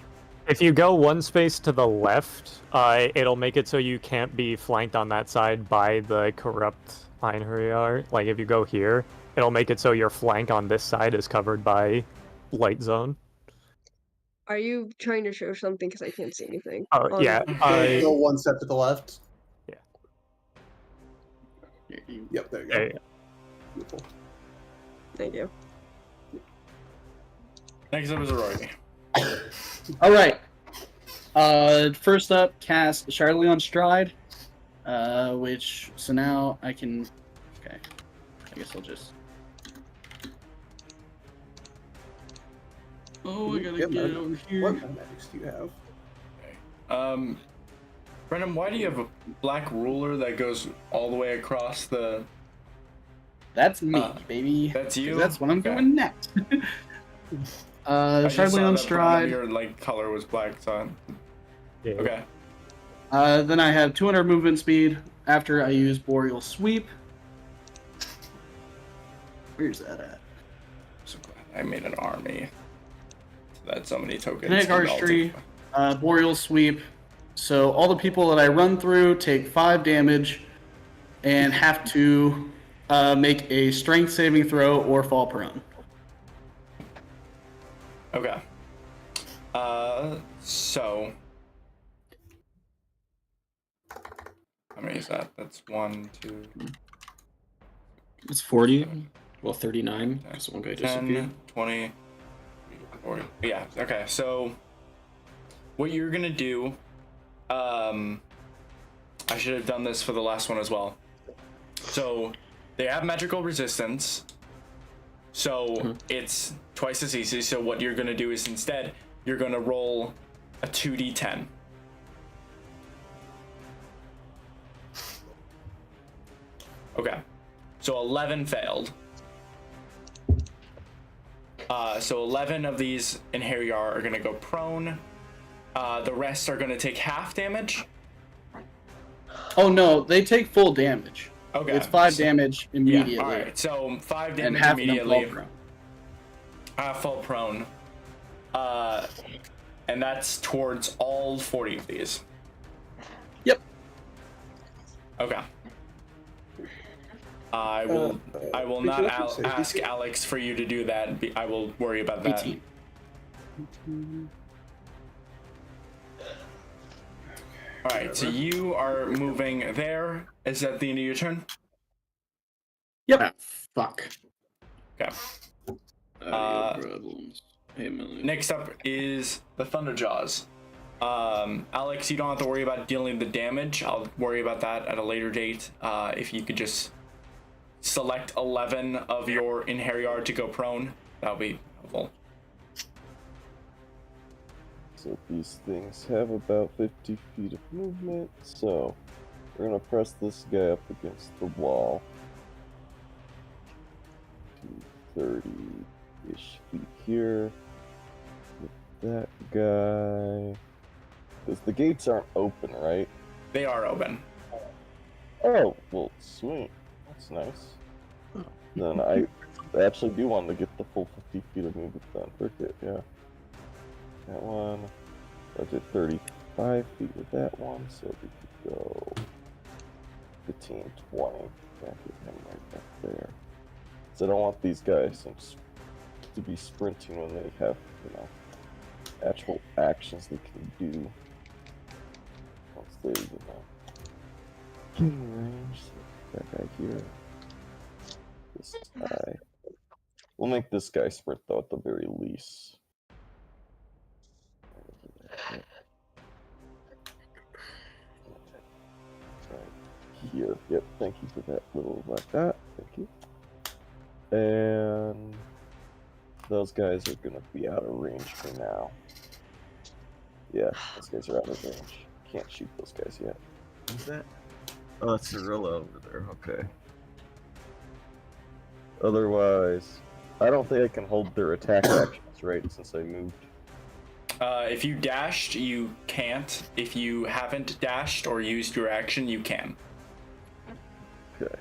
If you go one space to the left, it'll make it so you can't be flanked on that side by the corrupt Einherjar. Like if you go here, it'll make it so your flank on this side is covered by light zone. Are you trying to show something? Because I can't see anything. Oh, yeah. Go one step to the left. Yeah. Yep, there you go. Yeah. Beautiful. Thank you. Next up is Rory. All right. First up, cast Charleon Stride, which, so now I can, okay, I guess I'll just, I gotta get it over here. What kind of magics do you have? Brennan, why do you have a black ruler that goes all the way across the... That's me, baby. That's you? That's what I'm Okay. doing next. I just saw Charleon that Stride. Your like color was black, so... Yeah. Okay. Then I have 200 movement speed after I use Boreal Sweep. Where's that at? So glad I made an army. So that's so many tokens. Kinetic Archery, Boreal Sweep. So all the people that I run through take 5 damage and have to make a strength saving throw or fall prone. Okay. So... How many is that? That's 1, 2... It's 40. Well, 39. Because one guy disappeared. 10, 20, 40. Yeah, okay, so... What you're gonna do... I should have done this for the last one as well. So, they have magical resistance. So, it's twice as easy. So what you're gonna do is instead, you're gonna roll a 2d10. Okay. So 11 failed. So 11 of these in Harryar are gonna go prone. The rest are gonna take half damage. Oh no, they take full damage. Okay. It's 5 damage immediately. Yeah, alright, so 5 And damage half of them immediately. fall prone. Fall prone. And that's towards all 40 of these. Yep. Okay. I will not ask Alex for you to do that. I will worry about that. 18. Alright, so you are moving there. Is that the end of your turn? Yep. Fuck. Okay. Problems. Hey, Next up is the Thunderjaws. Alex, you don't have to worry about dealing the damage. I'll worry about that at a later date. If you could just select 11 of your in Harryard to go prone, that would be helpful. So these things have about 50 feet of movement, so we're gonna press this guy up against the wall. 30-ish feet here. With that guy. Because the gates aren't open, right? They are open. Oh, well, sweet. That's nice. Then I actually do want to get the full 50 feet of movement done. Cricket, yeah. That one. I did 35 feet with that one, so we could go 15, 20. Back at him right back there. So I don't want these guys to be sprinting when they have, actual actions they can do. Once they, get in range. So that guy here. This guy. We'll make this guy sprint though at the very least. Right here. Yep, thank you for that little like that. Thank you. And those guys are gonna be out of range for now. Yeah, those guys are out of range. Can't shoot those guys yet. Who's that? Oh, that's Cirilla over there. Okay. Otherwise, I don't think I can hold their attack actions, right? Since I moved. If you dashed, you can't. If you haven't dashed or used your action, you can. Okay.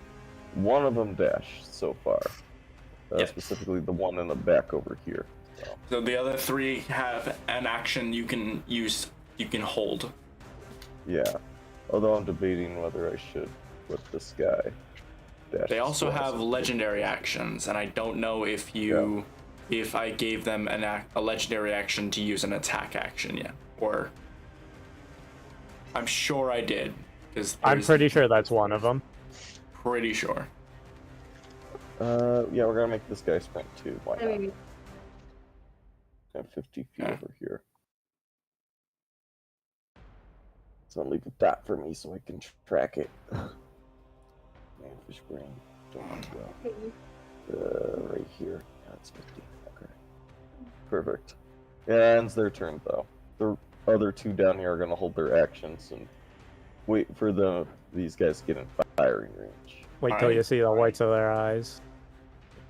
One of them dashed so far. Yep. Specifically the one in the back over here. So the other 3 have an action you can use, you can hold. Yeah. Although I'm debating whether I should let this guy dash. They also as well. have legendary actions, and I don't know if you, if I gave them a legendary action to use an attack action yet, or I'm sure I did, because I'm pretty sure that's one of them. Pretty sure. Yeah, we're gonna make this guy sprint too. Why not? Maybe. And 50 feet over here. Someone leave a dot for me so I can track it. Manfish brain. Don't want to go. Right here. That's 50. Okay. Perfect. Yeah, ends their turn though. The other two down here are gonna hold their actions and wait for these guys to get in firing range. Wait till you see the whites of their eyes.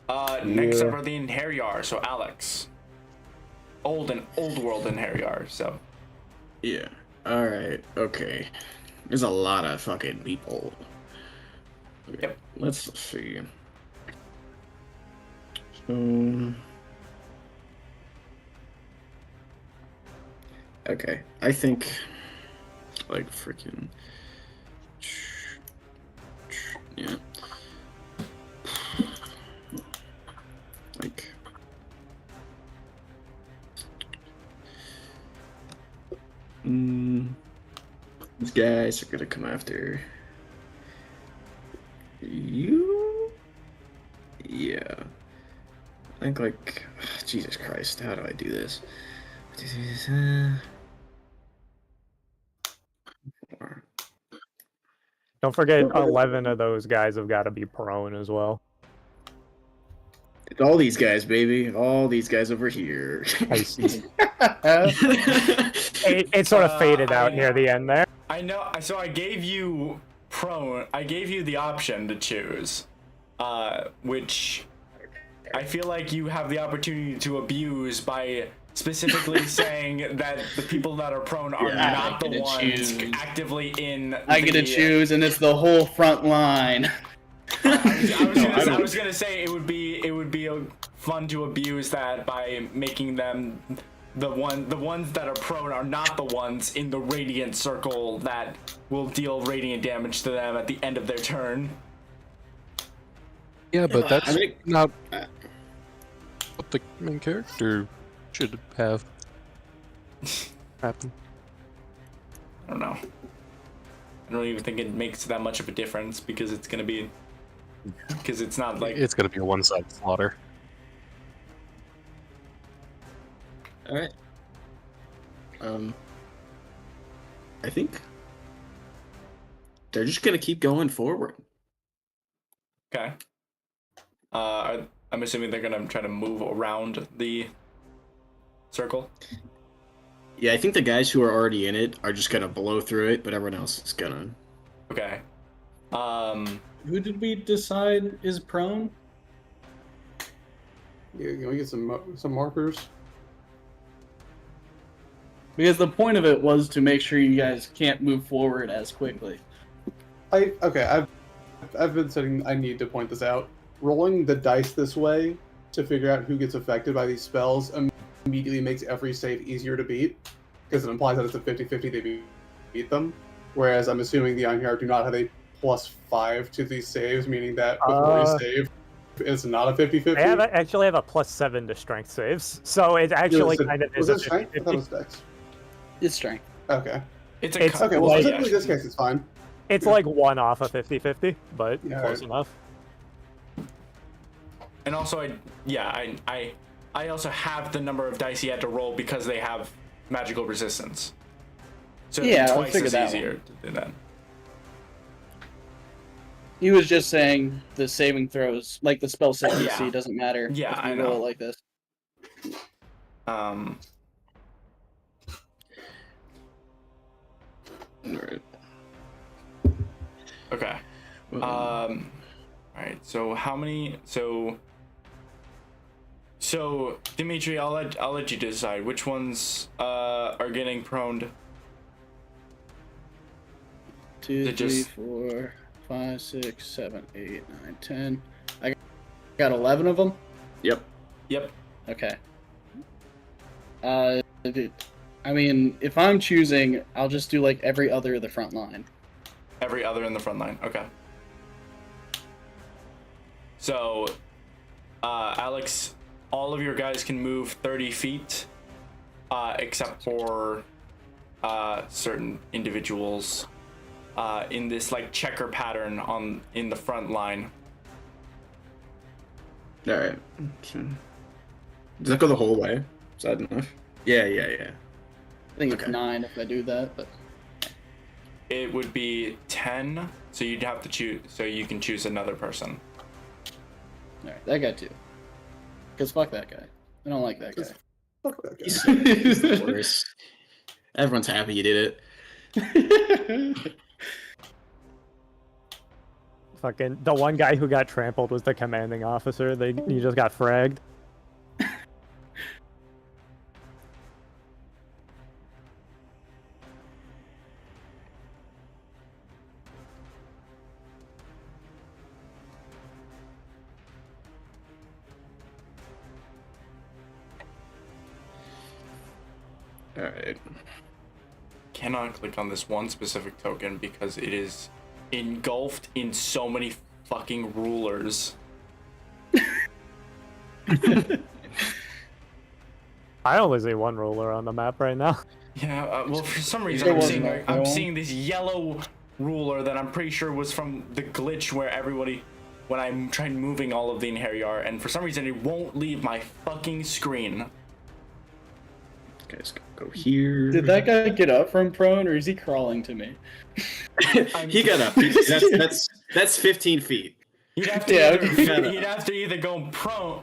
Next Yeah. up are the Inheriar, so Alex. Old world Inheriar, so. Yeah. Alright, okay. There's a lot of fucking people. Okay, Yep. let's see. So... Okay, I think... Like, freaking... Yeah. Like... These guys are gonna come after you. Yeah, I think like Jesus Christ, how do I do this? Don't forget, 11 of those guys have got to be prone as well. It's all these guys, baby. All these guys over here. I see. It sort of faded out near the end there. I know. So I gave you prone. I gave you the option to choose, which I feel like you have the opportunity to abuse by specifically saying that the people that are prone are not the ones actively in. I get to choose, and it's the whole front line. I was gonna say it would be fun to abuse that by making them the ones that are prone are not the ones in the radiant circle that will deal radiant damage to them at the end of their turn. Yeah, but that's not what the main character should have happen. I don't know. I don't even think it makes that much of a difference because it's gonna be it's not like it's gonna be a one-sided slaughter. All right. I think they're just gonna keep going forward. Okay. I'm assuming they're gonna try to move around the circle. Yeah, I think the guys who are already in it are just gonna blow through it, but everyone else is gonna. Okay. Who did we decide is prone? Yeah, can we get some markers? Because the point of it was to make sure you guys can't move forward as quickly. I've been saying I need to point this out. Rolling the dice this way to figure out who gets affected by these spells immediately makes every save easier to beat, because it implies that it's a 50-50 they beat them. Whereas I'm assuming the Einhjar do not have a +5 to these saves, meaning that before you save, it's not a 50-50. They actually have a +7 to strength saves, so it actually kind of is a 50-50. I thought it was dex. It's strength. Okay. It's okay. Well, specifically this case, it's fine. It's like 1 off a 50-50, but close enough. And also, I also have the number of dice you had to roll because they have magical resistance. So Yeah, I'll twice figure as that easier one. to do that. He was just saying the saving throws, like the spell save DC, doesn't matter. Yeah, if I you know. roll it like this. Alright. Okay. Alright, so how many so Dimitri, I'll let you decide which ones are getting proned. 2, They 3, just- 4, 5, 6, 7, 8, 9, 10. I got 11 of them? Yep. Yep. Okay. I mean, if I'm choosing, I'll just do like every other of the front line. Every other in the front line. Okay. So, Alex, all of your guys can move 30 feet, except for certain individuals in this like checker pattern in the front line. Alright. Does that go the whole way? Is that enough? Yeah. I think it's 9 if I do that, but it would be 10. So you'd have to choose. So you can choose another person. All right, that guy too. Cause fuck that guy. I don't like that guy. Fuck that guy. He's the worst. Everyone's happy you did it. Fucking the one guy who got trampled was the commanding officer. He just got fragged. All right. Cannot click on this one specific token because it is engulfed in so many fucking rulers. I only see one ruler on the map right now. Yeah, well, for some reason I'm seeing this yellow ruler that I'm pretty sure was from the glitch where everybody, when I'm trying moving all of the Inheriar, and for some reason it won't leave my fucking screen. Okay, let's go here. Did that guy get up from prone, or is he crawling to me? He got up. That's 15 feet. He'd have to either go prone.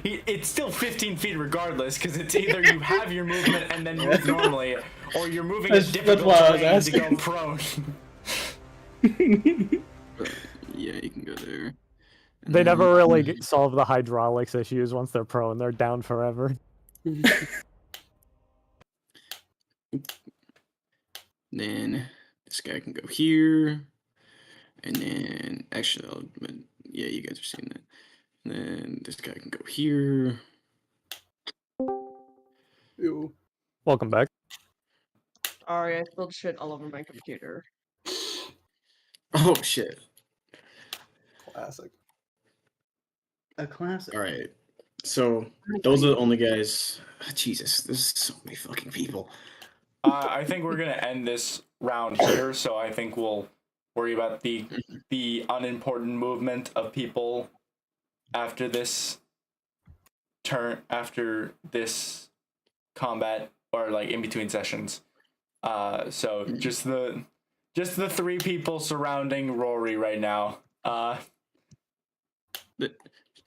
It's still 15 feet regardless, because it's either you have your movement and then move normally, or you're moving a difficult terrain to go prone. Yeah, you can go there. They never really solve the hydraulics issues once they're prone. They're down forever. Then this guy can go here, and then actually, yeah, you guys are seeing that. And then this guy can go here. Ew. Welcome back. Sorry, I spilled shit all over my computer. Oh shit! Classic. A classic. All right, so those are the only guys. Jesus, there's so many fucking people. I think we're gonna end this round here, so I think we'll worry about the unimportant movement of people after this turn, after this combat, or like in between sessions. So just the three people surrounding Rory right now.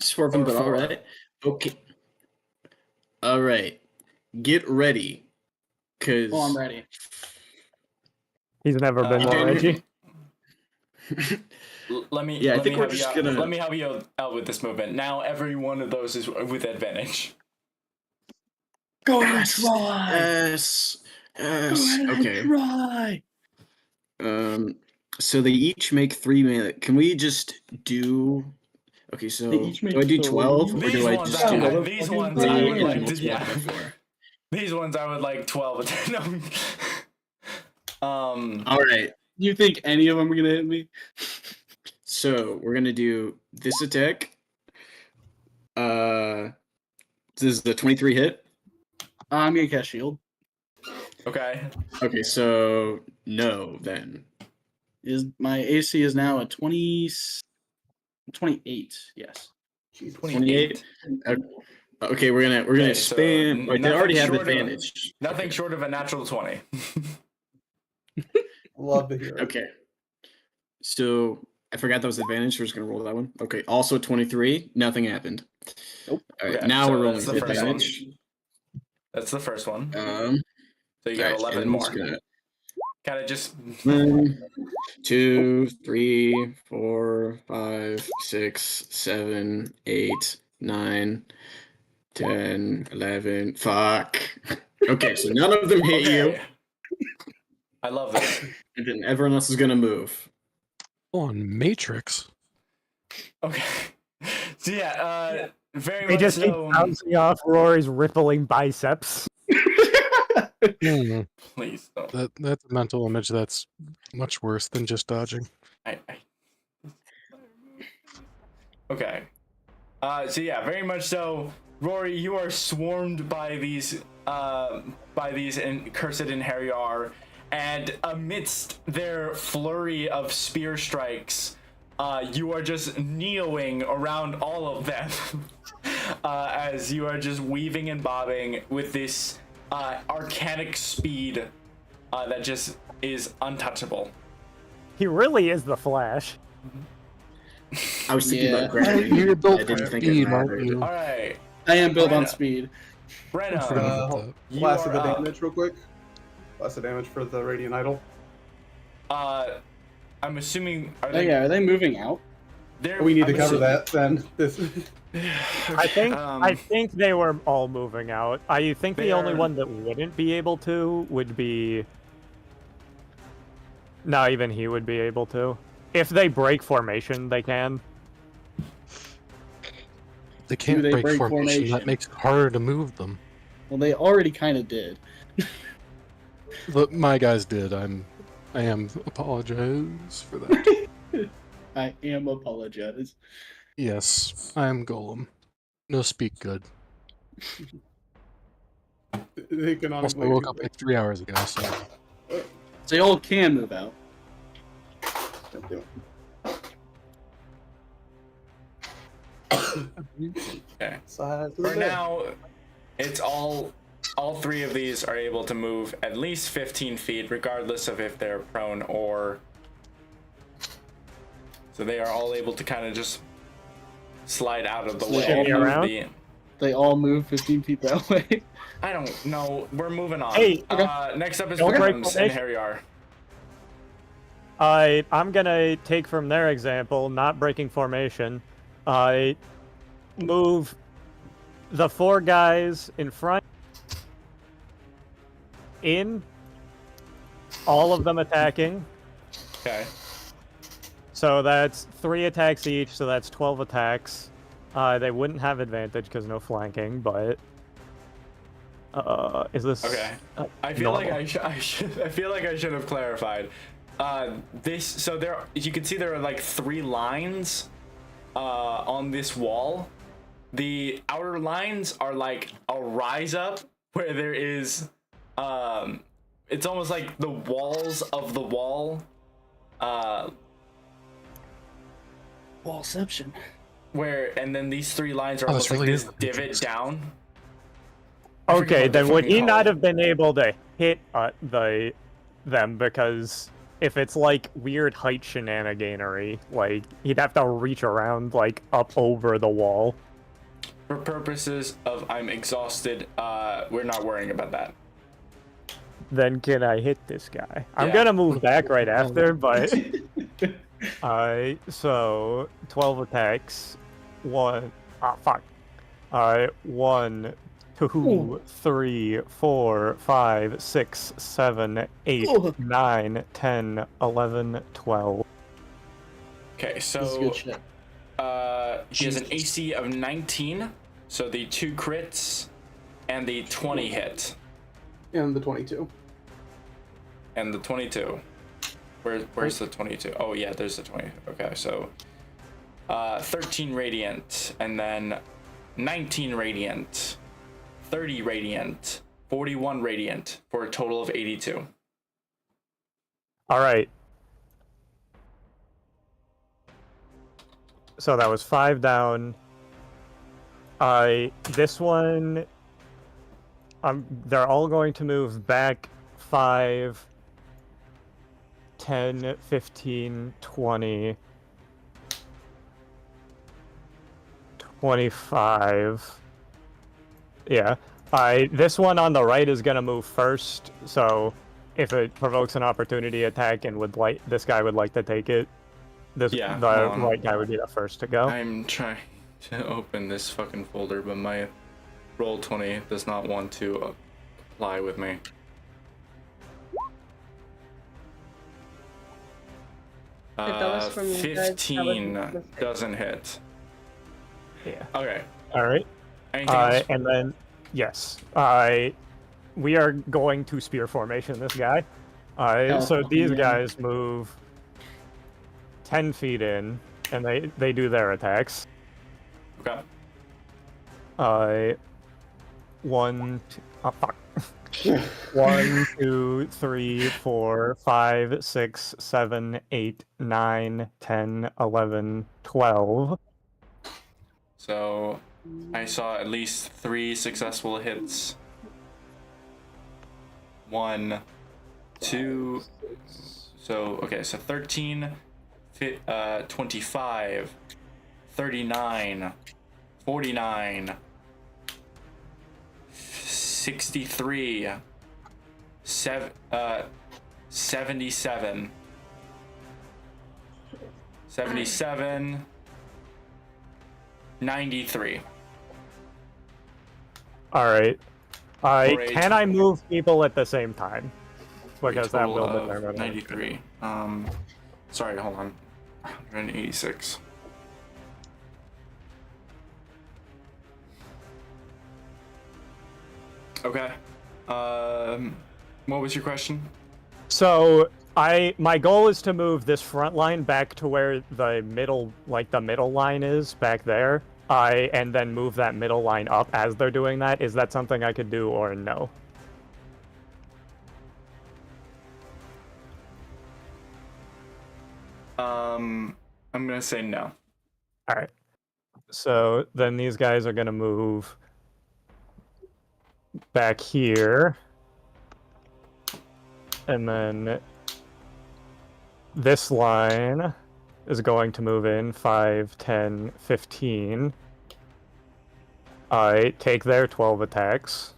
Swerving, but all right. Okay. All right. Get ready. Cause I'm ready. He's never been more edgy. Let me help you out with this movement. Now every one of those is with advantage. Go ahead, try. Yes. Okay. Try. So they each make 3 melee. Can we just do? Okay, so do I do 12 or do I just do? These ones I would like to, yeah. These ones I would like 12. All right. You think any of them are gonna hit me? So we're gonna do this attack. This is the 23 hit. I'm gonna cast shield. Okay. Okay, so no then. Is my AC is now a 28? Yes. 28. Okay, we're gonna expand. So they already have advantage. Nothing short of a natural 20. Love to hear it. Okay. So I forgot that was advantage. We're just gonna roll that one. Okay. Also 23. Nothing happened. Nope. All right. Okay, now so we're rolling that's the for first damage. That's the first one. So you got 11 more. Kind of just 1, 2, 3, 4, 5, 6, 7, 8, 9, 10, 11. Fuck. Okay, so none of them hit you. I love this. And then everyone else is gonna move. On Matrix. Okay. So yeah, very They much just keep so. bouncing off Rory's rippling biceps. Please don't. That's a mental image that's much worse than just dodging. Okay. So yeah, very much so. Rory, you are swarmed by these cursed Inheriar, and amidst their flurry of spear strikes, you are just neoing around all of them as you are just weaving and bobbing with this arcanic speed that just is untouchable. He really is the Flash. I was thinking about Yeah. gravity. You're built I didn't for think speed, it aren't mattered. you? All right, I am built on Brenna. speed. Brenna, you Blast of are the up. damage real quick. Blast of damage for the Radiant Idol. I'm assuming. Oh, yeah, are they moving out? We need to I'm cover assu- that then. This. I think Um, I think they were all moving out. I think They the only are- one that wouldn't be able to would be. No, even he would be able to. If they break formation, they can. They can't they break, break formation. formation? That makes it harder to move them. Well, they already kind of did. But my guys did. I am apologize for that. I am apologize. Yes, I am Golem. No speak good. They can Also, I honestly. woke up like 3 hours ago, so So they all can move out. Okay. Size of the For bed. now, it's all three of these are able to move at least 15 feet, regardless of if they're prone or. So they are all able to kind of just slide out of the So they way. all move around? They all move 15 feet that way. I don't know. We're moving on. Hey, next up is Don't break Brams and formation. Harryar. I'm gonna take from their example, not breaking formation. I move the 4 guys in front in, all of them attacking. Okay. So that's 3 attacks each, so that's 12 attacks. They wouldn't have advantage because no flanking, but is this Okay. I feel like normal? I feel like I should have clarified. So there, you can see there are like 3 lines on this wall. The outer lines are like a rise up where there is it's almost like the walls of the wall Wallception. and then these 3 lines are Oh, almost this like really this is the divot Matrix. down. I forget Okay, what they're then would fucking he not called. have been able to hit them because if it's like weird height shenaniganery, like he'd have to reach around like up over the wall. For purposes of I'm exhausted, we're not worrying about that. Then can I hit this guy? I'm Yeah. gonna move back right after, but so 12 attacks. 1 1 2 3 4 5 6 7 8 Ooh. 9 10 11 12. Okay, This is so good shit. he has an AC of 19, so the 2 crits and the 20 hit. And the 22. And the 22. Where's the 22? Oh yeah, there's the 20. Okay, so 13 radiant, and then 19 radiant, 30 radiant, 41 radiant, for a total of 82. All right. So that was 5 down. This one, they're all going to move back 5, 10, 15, 20, 25. Yeah. This one on the right is gonna move first, so if it provokes an opportunity attack and this guy would like to take it, the right guy would be the first to go. I'm trying to open this fucking folder, but my Roll20 does not want to apply with me. If that was from you guys, that was 15 a mistake. doesn't hit. Yeah. Okay. All right. Anything else? And then, yes, we are going to spear formation this guy. So these guys move 10 feet in, and they do their attacks. Okay. 1, 2, 3, 4, 5, 6, 7, 8, 9, 10, 11, 12. So I saw at least 3 successful hits. 1, 2. So, okay, so 13, 25, 39, 49, 63, 77, 77, 93. All right. For a Can I move people at the same time? Because that will Total of determine. 93. Sorry, hold on. 186. Okay. What was your question? So my goal is to move this front line back to where the middle line is back there. And then move that middle line up as they're doing that. Is that something I could do or no? I'm gonna say no. All right. So then these guys are gonna move back here. And then this line is going to move in 5, 10, 15. I take their 12 attacks.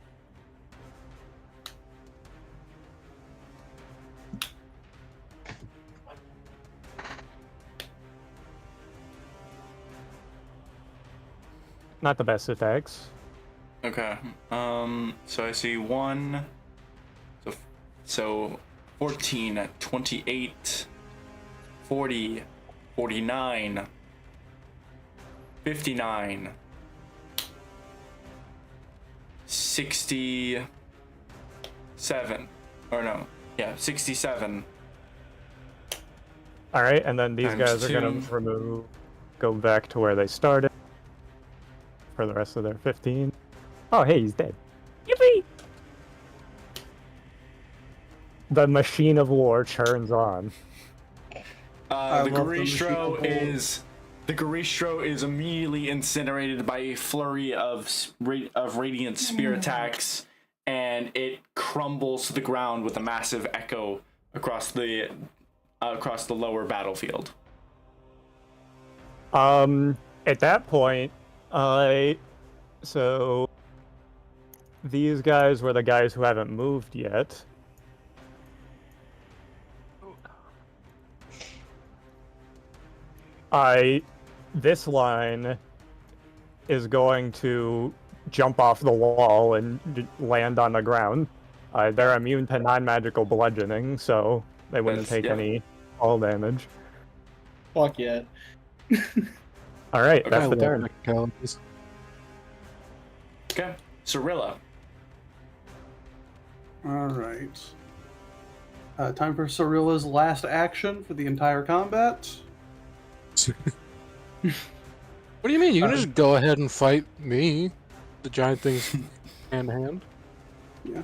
Not the best attacks. Okay. So I see 1. So 14, 28, 40, 49, 59, 67. Or no. Yeah, 67. All right, and then these Times guys are going 2. to go back to where they started for the rest of their 15. Oh, hey, he's dead. Yippee! The machine of war churns on. The Garistro is immediately incinerated by a flurry of radiant spear attacks, and it crumbles to the ground with a massive echo across the lower battlefield. At that point, so these guys were the guys who haven't moved yet. This line is going to jump off the wall and land on the ground. They're immune to non-magical bludgeoning, so they wouldn't take any fall damage. Fuck yeah. All right, that's the turn. Okay, Cirilla. All right. Time for Cirilla's last action for the entire combat. What do you mean? You can just go ahead and fight me. The giant thing's hand to hand. Yeah.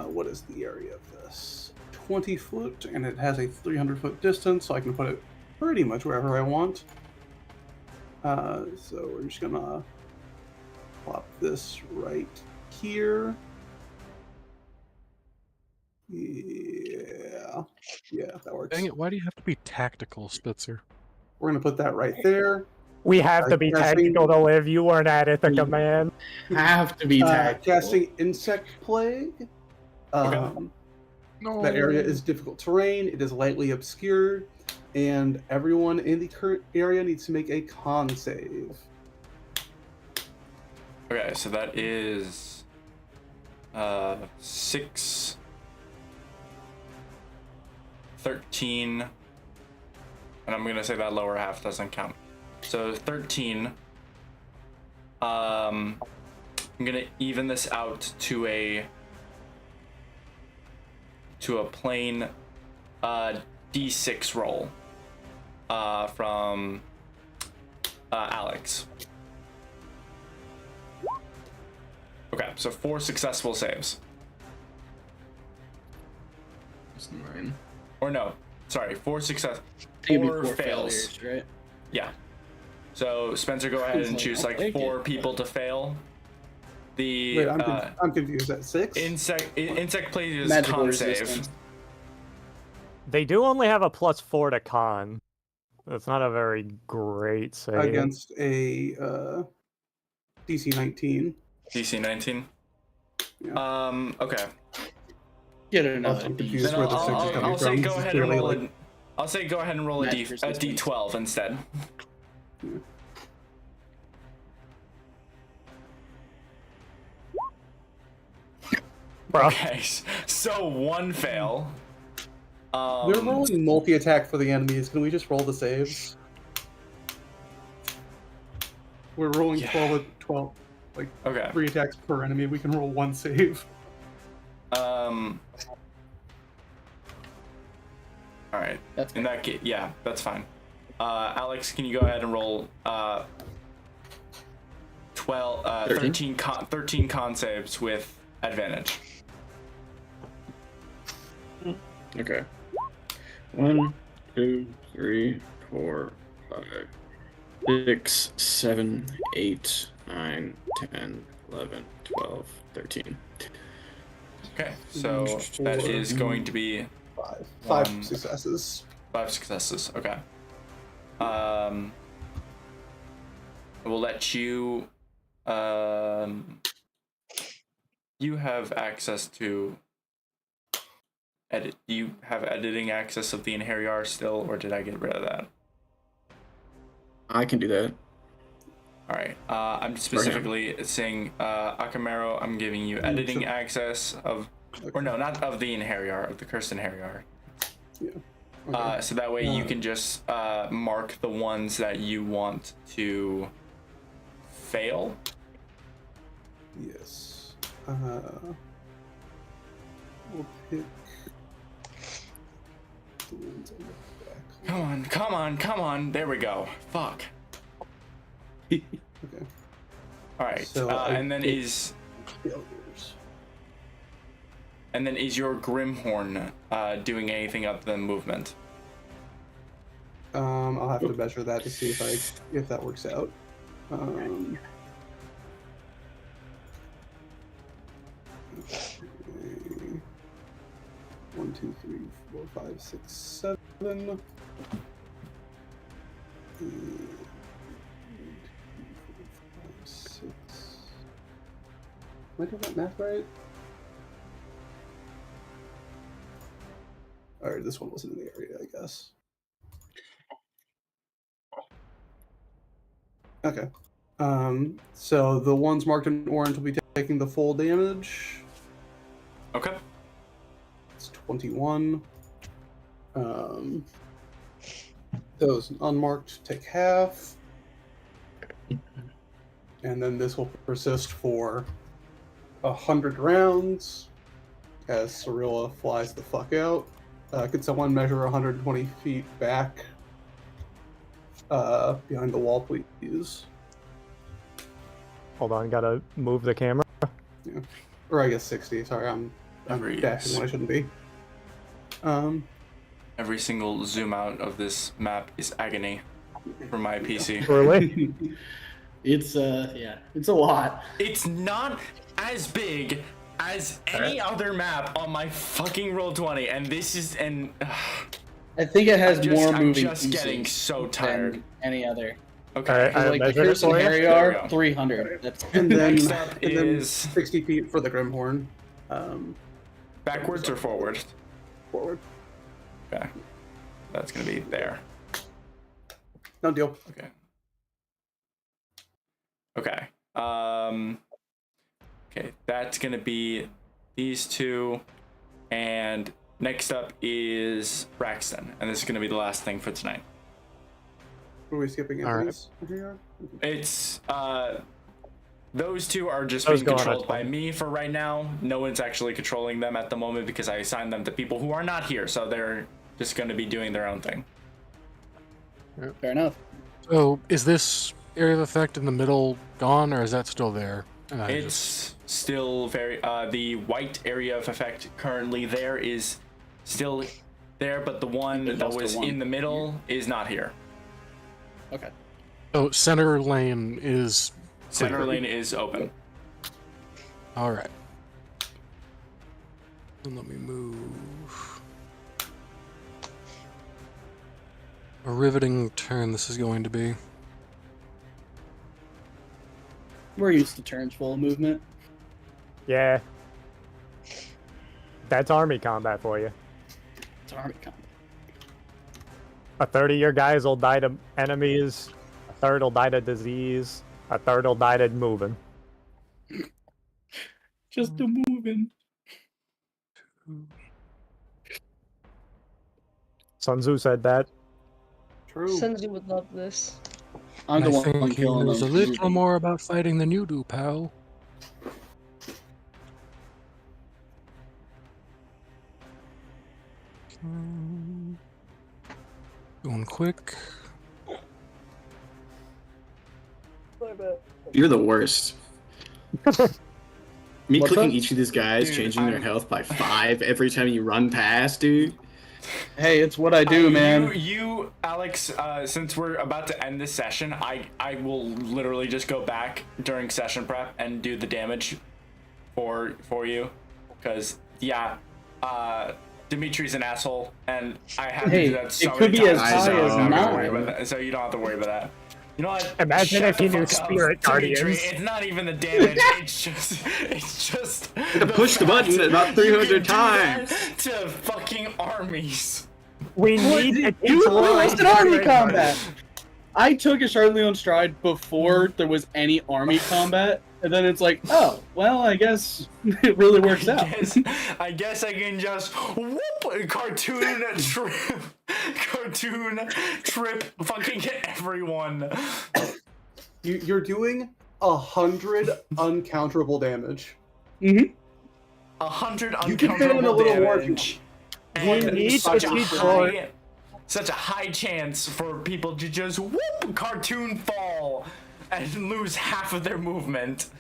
What is the area of this? 20 foot, and it has a 300-foot distance, so I can put it pretty much wherever I want. So we're just gonna plop this right here. Yeah, that works. Dang it! Why do you have to be tactical, Spitzer? We're gonna put that right there. We have to be tactical to live. You weren't at it, the command. Have to be tactical. Casting Insect Plague. No. The area is difficult terrain. It is lightly obscured, and everyone in the current area needs to make a con save. Okay, so that is 6, 13, and I'm gonna say that lower half doesn't count. So 13. I'm gonna even this out to a plain D6 roll from Alex. Okay, so 4 successful saves. That's 9. Or no, sorry, 4 success. Maybe 4 4 fails. failures, right? Yeah. So Spencer, go ahead and like, choose I'll like take 4 it. people to fail. The Wait, I'm confused. At 6? insect plague is Magical con resistance. save. They do only have a +4 to con. That's not a very great save. Against a DC 19. DC 19. Yeah. Okay. Get another I'm D. confused Then where the 6 is coming I'll from. say This go is ahead and clearly roll like- a. I'll say go ahead and roll a Magic resistance. D12 instead. Bro. Okay, so 1 fail. We're rolling multi-attack for the enemies. Can we just roll the saves? We're rolling 12, like Okay. 3 attacks per enemy. We can roll 1 save. All right. That's In that case, yeah, that's fine. Alex, can you go ahead and roll 13 con saves with advantage? Okay. 1, 2, 3, 4, 5, 6, 7, 8, 9, 10, 11, 12, 13. Okay, so that is going to be 5 1, successes. 5 successes. Okay. We'll let you. You have access to edit. Do you have editing access of the Inheriar still, or did I get rid of that? I can do that. All right. I'm specifically saying, Akamaro, I'm giving you editing access of, or no, not of the Inheriar, of the Cursed Inheriar. Yeah. Okay. So that way you can just mark the ones that you want to fail. Yes. We'll pick the ones on the back. Come on. There we go. Fuck. Okay. All right. So and then failures. is your Grimhorn doing anything other than movement? I'll have to measure that to see if that works out. Okay. 1, 2, 3, 4, 5, 6, 7. 1, 2, 3, 4, 5, 6. Am I doing that math right? Alright, this one wasn't in the area, I guess. Okay. So the ones marked in orange will be taking the full damage. Okay. It's 21. Those unmarked take half. And then this will persist for 100 rounds as Cirilla flies the fuck out. Could someone measure 120 feet back behind the wall, please? Hold on, gotta move the camera. Yeah. Or I guess 60. Sorry, I'm dashing when I shouldn't be. Every single zoom out of this map is agony for my PC. Really? It's it's a lot. It's not as big as any other map on my fucking Roll20, and this is I think it has more I'm moving just getting pieces so tired. than any other. Okay. I Like the measured it Cursed and for you. There we Harryar, go. 300. That's And then, Next up and then is 60 feet for the Grimhorn. backwards or forward? Forward. Okay. That's gonna be there. No deal. Okay. Okay. Okay, that's gonna be these two, and next up is Braxton, and this is gonna be the last thing for tonight. Are we skipping All right. entries? Here? It's those two are just Those being go on controlled at by 20. me for right now. No one's actually controlling them at the moment because I assigned them to people who are not here, so they're just going to be doing their own thing. fair enough. So, is this area of effect in the middle gone, or is that still there? And I It's still very the white area of effect currently there is still there, but the one There's that also was one in the middle is not here. Okay. So center lane is Center clear. lane is open. All right. And let me move. A riveting turn this is going to be. We're used to turns full of movement. Yeah. That's army combat for you. It's army combat. A third of your guys will die to enemies. A third will die to disease. A third will die to moving. Just the moving. Sun Tzu said that. True. Senzu would love this. I'm the I one think he killing knows a them. little more about fighting than you do, pal. Going quick. You're the worst. Me What's clicking up? each of these guys, Dude, changing their health by 5 every time you run past, dude. Hey, it's what I do, man. You, Alex, since we're about to end this session, I will literally just go back during session prep and do the damage for you, because yeah, Dimitri's an asshole, and I have to do that so it could many be as times, high so as I'm not gonna worry 9. about that. So you don't have to worry about that. You know what? Imagine Shut if you the knew fuck up, Spirit Dimitri. Guardians. It's not even the damage. It's just To push the button about 300 times. to fucking armies. We need to You teach Rory lost an army Spirit combat. I took a Charlie on stride before there was any army combat, and then it's like, oh, well, I guess it really works out. I guess I can just whoop cartoon trip fucking hit everyone. You're doing 100 uncounterable damage. Mm-hmm. 100 You can fit in a uncounterable little more if you damage. We And need such to a teach high, such a high chance for people to just whoop cartoon fall and lose half of their movement.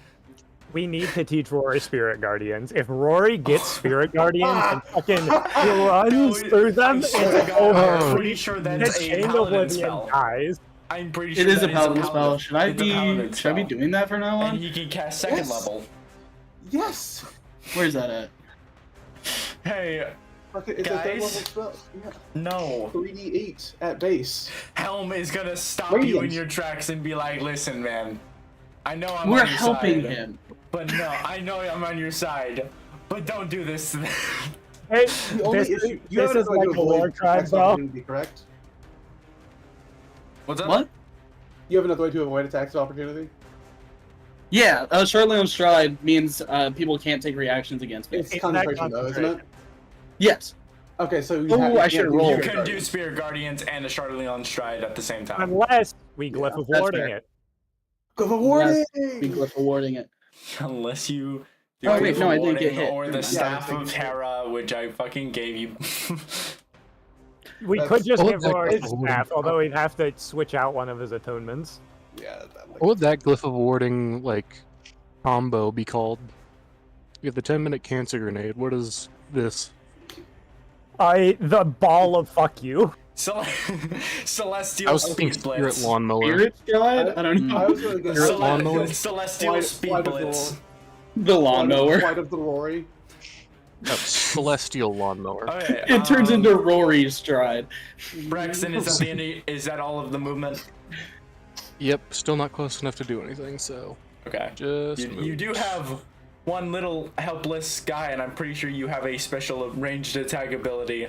We need to teach Rory Spirit Guardians. If Rory gets Spirit Guardians and fucking runs through them, it's over. I'm pretty sure that's The a Chain of paladin Oblivion spell. dies. I'm pretty sure It is that a paladin spell. Should I It's a paladin be spell. doing that from now And on? he can cast second Yes. level. Yes. Where's that at? Hey, Okay, it's a third level guys. spell. Yeah. No. 3d8 at base. Helm is gonna stop you in Radiant. your tracks and be like, listen, man. I know I'm We're on your helping side, him. but no, I know I'm on your side. But don't do this to them. Hey, The only this issue, you this have is another way like to a war avoid tribe, attack though. opportunity, correct? What's up? What? You have another way to avoid attacks of opportunity? Yeah, Charlie on stride means people can't take reactions against me. It's Isn't that concentration though, isn't it? concentration? Yes. Okay, so you Oh, have, you I can't should've do rolled. You Spirit can do Guardians. Spirit Guardians and a Charlie on stride at the same time. Unless we glyph of that's warding fair. it. Go for warning! Be glyph awarding it. Unless you do Oh, wait, no, I didn't Warding get hit. or the Never mind. Staff Yeah, of Terra, which I fucking gave you. We That's- could just Oh, give that Rory glyph of warding. staff, although he'd have to switch out one of his attunements. Yeah, that What would that glyph of warding like combo be called? You have the 10-minute cancer grenade. What is this? The ball of fuck you. Celestial I was thinking Speed Spirit Blitz. Lawnmower. Spirit stride? I don't know. I was gonna guess Spirit Lawnmower? Celestial Flight- Speed Flight of the Blitz. The lawnmower. Flight of the Rory. No, Celestial Lawnmower. Okay, It turns into Rory's stride. Braxton, is that all of the movement? Yep, still not close enough to do anything, so Okay. just You move. do have one little helpless guy, and I'm pretty sure you have a special ranged attack ability.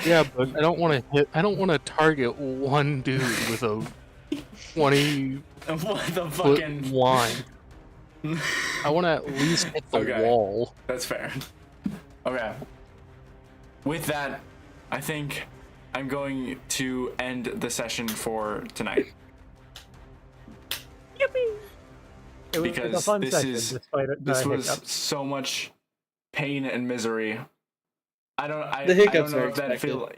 Yeah, but I don't want to hit. I don't want to target one dude with a 20 What the foot fucking... line. I want to at least hit the Okay. wall. That's fair. Okay. With that, I think I'm going to end the session for tonight. It was a Because fun this session, is- despite it, This the was hiccups. so much pain and misery. I don't The hiccups know are if that expected. feel.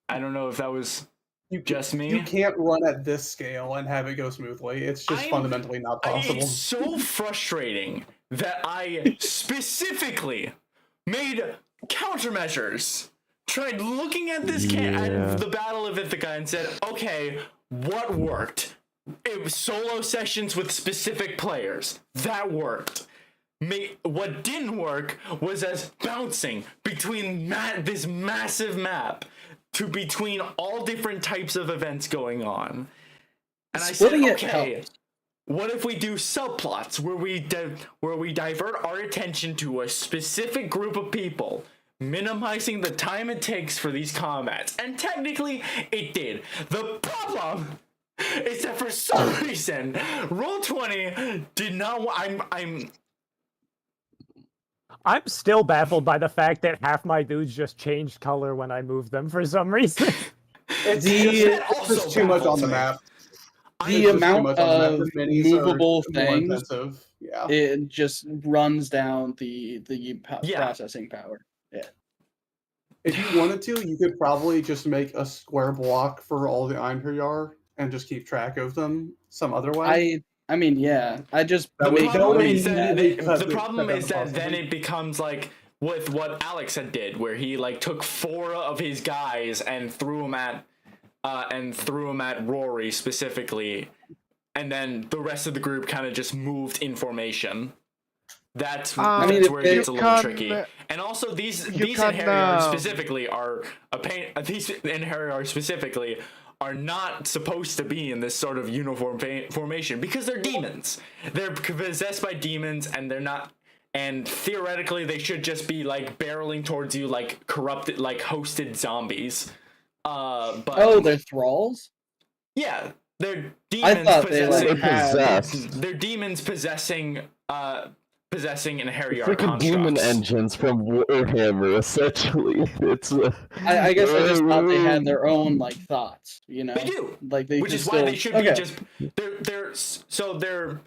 I don't know if that was You just me. You can't run at this scale and have it go smoothly. It's just I'm- fundamentally not possible. It's so frustrating that I specifically made countermeasures. Tried looking at this at the Battle of Ithaca and said, okay, what worked? It was solo sessions with specific players. That worked. what didn't work was us bouncing between this massive map to between all different types of events going on. And Splitting I it said, okay, helps. what if we do subplots where we divert our attention to a specific group of people, minimizing the time it takes for these combats? And technically, it did. The problem is that for some reason, Roll20 did not. I'm still baffled by the fact that half my dudes just changed color when I moved them for some reason. It's also just too much on the baffles me. map. The amount of minis are movable more things, intensive. Yeah. it just runs down the Yeah. processing power. Yeah. If you wanted to, you could probably just make a square block for all the Einherjar and just keep track of them some other way. I mean, yeah. I just That The way- problem way is that immediately cut the the- problem cut down is the that then processing. it becomes like with what Alex had did, where he like took 4 of his guys and threw them at Rory specifically, and then the rest of the group kind of just moved in formation. That's I mean, where if it gets a you little can, tricky. And also these you can, Inheriors specifically are these Inheriors specifically are not supposed to be in this sort of uniform formation because they're demons. They're possessed by demons, and they're not. And theoretically, they should just be like barreling towards you like corrupted, like hosted zombies. But they're thralls? yeah, they're I demons thought they possessing. like had Possessed. They're demons possessing Inherior Freaking demon constructs. engines from Warhammer, essentially. It's I guess I just thought they had their own like thoughts, you know. They do, Like they which can is why still- they should okay. be just they're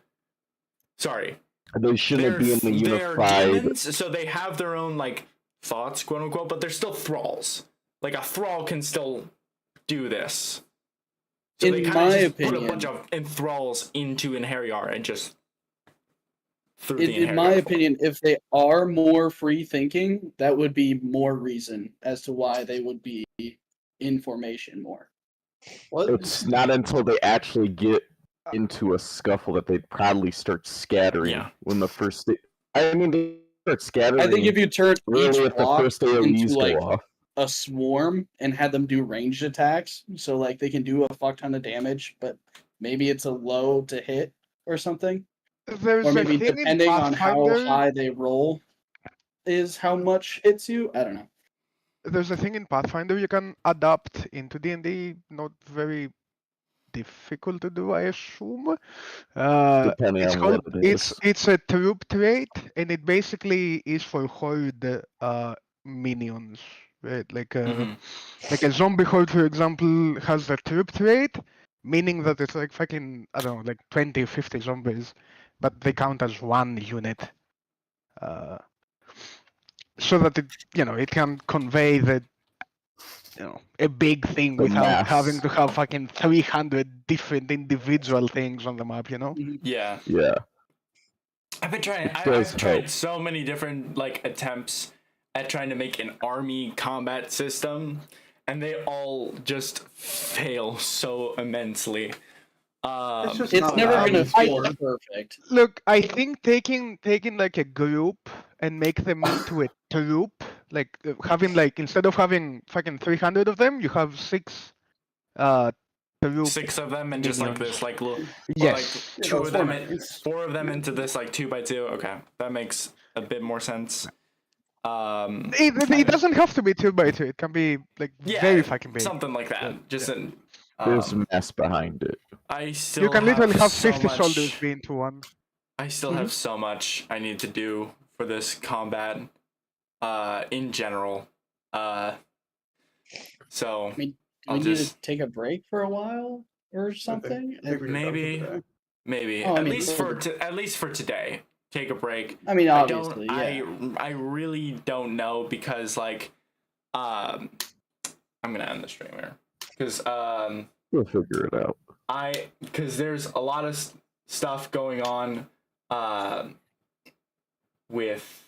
sorry. They shouldn't be in the They're unified. demons, so they have their own like thoughts, quote unquote, but they're still thralls. Like a thrall can still do this. So In they kind my of just put a opinion- bunch of thralls into Inherior and just threw In, the in my Inherior. opinion, if they are more free thinking, that would be more reason as to why they would be in formation more. What? It's not until they actually get into a scuffle that they probably start scattering. Yeah. When the first, I mean, they start scattering. I think if you turn really each if the block first AOE's into go like off. a swarm and had them do ranged attacks, so like they can do a fuck ton of damage, but maybe it's a low to hit or something, There's or a maybe thing in depending on how Pathfinder- high they roll is how much hits you. I don't know. There's a thing in Pathfinder you can adapt into D&D, not very difficult to do, I assume. Depending It's on called what it is. it's a troop trait, and it basically is for horde minions, right? Like a zombie horde, for example, has the troop trait, meaning that it's like fucking, I don't know, like 20, 50 zombies, but they count as one unit. So that it can convey the, a big thing The without mass. having to have fucking 300 different individual things on the map, Yeah. Yeah. I've been trying. I've does tried help. so many different like attempts at trying to make an army combat system, and they all just fail so immensely. just It's not never what gonna I'm feel for. perfect. Look, I think taking like a group and make them into a troop, like having like instead of having fucking 300 of them, you have 6 troop. 6 of them, and just like minions. this, like little, Yes. like 2 of them, and It's 4 of them into this like 2x2. Okay, that makes a bit more sense. It doesn't have to be 2x2. It can be like Yeah, very fucking big. something like that. Just an. There's mass behind it. I still. You can literally have so 50 much- soldiers be into one. I still have so much I need to do for this combat, in general. So Do I'll we need just to take a break for a while or something? I think we're done for maybe, today. maybe Oh, I at mean, least for today, take a break. I mean, I obviously, don't. yeah. I really don't know because like, I'm gonna end the stream here because We'll figure it out. because there's a lot of stuff going on with